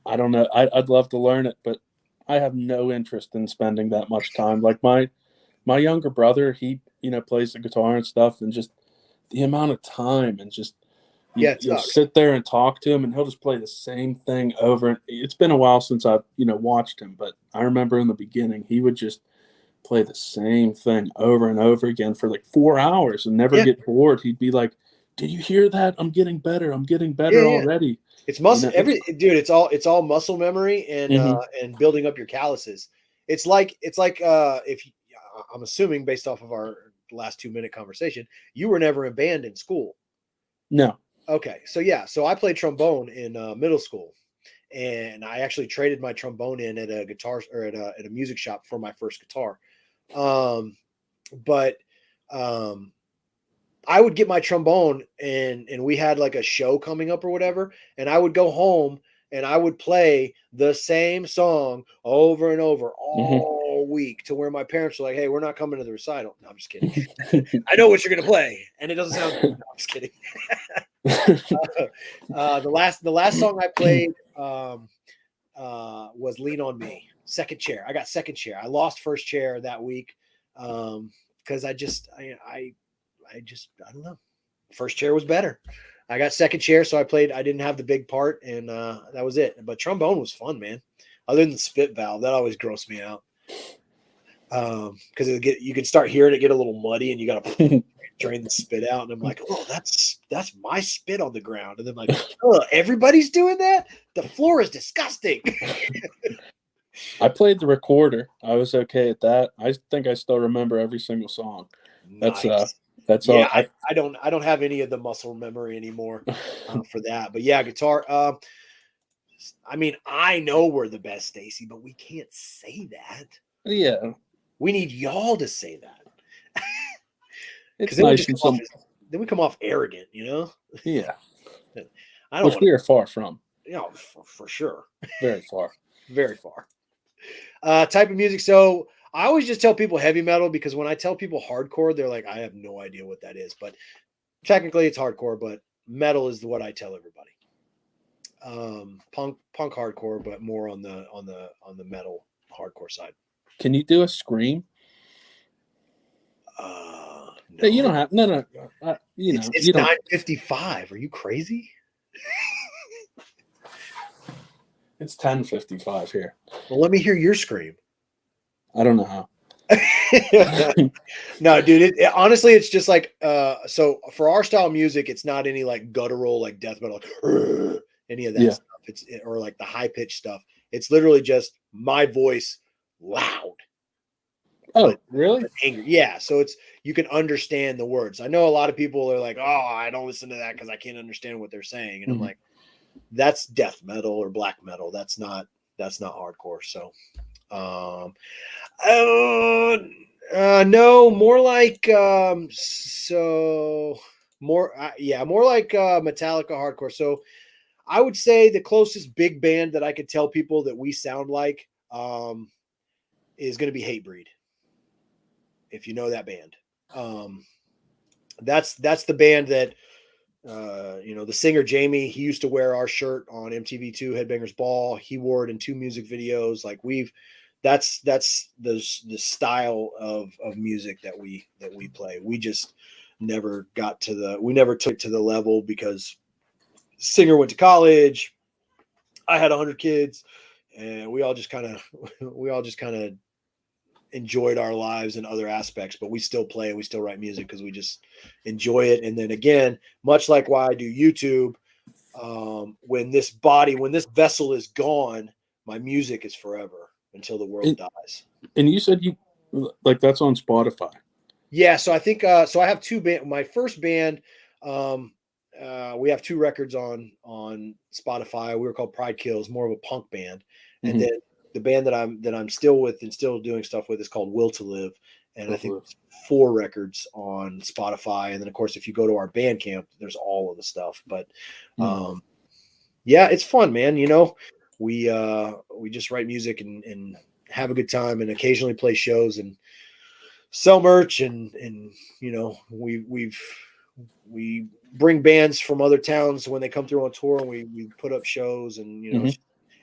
I don't know. I'd love to learn it, but I have no interest in spending that much time. Like my younger brother, he plays the guitar and stuff, and just the amount of time and just you'll sit there and talk to him, and he'll just play the same thing over. And it's been a while since I've watched him, but I remember in the beginning he would just play the same thing over and over again for like 4 hours and never get bored. He'd be like, "Did you hear that? I'm getting better. I'm getting better already." It's muscle. It's all muscle memory and building up your calluses. It's like if I'm assuming based off of our last 2-minute conversation, you were never in band in school. No. Okay. So I played trombone in middle school, and I actually traded my trombone in at a guitar or at a music shop for my first guitar. I would get my trombone and we had like a show coming up or whatever. And I would go home and I would play the same song over and over all week to where my parents were like, "Hey, we're not coming to the recital." No, I'm just kidding. I know what you're gonna play, and it doesn't sound good. No, I'm just kidding. The last song I played was "Lean on Me." Second chair. I got second chair. I lost first chair that week because I don't know. First chair was better. I got second chair, so I played. I didn't have the big part, and that was it. But trombone was fun, man. Other than the spit valve, that always grossed me out. Because you can start hearing it get a little muddy, and you got to drain the spit out. And I'm like, oh, that's my spit on the ground. And then like, oh, everybody's doing that. The floor is disgusting. I played the recorder. I was okay at that. I think I still remember every single song. Nice. That's yeah, all. I don't have any of the muscle memory anymore for that. But yeah, guitar. I mean, I know we're the best, Stacy, but we can't say that. Yeah, we need y'all to say that. it's then nice. Then we come off arrogant, you know. Yeah, I don't. Which we are far from. Yeah, for sure. Very far. Very far. Type of music. So I always just tell people heavy metal because when I tell people hardcore, they're like, I have no idea what that is. But technically it's hardcore, but metal is what I tell everybody. Punk hardcore, but more on the metal hardcore side. Can you do a scream? No. You don't have no. It's 9:55. Are you crazy? It's 10:55 here. Well, let me hear your scream. I don't know how. No, dude. Honestly, it's just like so for our style of music, it's not any like guttural like death metal, like any of that stuff. Or like the high pitched stuff. It's literally just my voice loud. Oh, really? Angry. Yeah. So you can understand the words. I know a lot of people are like, oh, I don't listen to that because I can't understand what they're saying. And I'm like, that's death metal or black metal. That's not hardcore. So, no, more like, more like Metallica hardcore. So I would say the closest big band that I could tell people that we sound like, is going to be Hatebreed. If you know that band, that's the band that, the singer Jamie, he used to wear our shirt on MTV2 Headbangers Ball. He wore it in 2 music videos. Like that's the style of music that we play. We just never took it to the level because singer went to college. I had 100 kids and we all just kind of enjoyed our lives and other aspects, but we still play, we still write music because we just enjoy it. And then again, much like why I do YouTube, when this vessel is gone, my music is forever until the world dies. And you said that's on Spotify. Yeah. So I think, so I have 2 bands. My first band, we have 2 records on Spotify. We were called Pride Kills, more of a punk band. And then the band that I'm still with and still doing stuff with is called Will to Live. And I think 4 records on Spotify. And then of course, if you go to our Bandcamp, there's all of the stuff, but, yeah, it's fun, man. We just write music and have a good time and occasionally play shows and sell merch. And we bring bands from other towns when they come through on tour and we put up shows and,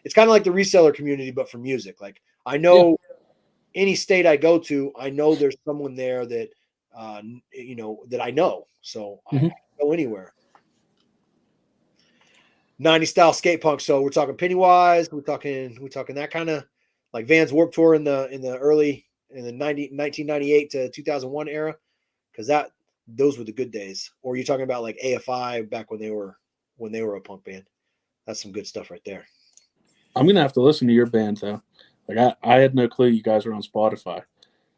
it's kind of like the reseller community, but for music. Like I know any state I go to, I know there's someone there that, that I know. So I can go anywhere. 90s style skate punk. So we're talking Pennywise. We're talking that kind of like Vans Warped Tour in the 1998 to 2001 era. Cause those were the good days. Or you're talking about like AFI back when they were a punk band. That's some good stuff right there. I'm gonna have to listen to your band though. Like I had no clue you guys were on Spotify.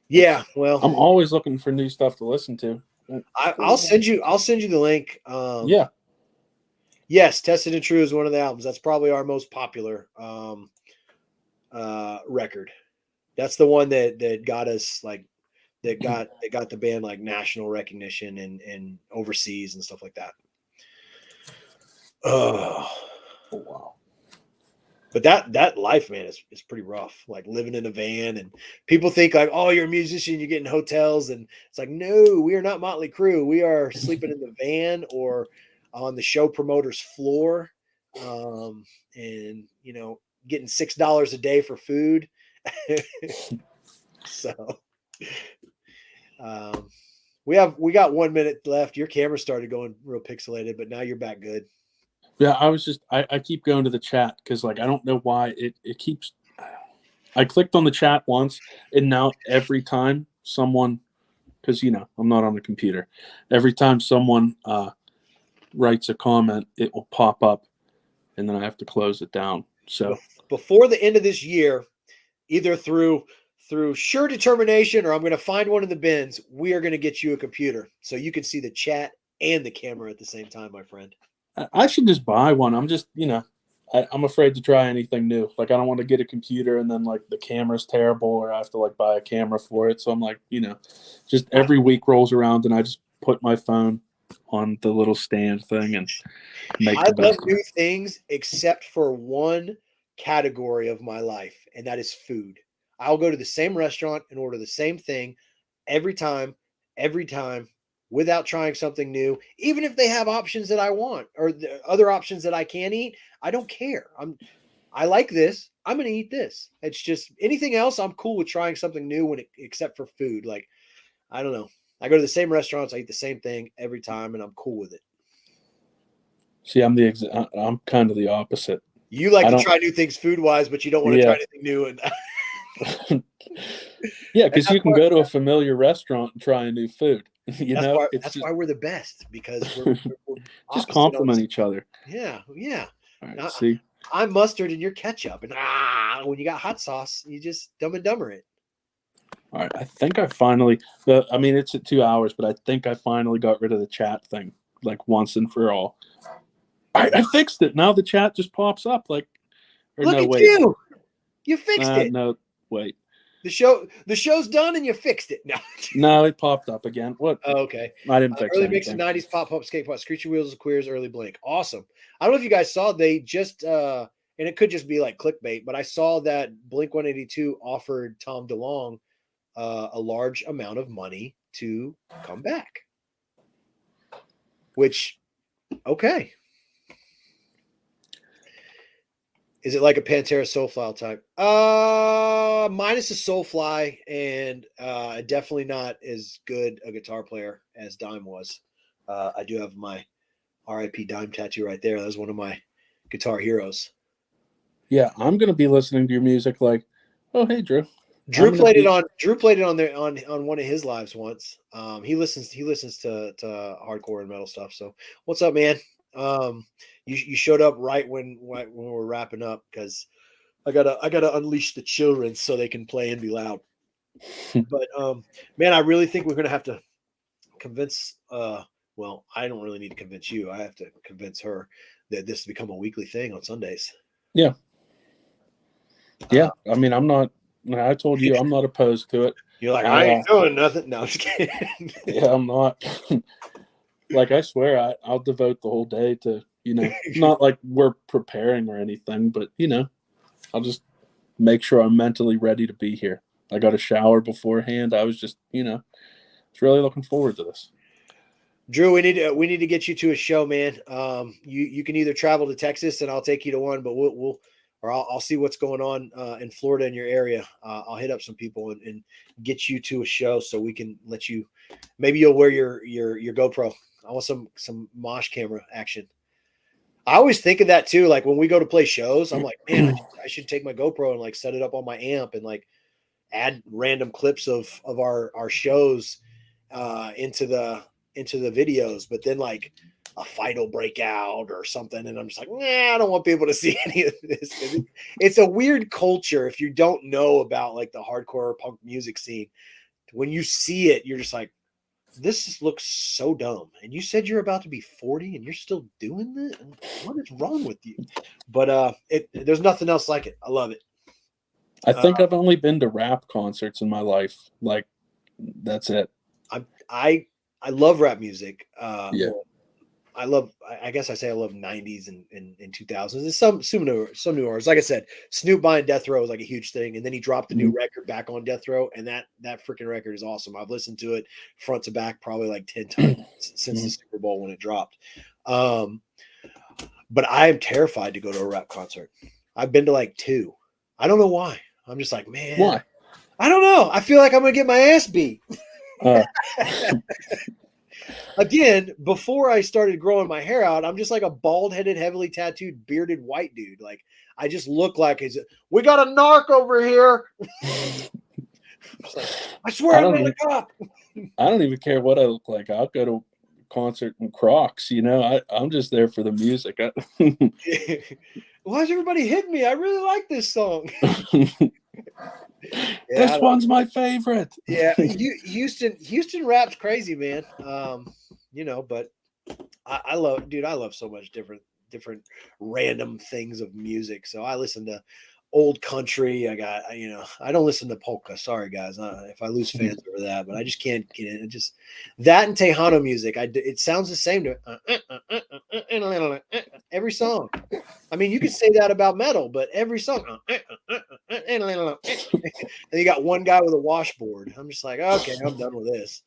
Yeah, well, I'm always looking for new stuff to listen to. I'll send you the link. Yeah. Yes, Tested and True is one of the albums. That's probably our most popular record. That's the one that got us like that got the band like national recognition and overseas and stuff like that. Oh wow. But that life, man, is pretty rough. Like living in a van, and people think like, oh, you're a musician, you're getting hotels, and it's like, no, we are not Motley Crue. We are sleeping in the van or on the show promoter's floor, and getting $6 a day for food. So, we got 1 minute left. Your camera started going real pixelated, but now you're back good. Yeah, I keep going to the chat because like I don't know why it keeps. I clicked on the chat once, and now every time someone, because I'm not on the computer, every time someone writes a comment, it will pop up, and then I have to close it down. So before the end of this year, either through sure determination or I'm going to find one of the bins, we are going to get you a computer so you can see the chat and the camera at the same time, my friend. I should just buy one. I'm just, I'm afraid to try anything new. Like, I don't want to get a computer and then like the camera's terrible or I have to like buy a camera for it. So I'm like, just every week rolls around and I just put my phone on the little stand thing and make the best. I love new things except for one category of my life, and that is food. I'll go to the same restaurant and order the same thing every time, without trying something new, even if they have options that I want or the other options that I can eat. I don't care. I like this. I'm going to eat this. It's just anything else. I'm cool with trying something new except for food. Like, I don't know. I go to the same restaurants. I eat the same thing every time and I'm cool with it. See, I'm kind of the opposite. You like to try new things food wise, but you don't want to try anything new. And yeah, because you can go to a familiar restaurant and try a new food. That's why we're the best, because we're just complement each other. Yeah. All right, see, I'm mustard and you're ketchup, and when you got hot sauce, you just Dumb and Dumber it. All right, I think I finally. It's at 2 hours, but I think I finally got rid of the chat thing, like once and for all. I fixed it. Now the chat just pops up. Like, look at you! You fixed it. No, wait. The show's done and you fixed it. No, it popped up again. What? Oh, okay. I didn't fix it. Early mix of 90s pop, skate pop, Screechy Wheels of Queers, early blink. Awesome. I don't know if you guys saw, they just, and it could just be like clickbait, but I saw that Blink 182 offered Tom DeLonge a large amount of money to come back. Which, okay. Is it like a Pantera Soulfly type? Minus a Soulfly, and definitely not as good a guitar player as Dime was. I do have my R.I.P. Dime tattoo right there. That was one of my guitar heroes. Yeah, I'm gonna be listening to your music like, oh hey Drew. Drew played it on one of his lives once. He listens to hardcore and metal stuff. So what's up, man? You showed up right when we're wrapping up, because I gotta unleash the children so they can play and be loud. But man, I really think we're gonna have to convince. Well, I don't really need to convince you. I have to convince her that this has become a weekly thing on Sundays. Yeah. Yeah. I'm not. I told you I'm not opposed to it. You're like, I ain't doing nothing. No, I'm just kidding. Yeah, I'm not. Like, I swear I'll devote the whole day to, not like we're preparing or anything, but, I'll just make sure I'm mentally ready to be here. I got a shower beforehand. I was just, was really looking forward to this. Drew, we need to get you to a show, man. You can either travel to Texas and I'll take you to one, but I'll see what's going on in Florida in your area. I'll hit up some people and get you to a show so we can let you. Maybe you'll wear your GoPro. I want some mosh camera action. I always think of that too. Like when we go to play shows, I'm like, man, I should take my GoPro and like set it up on my amp and like add random clips of our shows into the videos. But then like a fight will break out or something, and I'm just like, nah, I don't want people to see any of this. It's a weird culture if you don't know about like the hardcore punk music scene. When you see it, you're just like, this looks so dumb. And you said you're about to be 40 and you're still doing this? What is wrong with you? But there's nothing else like it. I love it. I think I've only been to rap concerts in my life. Like, that's it. I love rap music. Yeah. I guess I say I love 90s and 2000s. And some new artists. Like I said, Snoop buying Death Row was like a huge thing. And then he dropped the new record back on Death Row. And that freaking record is awesome. I've listened to it front to back probably like 10 times since the Super Bowl when it dropped. But I am terrified to go to a rap concert. I've been to like 2. I don't know why. I'm just like, man. Why? I don't know. I feel like I'm going to get my ass beat. Again, before I started growing my hair out, I'm just like a bald-headed, heavily tattooed, bearded white dude. Like, I just look like we got a narc over here. Like, I swear I'm not a cop. I don't even care what I look like. I'll go to a concert in Crocs. I'm just there for the music. Why is everybody hitting me? I really like this song. This one's my favorite. Yeah, Houston rap's crazy, man. But I love so much different random things of music. So I listen to old country. I don't listen to polka. Sorry, guys, if I lose fans over that, but I just can't get it. Just that and Tejano music. It sounds the same to every song. I mean, you can say that about metal, but every song. And you got one guy with a washboard. I'm just like, okay, I'm done with this.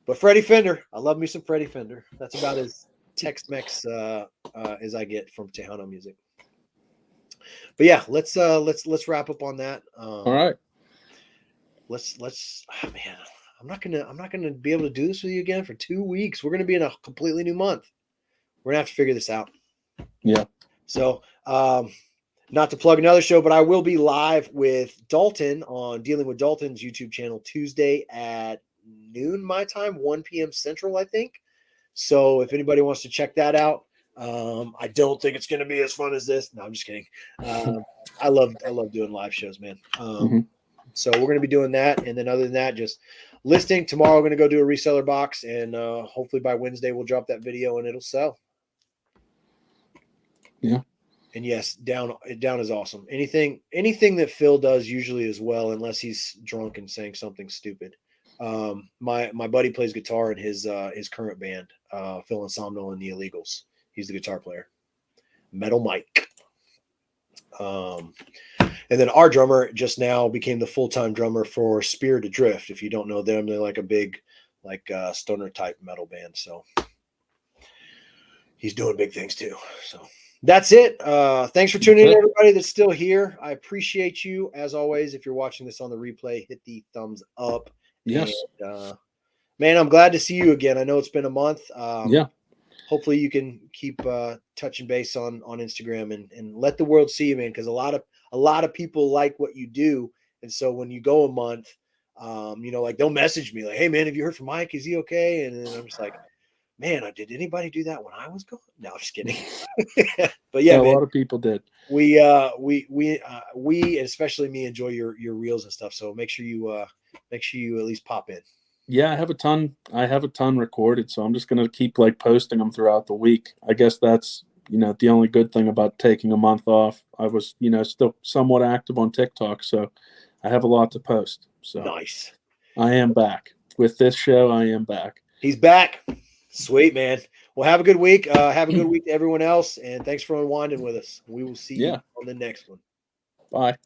But Freddie Fender, I love me some Freddie Fender. That's about as Tex-Mex as I get from Tejano music. But yeah, let's wrap up on that. All right. Man, I'm not gonna be able to do this with you again for 2 weeks. We're gonna be in a completely new month. We're gonna have to figure this out. Yeah. So, not to plug another show, but I will be live with Dalton on Dealing with Dalton's YouTube channel Tuesday at noon my time, 1 p.m. Central, I think. So if anybody wants to check that out, I don't think it's going to be as fun as this. No, I'm just kidding. I love doing live shows, man. So we're going to be doing that. And then other than that, just listing tomorrow, we're going to go do a reseller box, and hopefully by Wednesday we'll drop that video and it'll sell. Yeah. And yes, down is awesome. Anything that Phil does usually as well, unless he's drunk and saying something stupid. My buddy plays guitar in his current band, Phil Insomno and the Illegals. He's the guitar player. Metal Mike. And then our drummer just now became the full-time drummer for Spear to Drift. If you don't know them, they're like a big stoner type metal band. So he's doing big things too. So that's it. Thanks for tuning in, everybody that's still here. I appreciate you. As always, if you're watching this on the replay, hit the thumbs up. Yes. And, man, I'm glad to see you again. I know it's been a month. Yeah. Hopefully you can keep touching base on Instagram and let the world see you, man, because a lot of people like what you do. And so when you go a month, like they'll message me like, hey, man, have you heard from Mike? Is he okay? And then I'm just like, man, did anybody do that when I was gone? No, I'm just kidding. But yeah, man, a lot of people did. We and especially me enjoy your reels and stuff. So make sure you at least pop in. Yeah, I have a ton recorded, so I'm just gonna keep posting them throughout the week. I guess that's the only good thing about taking a month off. I was still somewhat active on TikTok, so I have a lot to post. So nice. I am back with this show. I am back. He's back. Sweet, man. Well, have a good week. Have a good week to everyone else, and thanks for unwinding with us. We will see you on the next one. Bye.